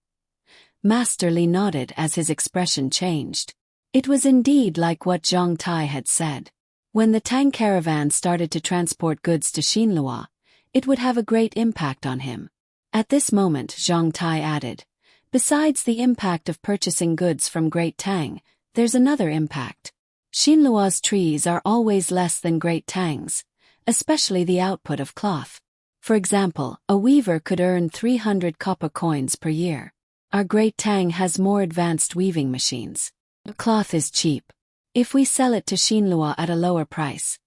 Master Li nodded as his expression changed. It was indeed like what Zhang Tai had said. When the Tang caravan started to transport goods to Xinhua, it would have a great impact on him. At this moment, Zhang Tai added, "Besides the impact of purchasing goods from Great Tang, there's another impact. Xinhua's trees are always less than Great Tang's, especially the output of cloth. For example, a weaver could earn 300 copper coins per year. Our Great Tang has more advanced weaving machines. The cloth is cheap. If we sell it to Xinhua at a lower price,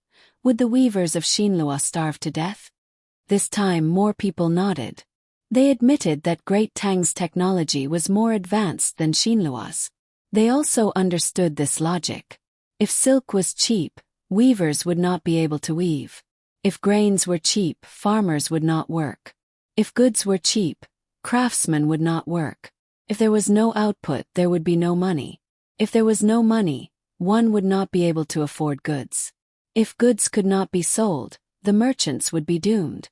Would the weavers of Xinlua starve to death? This time more people nodded. They admitted that Great Tang's technology was more advanced than Xinlua's. They also understood this logic. If silk was cheap, weavers would not be able to weave. If grains were cheap, farmers would not work. If goods were cheap, craftsmen would not work. If there was no output, there would be no money. If there was no money, one would not be able to afford goods. If goods could not be sold, the merchants would be doomed.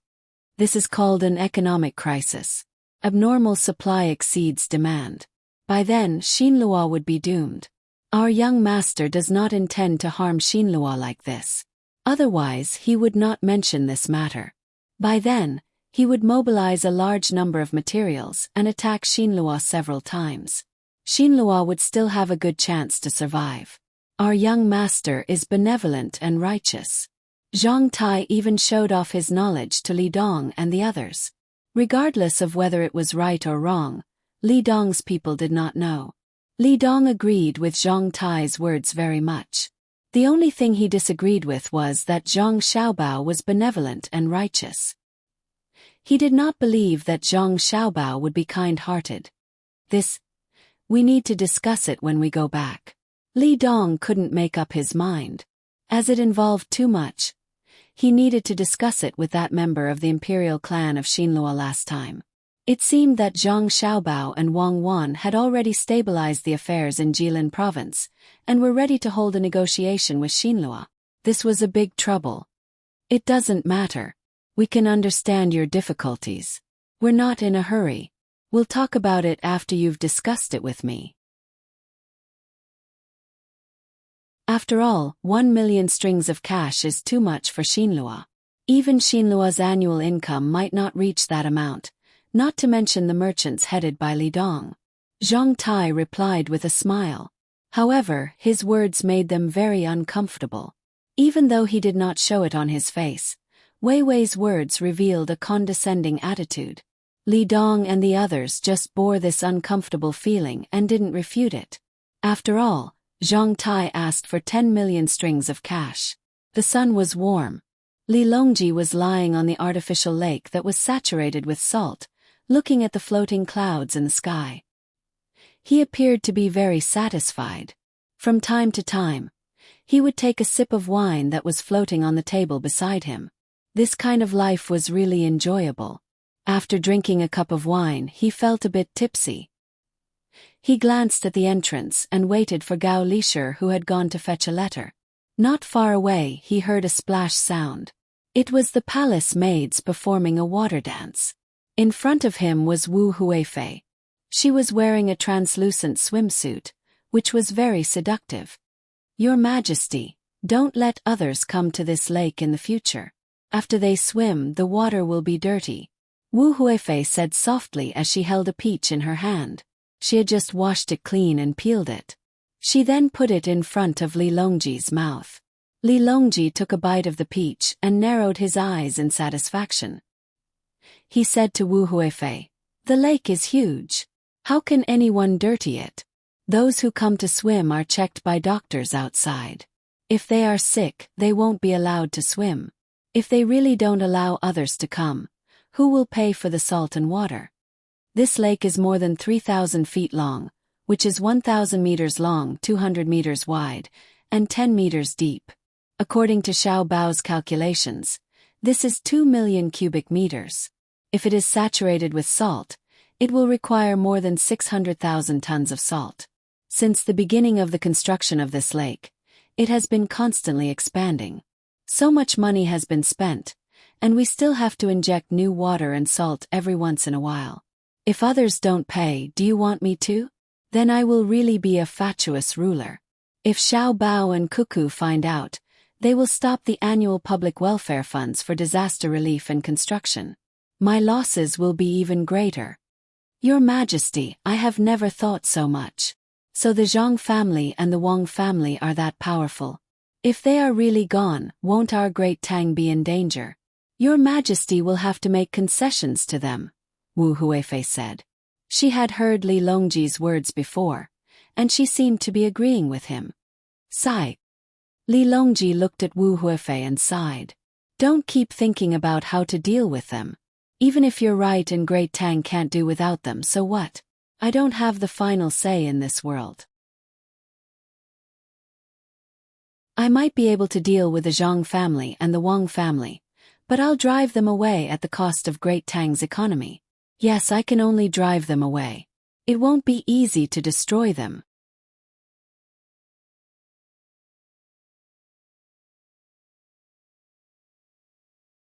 This is called an economic crisis. Abnormal supply exceeds demand. By then, Xinlua would be doomed. Our young master does not intend to harm Xinlua like this. Otherwise, he would not mention this matter. By then, he would mobilize a large number of materials and attack Xinlua several times. Xinlua would still have a good chance to survive. Our young master is benevolent and righteous. Zhang Tai even showed off his knowledge to Li Dong and the others. Regardless of whether it was right or wrong, Li Dong's people did not know. Li Dong agreed with Zhang Tai's words very much. The only thing he disagreed with was that Zhang Xiaobao was benevolent and righteous. He did not believe that Zhang Xiaobao would be kind-hearted. We need to discuss it when we go back. Li Dong couldn't make up his mind. As it involved too much, he needed to discuss it with that member of the imperial clan of Xinlua last time. It seemed that Zhang Xiaobao and Wang Wan had already stabilized the affairs in Jilin province, and were ready to hold a negotiation with Xinlua. This was a big trouble. It doesn't matter. We can understand your difficulties. We're not in a hurry. We'll talk about it after you've discussed it with me. After all, 1 million strings of cash is too much for Xinlua. Even Xinlua's annual income might not reach that amount, not to mention the merchants headed by Li Dong. Zhang Tai replied with a smile. However, his words made them very uncomfortable. Even though he did not show it on his face, Wei Wei's words revealed a condescending attitude. Li Dong and the others just bore this uncomfortable feeling and didn't refute it. After all, Zhang Tai asked for 10 million strings of cash. The sun was warm. Li Longji was lying on the artificial lake that was saturated with salt, looking at the floating clouds in the sky. He appeared to be very satisfied. From time to time, he would take a sip of wine that was floating on the table beside him. This kind of life was really enjoyable. After drinking a cup of wine, he felt a bit tipsy. He glanced at the entrance and waited for Gao Lisher, who had gone to fetch a letter. Not far away, he heard a splash sound. It was the palace maids performing a water dance. In front of him was Wu Huifei. She was wearing a translucent swimsuit, which was very seductive. Your Majesty, don't let others come to this lake in the future. After they swim, the water will be dirty. Wu Huifei said softly as she held a peach in her hand. She had just washed it clean and peeled it. She then put it in front of Li Longji's mouth. Li Longji took a bite of the peach and narrowed his eyes in satisfaction. He said to Wu Huifei, "The lake is huge. How can anyone dirty it? Those who come to swim are checked by doctors outside. If they are sick, they won't be allowed to swim. If they really don't allow others to come, who will pay for the salt and water? This lake is more than 3,000 feet long, which is 1,000 meters long, 200 meters wide, and 10 meters deep. According to Xiao Bao's calculations, this is 2 million cubic meters. If it is saturated with salt, it will require more than 600,000 tons of salt. Since the beginning of the construction of this lake, it has been constantly expanding. So much money has been spent, and we still have to inject new water and salt every once in a while. If others don't pay, do you want me to? Then I will really be a fatuous ruler. If Xiao Bao and Cuckoo find out, they will stop the annual public welfare funds for disaster relief and construction. My losses will be even greater. Your Majesty, I have never thought so much. So the Zhang family and the Wang family are that powerful. If they are really gone, won't our great Tang be in danger? Your Majesty will have to make concessions to them, Wu Huifei said. She had heard Li Longji's words before, and she seemed to be agreeing with him. Sigh. Li Longji looked at Wu Huifei and sighed. Don't keep thinking about how to deal with them. Even if you're right and Great Tang can't do without them, so what? I don't have the final say in this world. I might be able to deal with the Zhang family and the Wang family, but I'll drive them away at the cost of Great Tang's economy. Yes, I can only drive them away. It won't be easy to destroy them.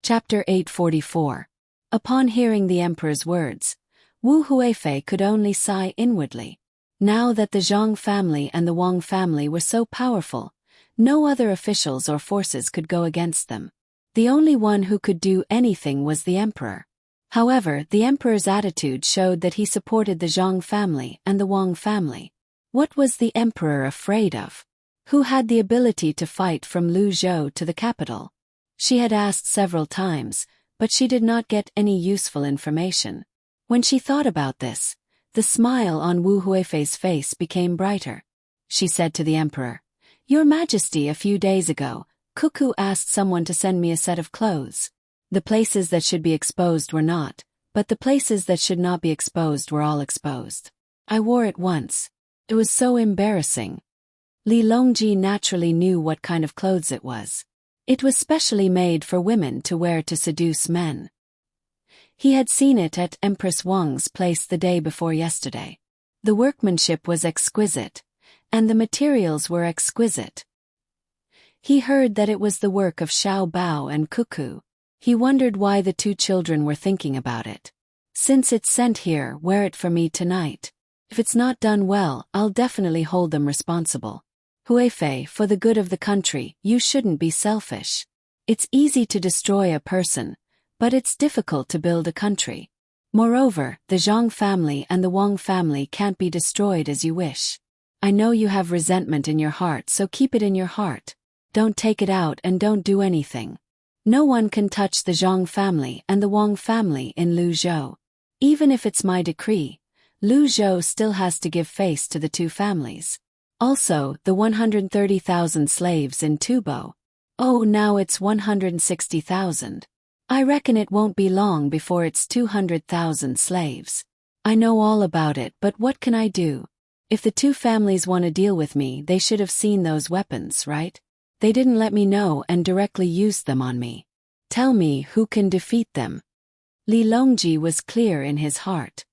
Chapter 844. Upon hearing the emperor's words, Wu Huifei could only sigh inwardly. Now that the Zhang family and the Wang family were so powerful, no other officials or forces could go against them. The only one who could do anything was the emperor. However, the emperor's attitude showed that he supported the Zhang family and the Wang family. What was the emperor afraid of? Who had the ability to fight from Luzhou to the capital? She had asked several times, but she did not get any useful information. When she thought about this, the smile on Wu Huifei's face became brighter. She said to the emperor, "Your Majesty, a few days ago, Cuckoo asked someone to send me a set of clothes. The places that should be exposed were not, but the places that should not be exposed were all exposed. I wore it once. It was so embarrassing." Li Longji naturally knew what kind of clothes it was. It was specially made for women to wear to seduce men. He had seen it at Empress Wang's place the day before yesterday. The workmanship was exquisite, and the materials were exquisite. He heard that it was the work of Xiao Bao and Cuckoo. He wondered why the two children were thinking about it. "Since it's sent here, wear it for me tonight. If it's not done well, I'll definitely hold them responsible. Huifei, for the good of the country, you shouldn't be selfish. It's easy to destroy a person, but it's difficult to build a country. Moreover, the Zhang family and the Wang family can't be destroyed as you wish. I know you have resentment in your heart, so keep it in your heart. Don't take it out and don't do anything. No one can touch the Zhang family and the Wang family in Luzhou. Even if it's my decree, Luzhou still has to give face to the two families. Also, the 130,000 slaves in Tubo. Oh, now it's 160,000. I reckon it won't be long before it's 200,000 slaves. I know all about it, but what can I do? If the two families want to deal with me, they should have seen those weapons, right? They didn't let me know and directly used them on me. Tell me who can defeat them." Li Longji was clear in his heart.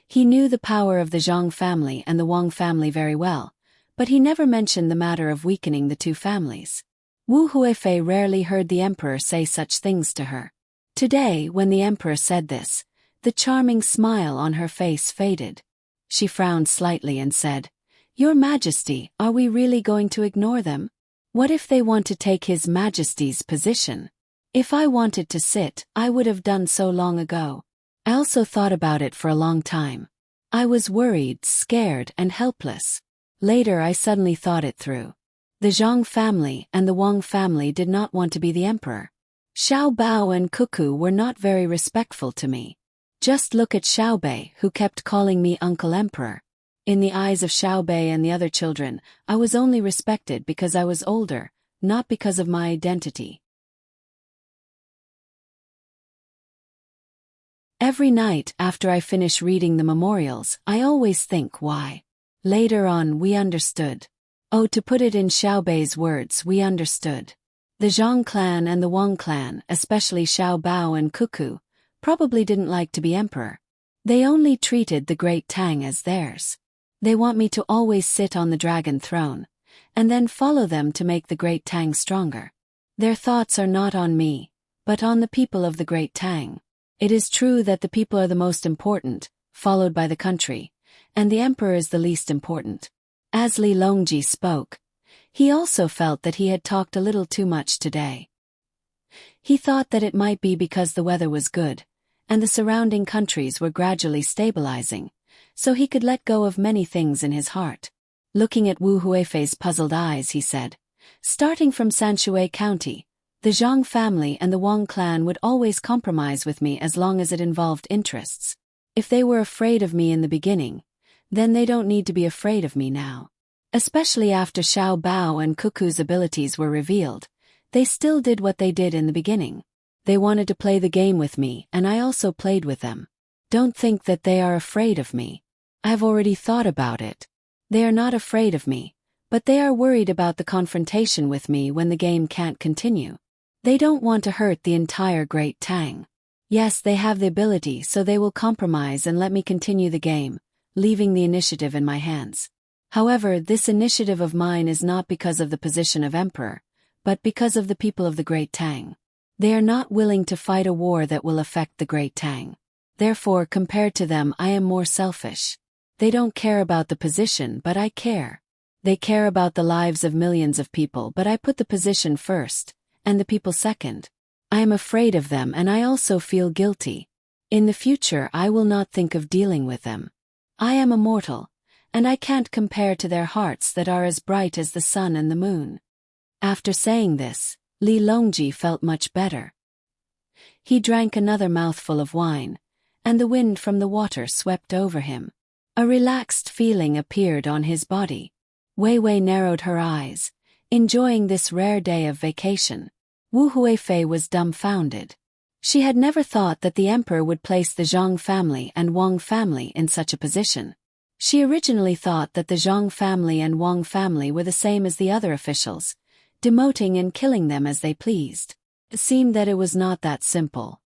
He knew the power of the Zhang family and the Wang family very well, but he never mentioned the matter of weakening the two families. Wu Huifei rarely heard the emperor say such things to her. Today, when the emperor said this, the charming smile on her face faded. She frowned slightly and said, "Your Majesty, are we really going to ignore them? What if they want to take His Majesty's position? If I wanted to sit, I would have done so long ago. I also thought about it for a long time. I was worried, scared, and helpless. Later I suddenly thought it through. The Zhang family and the Wang family did not want to be the emperor. Xiao Bao and Cuckoo were not very respectful to me. Just look at Xiao Bei, who kept calling me Uncle Emperor. In the eyes of Xiao Bei and the other children, I was only respected because I was older, not because of my identity. Every night after I finish reading the memorials, I always think why. Later on we understood. Oh, to put it in Xiao Bei's words, we understood. The Zhang clan and the Wang clan, especially Xiao Bao and Cuckoo, probably didn't like to be emperor. They only treated the great Tang as theirs. They want me to always sit on the dragon throne, and then follow them to make the great Tang stronger. Their thoughts are not on me, but on the people of the great Tang. It is true that the people are the most important, followed by the country, and the emperor is the least important. As Li Longji spoke, he also felt that he had talked a little too much today. He thought that it might be because the weather was good, and the surrounding countries were gradually stabilizing, so he could let go of many things in his heart. Looking at Wu Huifei's puzzled eyes, he said, "Starting from Sanshui County, the Zhang family and the Wang clan would always compromise with me as long as it involved interests. If they were afraid of me in the beginning, then they don't need to be afraid of me now. Especially after Xiao Bao and Cuckoo's abilities were revealed, they still did what they did in the beginning. They wanted to play the game with me, and I also played with them. Don't think that they are afraid of me. I have already thought about it. They are not afraid of me, but they are worried about the confrontation with me when the game can't continue. They don't want to hurt the entire Great Tang. Yes, they have the ability, so they will compromise and let me continue the game, leaving the initiative in my hands. However, this initiative of mine is not because of the position of emperor, but because of the people of the Great Tang. They are not willing to fight a war that will affect the Great Tang. Therefore, compared to them, I am more selfish. They don't care about the position, but I care. They care about the lives of millions of people, but I put the position first, and the people second. I am afraid of them, and I also feel guilty. In the future, I will not think of dealing with them. I am a mortal, and I can't compare to their hearts that are as bright as the sun and the moon. After saying this, Li Longji felt much better. He drank another mouthful of wine, and the wind from the water swept over him. A relaxed feeling appeared on his body. Wei Wei narrowed her eyes, enjoying this rare day of vacation. Wu Huifei was dumbfounded. She had never thought that the emperor would place the Zhang family and Wang family in such a position. She originally thought that the Zhang family and Wang family were the same as the other officials, demoting and killing them as they pleased. It seemed that it was not that simple.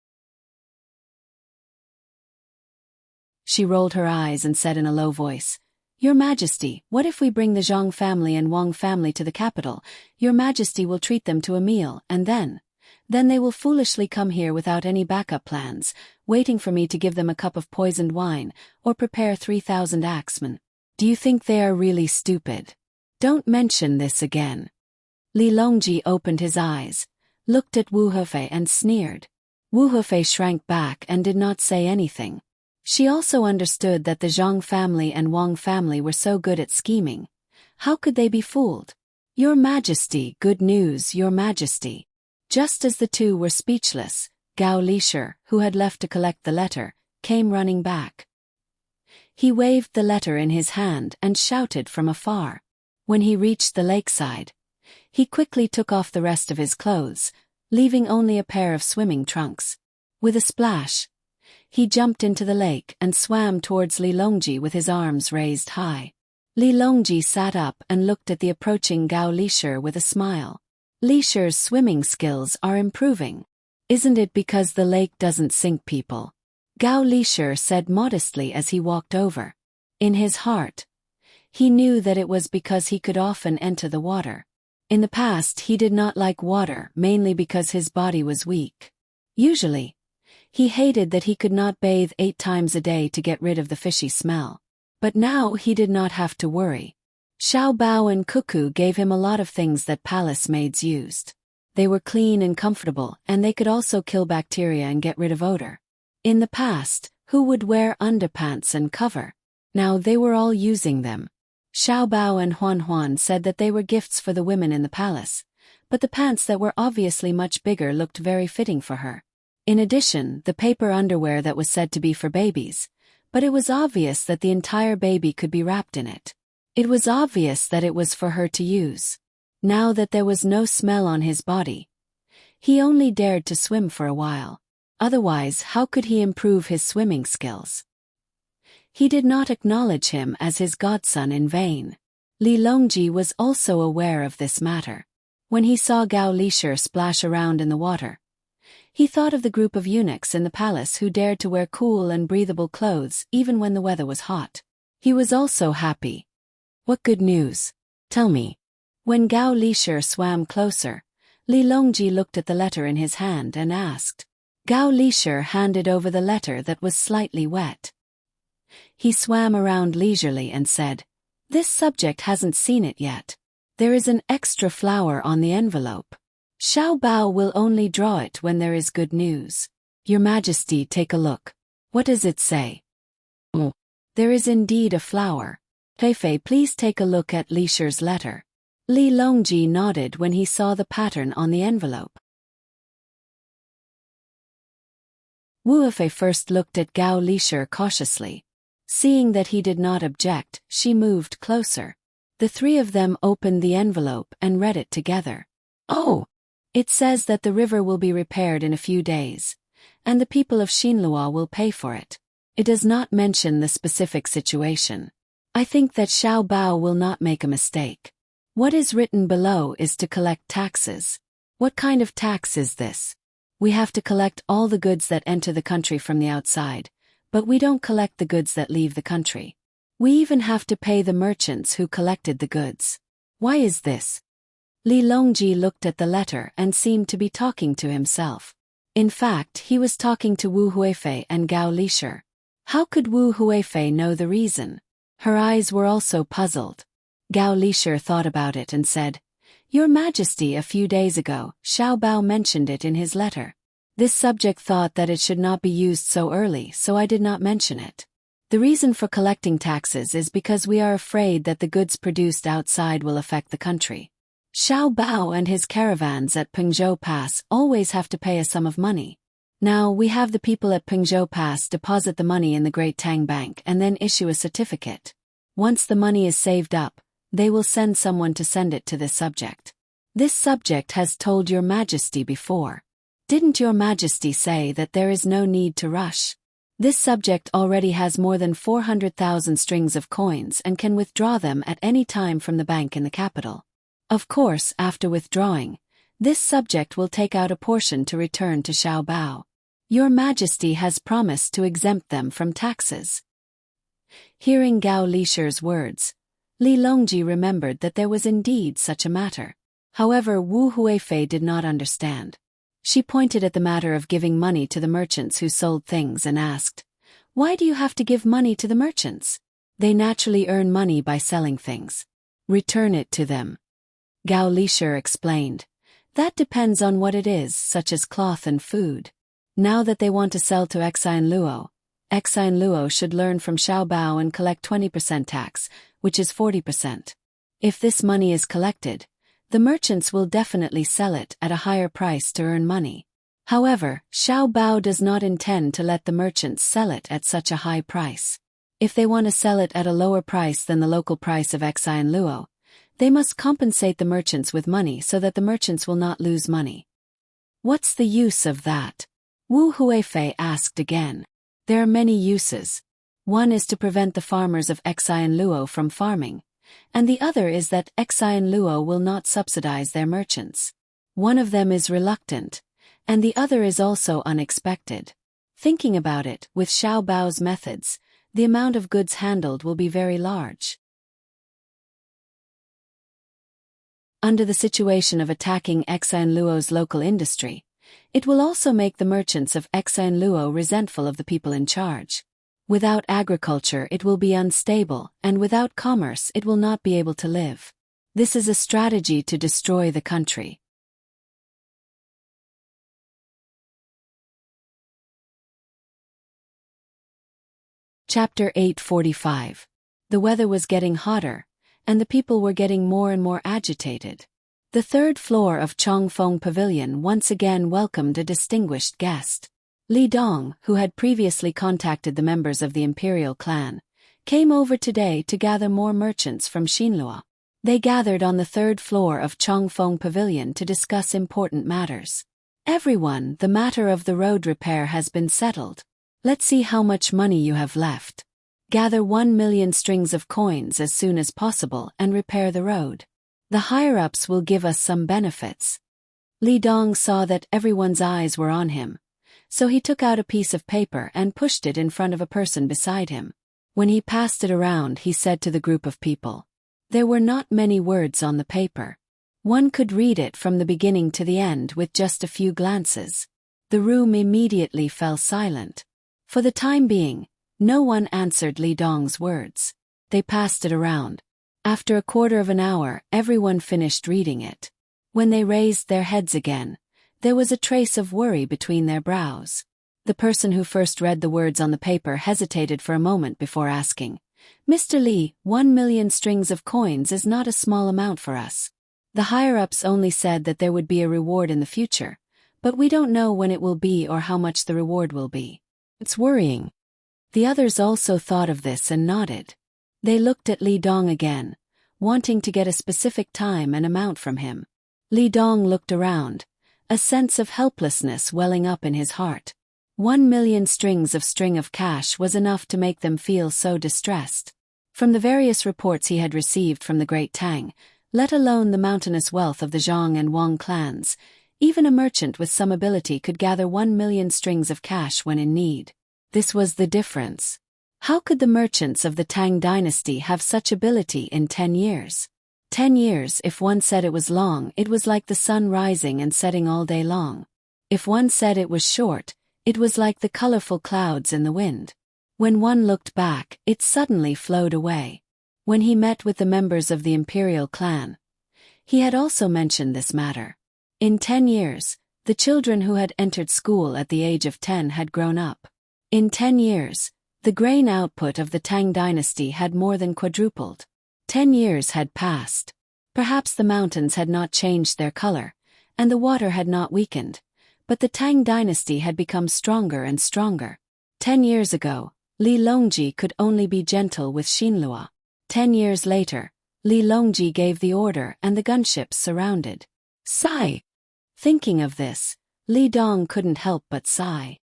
She rolled her eyes and said in a low voice, "Your Majesty, what if we bring the Zhang family and Wang family to the capital? Your Majesty will treat them to a meal, and then they will foolishly come here without any backup plans, waiting for me to give them a cup of poisoned wine, or prepare 3,000 axemen. Do you think they are really stupid? Don't mention this again." Li Longji opened his eyes, looked at Wu Hefei and sneered. Wu Hefei shrank back and did not say anything. She also understood that the Zhang family and Wang family were so good at scheming. How could they be fooled? "Your Majesty, good news, Your Majesty." Just as the two were speechless, Gao Lisher, who had left to collect the letter, came running back. He waved the letter in his hand and shouted from afar. When he reached the lakeside, he quickly took off the rest of his clothes, leaving only a pair of swimming trunks. With a splash, he jumped into the lake and swam towards Li Longji with his arms raised high. Li Longji sat up and looked at the approaching Gao Lisher with a smile. Lisher's swimming skills are improving. Isn't it because the lake doesn't sink people? Gao Lisher said modestly as he walked over. In his heart, he knew that it was because he could often enter the water. In the past he did not like water mainly because his body was weak. Usually, he hated that he could not bathe 8 times a day to get rid of the fishy smell. But now he did not have to worry. Xiao Bao and Cuckoo gave him a lot of things that palace maids used. They were clean and comfortable, and they could also kill bacteria and get rid of odor. In the past, who would wear underpants and cover? Now they were all using them. Xiao Bao and Huan Huan said that they were gifts for the women in the palace, but the pants that were obviously much bigger looked very fitting for her. In addition, the paper underwear that was said to be for babies, but it was obvious that the entire baby could be wrapped in it. It was obvious that it was for her to use. Now that there was no smell on his body, he only dared to swim for a while. Otherwise, how could he improve his swimming skills? He did not acknowledge him as his godson in vain. Li Longji was also aware of this matter. When he saw Gao Lisher splash around in the water, he thought of the group of eunuchs in the palace who dared to wear cool and breathable clothes even when the weather was hot. He was also happy. "What good news? Tell me." When Gao Lisher swam closer, Li Longji looked at the letter in his hand and asked. Gao Lisher handed over the letter that was slightly wet. He swam around leisurely and said, "This subject hasn't seen it yet. There is an extra flower on the envelope. Xiao Bao will only draw it when there is good news. Your Majesty, take a look. What does it say?" "Oh, there is indeed a flower. Feifei, please take a look at Lisher's letter." Li Longji nodded when he saw the pattern on the envelope. Wu Hefei first looked at Gao Lisher cautiously. Seeing that he did not object, she moved closer. The three of them opened the envelope and read it together. Oh! It says that the river will be repaired in a few days, and the people of Xinlua will pay for it. It does not mention the specific situation. I think that Xiao Bao will not make a mistake. What is written below is to collect taxes. What kind of tax is this? We have to collect all the goods that enter the country from the outside, but we don't collect the goods that leave the country. We even have to pay the merchants who collected the goods. Why is this? Li Longji looked at the letter and seemed to be talking to himself. In fact, he was talking to Wu Huifei and Gao Lishir. How could Wu Huifei know the reason? Her eyes were also puzzled. Gao Lishir thought about it and said, Your Majesty, a few days ago, Xiao Bao mentioned it in his letter. This subject thought that it should not be used so early, so I did not mention it. The reason for collecting taxes is because we are afraid that the goods produced outside will affect the country. Xiao Bao and his caravans at Pengzhou Pass always have to pay a sum of money. Now we have the people at Pengzhou Pass deposit the money in the Great Tang Bank and then issue a certificate. Once the money is saved up, they will send someone to send it to this subject. This subject has told Your Majesty before. Didn't Your Majesty say that there is no need to rush? This subject already has more than 400,000 strings of coins and can withdraw them at any time from the bank in the capital. Of course, after withdrawing, this subject will take out a portion to return to Xiao Bao. Your Majesty has promised to exempt them from taxes. Hearing Gao Lishir's words, Li Longji remembered that there was indeed such a matter. However, Wu Huifei did not understand. She pointed at the matter of giving money to the merchants who sold things and asked, Why do you have to give money to the merchants? They naturally earn money by selling things. Return it to them. Gao Lishir explained, That depends on what it is, such as cloth and food. Now that they want to sell to Exine Luo should learn from Xiao Bao and collect 20% tax, which is 40%. If this money is collected, the merchants will definitely sell it at a higher price to earn money. However, Xiao Bao does not intend to let the merchants sell it at such a high price. If they want to sell it at a lower price than the local price of Exine Luo, they must compensate the merchants with money so that the merchants will not lose money. What's the use of that? Wu Huifei asked again. There are many uses. One is to prevent the farmers of Exine Luo from farming, and the other is that Exine Luo will not subsidize their merchants. One of them is reluctant, and the other is also unexpected. Thinking about it, with Xiao Bao's methods, the amount of goods handled will be very large. Under the situation of attacking Exine Luo's local industry, it will also make the merchants of Exine Luo resentful of the people in charge. Without agriculture it will be unstable, and without commerce it will not be able to live. This is a strategy to destroy the country. Chapter 845. The weather was getting hotter, and the people were getting more and more agitated. The third floor of Chongfeng Pavilion once again welcomed a distinguished guest. Li Dong, who had previously contacted the members of the imperial clan, came over today to gather more merchants from Xinlua. They gathered on the third floor of Chongfeng Pavilion to discuss important matters. Everyone, the matter of the road repair has been settled. Let's see how much money you have left. Gather 1 million strings of coins as soon as possible and repair the road. The higher-ups will give us some benefits. Li Dong saw that everyone's eyes were on him, so he took out a piece of paper and pushed it in front of a person beside him. When he passed it around, he said to the group of people. There were not many words on the paper. One could read it from the beginning to the end with just a few glances. The room immediately fell silent. For the time being, no one answered Li Dong's words. They passed it around. After a quarter of an hour, everyone finished reading it. When they raised their heads again, there was a trace of worry between their brows. The person who first read the words on the paper hesitated for a moment before asking, Mr. Li, 1 million strings of coins is not a small amount for us. The higher-ups only said that there would be a reward in the future, but we don't know when it will be or how much the reward will be. It's worrying. The others also thought of this and nodded. They looked at Li Dong again, wanting to get a specific time and amount from him. Li Dong looked around, a sense of helplessness welling up in his heart. 1,000,000 strings of cash was enough to make them feel so distressed. From the various reports he had received from the Great Tang, let alone the mountainous wealth of the Zhang and Wang clans, even a merchant with some ability could gather 1,000,000 strings of cash when in need. This was the difference. How could the merchants of the Tang dynasty have such ability in 10 years? 10 years, if one said it was long, it was like the sun rising and setting all day long. If one said it was short, it was like the colorful clouds in the wind. When one looked back, it suddenly flowed away. When he met with the members of the imperial clan, he had also mentioned this matter. In 10 years, the children who had entered school at the age of 10 had grown up. In 10 years, the grain output of the Tang dynasty had more than quadrupled. 10 years had passed. Perhaps the mountains had not changed their color, and the water had not weakened, but the Tang dynasty had become stronger and stronger. 10 years ago, Li Longji could only be gentle with Xinlua. 10 years later, Li Longji gave the order and the gunships surrounded. Sigh. Thinking of this, Li Dong couldn't help but sigh.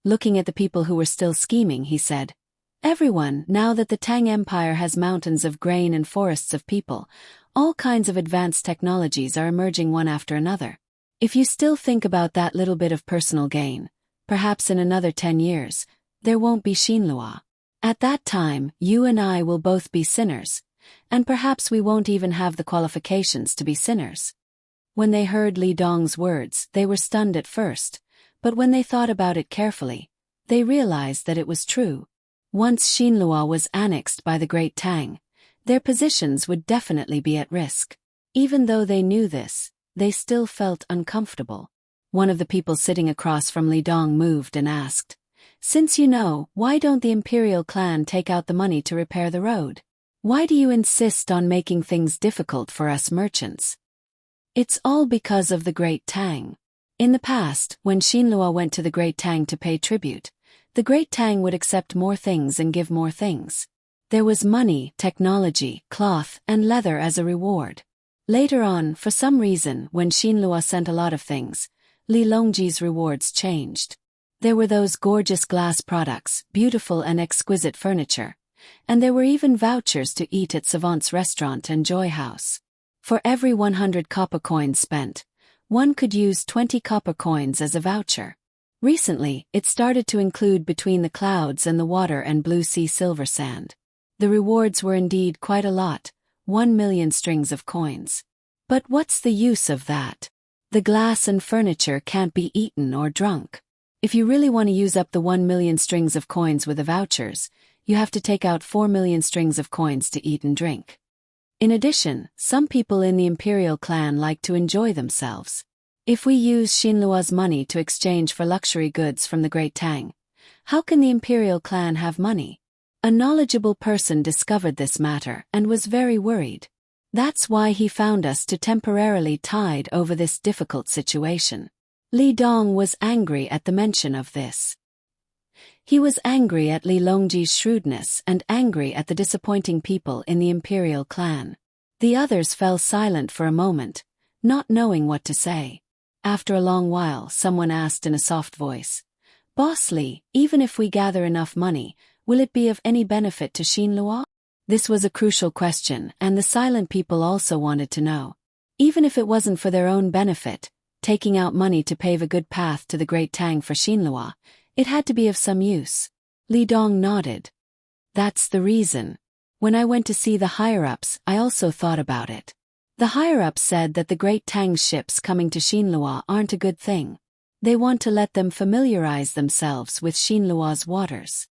Looking at the people who were still scheming, he said, "Everyone, now that the Tang Empire has mountains of grain and forests of people, all kinds of advanced technologies are emerging one after another. If you still think about that little bit of personal gain, perhaps in another 10 years, there won't be Xinlua. At that time, you and I will both be sinners, and perhaps we won't even have the qualifications to be sinners." When they heard Li Dong's words, they were stunned at first, but when they thought about it carefully, they realized that it was true. Once Xinlua was annexed by the Great Tang, their positions would definitely be at risk. Even though they knew this, they still felt uncomfortable. One of the people sitting across from Li Dong moved and asked, "Since you know, why don't the imperial clan take out the money to repair the road? Why do you insist on making things difficult for us merchants?" "It's all because of the Great Tang. In the past, when Xinlua went to the Great Tang to pay tribute, the Great Tang would accept more things and give more things. There was money, technology, cloth, and leather as a reward. Later on, for some reason, when Xinlua sent a lot of things, Li Longji's rewards changed. There were those gorgeous glass products, beautiful and exquisite furniture, and there were even vouchers to eat at Savant's restaurant and Joy House. For every 100 copper coins spent, one could use 20 copper coins as a voucher. Recently, it started to include between the clouds and the water and blue sea silver sand. The rewards were indeed quite a lot, 1,000,000 strings of coins. But what's the use of that? The glass and furniture can't be eaten or drunk. If you really want to use up the 1,000,000 strings of coins with the vouchers, you have to take out 4,000,000 strings of coins to eat and drink. In addition, some people in the imperial clan like to enjoy themselves. If we use Xinlua's money to exchange for luxury goods from the Great Tang, how can the imperial clan have money?" A knowledgeable person discovered this matter and was very worried. That's why he found us to temporarily tide over this difficult situation. Li Dong was angry at the mention of this. He was angry at Li Longji's shrewdness and angry at the disappointing people in the imperial clan. The others fell silent for a moment, not knowing what to say. After a long while, someone asked in a soft voice, "Boss Li, even if we gather enough money, will it be of any benefit to Xinlua?" This was a crucial question, and the silent people also wanted to know. Even if it wasn't for their own benefit, taking out money to pave a good path to the Great Tang for Xinlua, it had to be of some use. Li Dong nodded. "That's the reason. When I went to see the higher-ups, I also thought about it. The higher-ups said that the Great Tang ships coming to Xinlua aren't a good thing. They want to let them familiarize themselves with Xinlua's waters.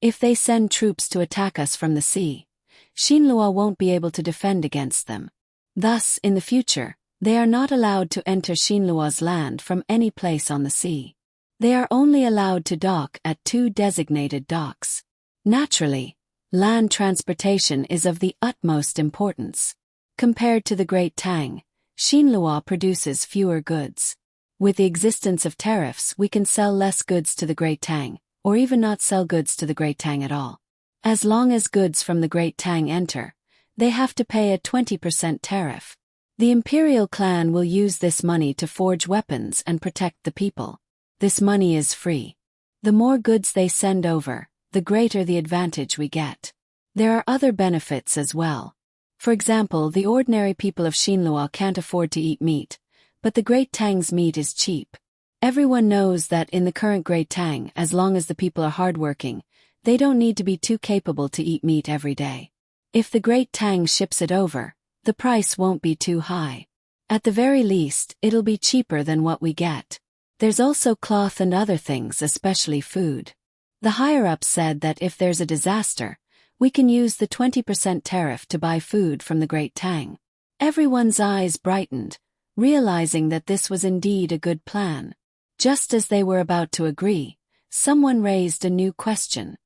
If they send troops to attack us from the sea, Xinlua won't be able to defend against them. Thus, in the future, they are not allowed to enter Xinlua's land from any place on the sea. They are only allowed to dock at 2 designated docks. Naturally, land transportation is of the utmost importance. Compared to the Great Tang, Xinlua produces fewer goods. With the existence of tariffs, we can sell less goods to the Great Tang, or even not sell goods to the Great Tang at all. As long as goods from the Great Tang enter, they have to pay a 20% tariff. The imperial clan will use this money to forge weapons and protect the people. This money is free. The more goods they send over, the greater the advantage we get. There are other benefits as well. For example, the ordinary people of Xinlua can't afford to eat meat, but the Great Tang's meat is cheap. Everyone knows that in the current Great Tang, as long as the people are hardworking, they don't need to be too capable to eat meat every day. If the Great Tang ships it over, the price won't be too high. At the very least, it'll be cheaper than what we get. There's also cloth and other things, especially food. The higher-ups said that if there's a disaster, we can use the 20% tariff to buy food from the Great Tang. Everyone's eyes brightened, realizing that this was indeed a good plan. Just as they were about to agree, someone raised a new question.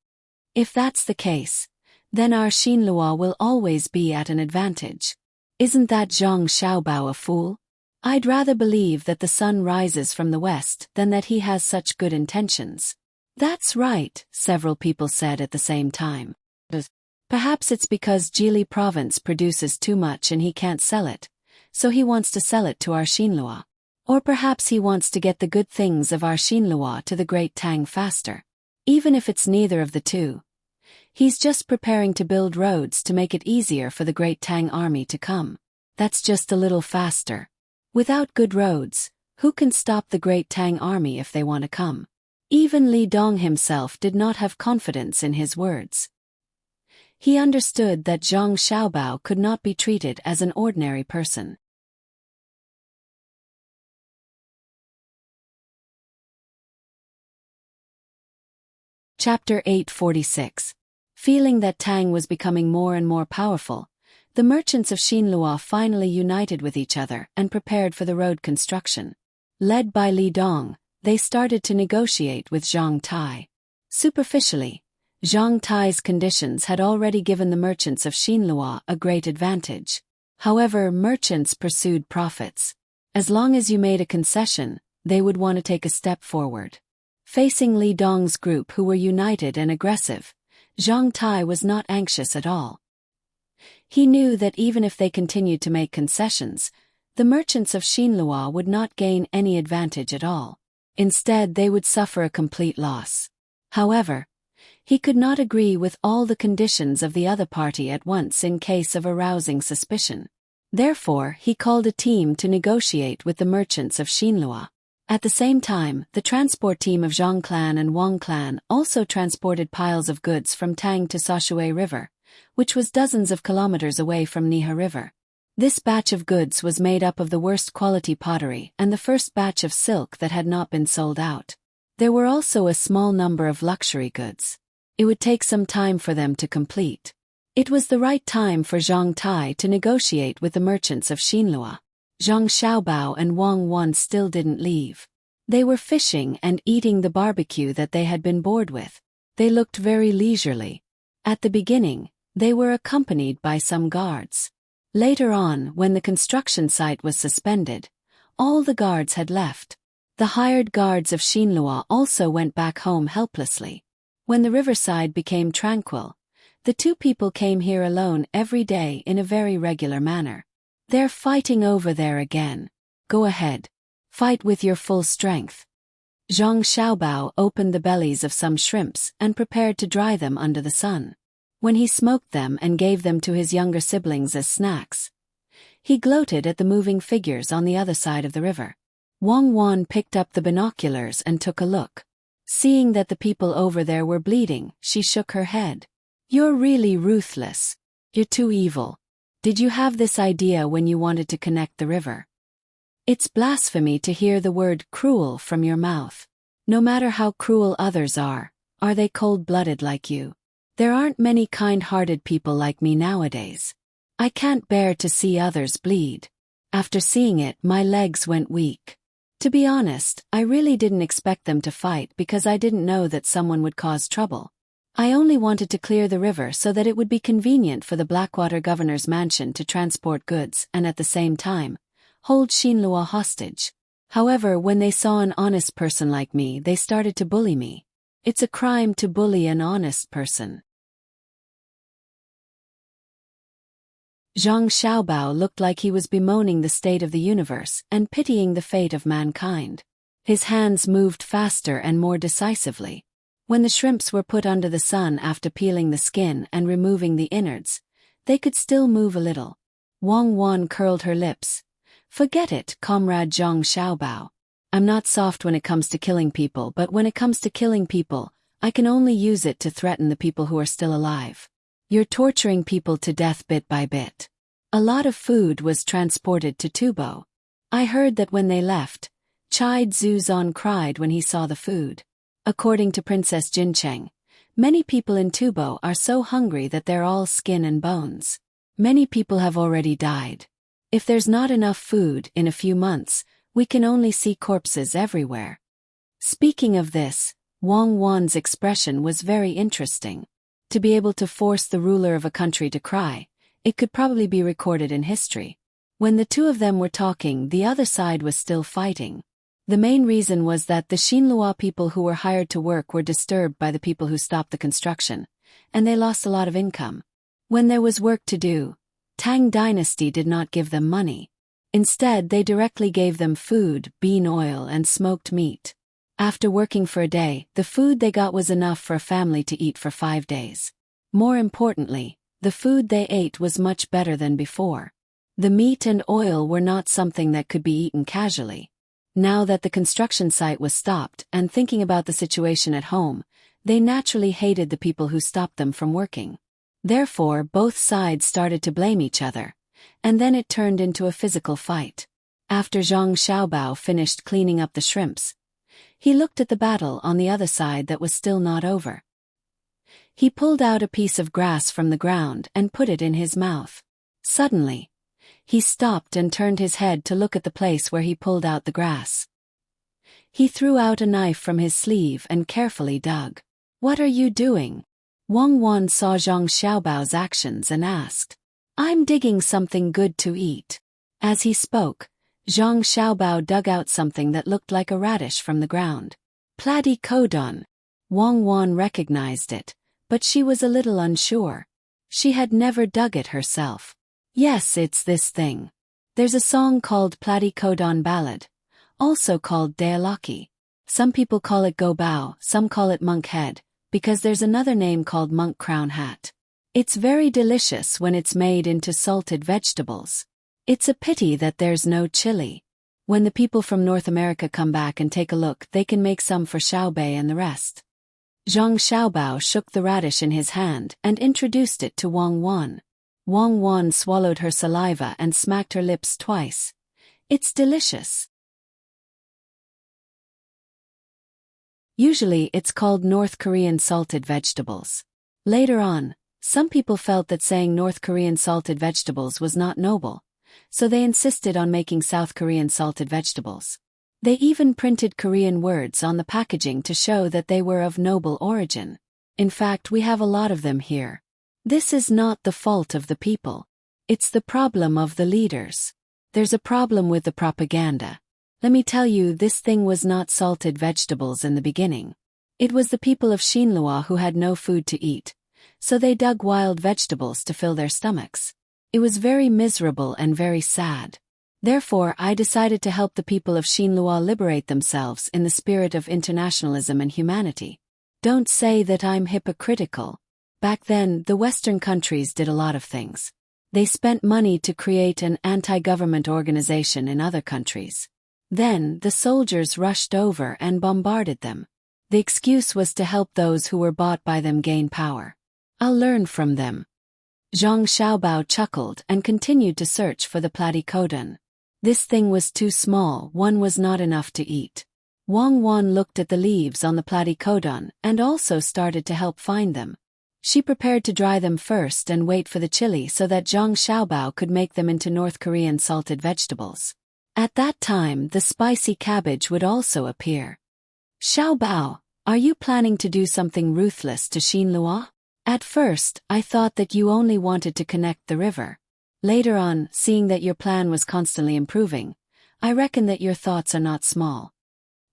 If that's the case, then our Xinlua will always be at an advantage. Isn't that Zhang Xiaobao a fool? I'd rather believe that the sun rises from the west than that he has such good intentions. That's right, several people said at the same time. Perhaps it's because Jili province produces too much and he can't sell it, so he wants to sell it to our Xinlua. Or perhaps he wants to get the good things of our Xinlua to the Great Tang faster. Even if it's neither of the two, he's just preparing to build roads to make it easier for the Great Tang army to come. That's just a little faster. Without good roads, who can stop the Great Tang army if they want to come? Even Li Dong himself did not have confidence in his words. He understood that Zhang Xiaobao could not be treated as an ordinary person. Chapter 846. Feeling that Tang was becoming more and more powerful, the merchants of Xinlua finally united with each other and prepared for the road construction. Led by Li Dong, they started to negotiate with Zhang Tai. Superficially, Zhang Tai's conditions had already given the merchants of Xinlua a great advantage. However, merchants pursued profits. As long as you made a concession, they would want to take a step forward. Facing Li Dong's group who were united and aggressive, Zhang Tai was not anxious at all. He knew that even if they continued to make concessions, the merchants of Xinlua would not gain any advantage at all. Instead, they would suffer a complete loss. However, he could not agree with all the conditions of the other party at once in case of arousing suspicion. Therefore, he called a team to negotiate with the merchants of Xinlua. At the same time, the transport team of Zhang clan and Wang clan also transported piles of goods from Tang to Sashui River, which was dozens of kilometers away from Niha River. This batch of goods was made up of the worst quality pottery and the first batch of silk that had not been sold out. There were also a small number of luxury goods. It would take some time for them to complete. It was the right time for Zhang Tai to negotiate with the merchants of Xinlua. Zhang Xiaobao and Wang Wan still didn't leave. They were fishing and eating the barbecue that they had been bored with. They looked very leisurely. At the beginning, they were accompanied by some guards. Later on, when the construction site was suspended, all the guards had left. The hired guards of Xinlua also went back home helplessly. When the riverside became tranquil, the two people came here alone every day in a very regular manner. They're fighting over there again. Go ahead. Fight with your full strength. Zhang Xiaobao opened the bellies of some shrimps and prepared to dry them under the sun. When he smoked them and gave them to his younger siblings as snacks, he gloated at the moving figures on the other side of the river. Wang Wan picked up the binoculars and took a look. Seeing that the people over there were bleeding, she shook her head. You're really ruthless. You're too evil. Did you have this idea when you wanted to connect the river? It's blasphemy to hear the word cruel from your mouth. No matter how cruel others are they cold-blooded like you? There aren't many kind-hearted people like me nowadays. I can't bear to see others bleed. After seeing it, my legs went weak. To be honest, I really didn't expect them to fight because I didn't know that someone would cause trouble. I only wanted to clear the river so that it would be convenient for the Blackwater governor's mansion to transport goods and at the same time, hold Xinlua hostage. However, when they saw an honest person like me, they started to bully me. It's a crime to bully an honest person. Zhang Xiaobao looked like he was bemoaning the state of the universe and pitying the fate of mankind. His hands moved faster and more decisively. When the shrimps were put under the sun after peeling the skin and removing the innards, they could still move a little. Wang Wan curled her lips. Forget it, Comrade Zhang Xiaobao. I'm not soft when it comes to killing people, but when it comes to killing people, I can only use it to threaten the people who are still alive. You're torturing people to death bit by bit. A lot of food was transported to Tubo. I heard that when they left, Chai Zuzan cried when he saw the food. According to Princess Jincheng, many people in Tubo are so hungry that they're all skin and bones. Many people have already died. If there's not enough food in a few months, we can only see corpses everywhere. Speaking of this, Wang Wan's expression was very interesting. To be able to force the ruler of a country to cry, it could probably be recorded in history. When the two of them were talking, the other side was still fighting. The main reason was that the Xinhua people who were hired to work were disturbed by the people who stopped the construction, and they lost a lot of income. When there was work to do, Tang dynasty did not give them money. Instead, they directly gave them food, bean oil, and smoked meat. After working for a day, the food they got was enough for a family to eat for 5 days. More importantly, the food they ate was much better than before. The meat and oil were not something that could be eaten casually. Now that the construction site was stopped and thinking about the situation at home, they naturally hated the people who stopped them from working. Therefore, both sides started to blame each other, and then it turned into a physical fight. After Zhang Xiaobao finished cleaning up the shrimps, he looked at the battle on the other side that was still not over. He pulled out a piece of grass from the ground and put it in his mouth. Suddenly, he stopped and turned his head to look at the place where he pulled out the grass. He threw out a knife from his sleeve and carefully dug. "What are you doing?" Wang Wan saw Zhang Xiaobao's actions and asked. "I'm digging something good to eat." As he spoke, Zhang Xiaobao dug out something that looked like a radish from the ground. Platycodon. Wang Wan recognized it, but she was a little unsure. She had never dug it herself. "Yes, it's this thing. There's a song called Platycodon Ballad, also called Idyllic. Some people call it Go Bao, some call it Monk Head, because there's another name called Monk Crown Hat. It's very delicious when it's made into salted vegetables. It's a pity that there's no chili. When the people from North America come back and take a look, they can make some for Xiaobei and the rest." Zhang Xiaobao shook the radish in his hand and introduced it to Wang Wan. Wang Wan swallowed her saliva and smacked her lips twice. "It's delicious." Usually it's called North Korean salted vegetables. Later on, some people felt that saying North Korean salted vegetables was not noble, so they insisted on making South Korean salted vegetables. They even printed Korean words on the packaging to show that they were of noble origin. In fact, we have a lot of them here. This is not the fault of the people. It's the problem of the leaders. There's a problem with the propaganda. Let me tell you, this thing was not salted vegetables in the beginning. It was the people of Xinhua who had no food to eat, so they dug wild vegetables to fill their stomachs. It was very miserable and very sad. Therefore, I decided to help the people of Xinhua liberate themselves in the spirit of internationalism and humanity. Don't say that I'm hypocritical. Back then, the Western countries did a lot of things. They spent money to create an anti-government organization in other countries. Then, the soldiers rushed over and bombarded them. The excuse was to help those who were bought by them gain power. I'll learn from them. Zhang Xiaobao chuckled and continued to search for the platycodon. This thing was too small, one was not enough to eat. Wang Wan looked at the leaves on the platycodon and also started to help find them. She prepared to dry them first and wait for the chili so that Zhang Xiaobao could make them into North Korean salted vegetables. At that time, the spicy cabbage would also appear. "Xiaobao, are you planning to do something ruthless to Xinhua?" "At first, I thought that you only wanted to connect the river. Later on, seeing that your plan was constantly improving, I reckon that your thoughts are not small."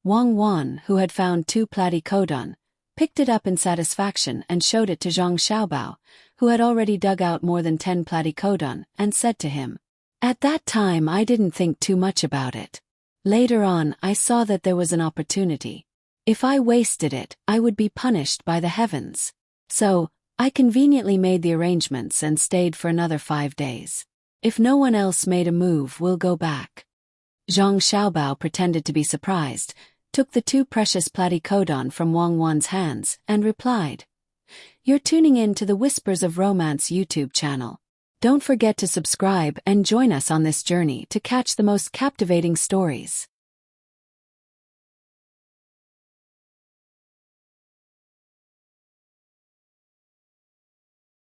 Wang Wan, who had found 2 platycodon, picked it up in satisfaction and showed it to Zhang Xiaobao, who had already dug out more than 10 platycodon, and said to him, "At that time I didn't think too much about it. Later on I saw that there was an opportunity. If I wasted it, I would be punished by the heavens. So, I conveniently made the arrangements and stayed for another 5 days. If no one else made a move, we'll go back." Zhang Xiaobao pretended to be surprised, took the 2 precious platycodon from Wang Wan's hands, and replied, "You're tuning in to the Whispers of Romance YouTube channel. Don't forget to subscribe and join us on this journey to catch the most captivating stories."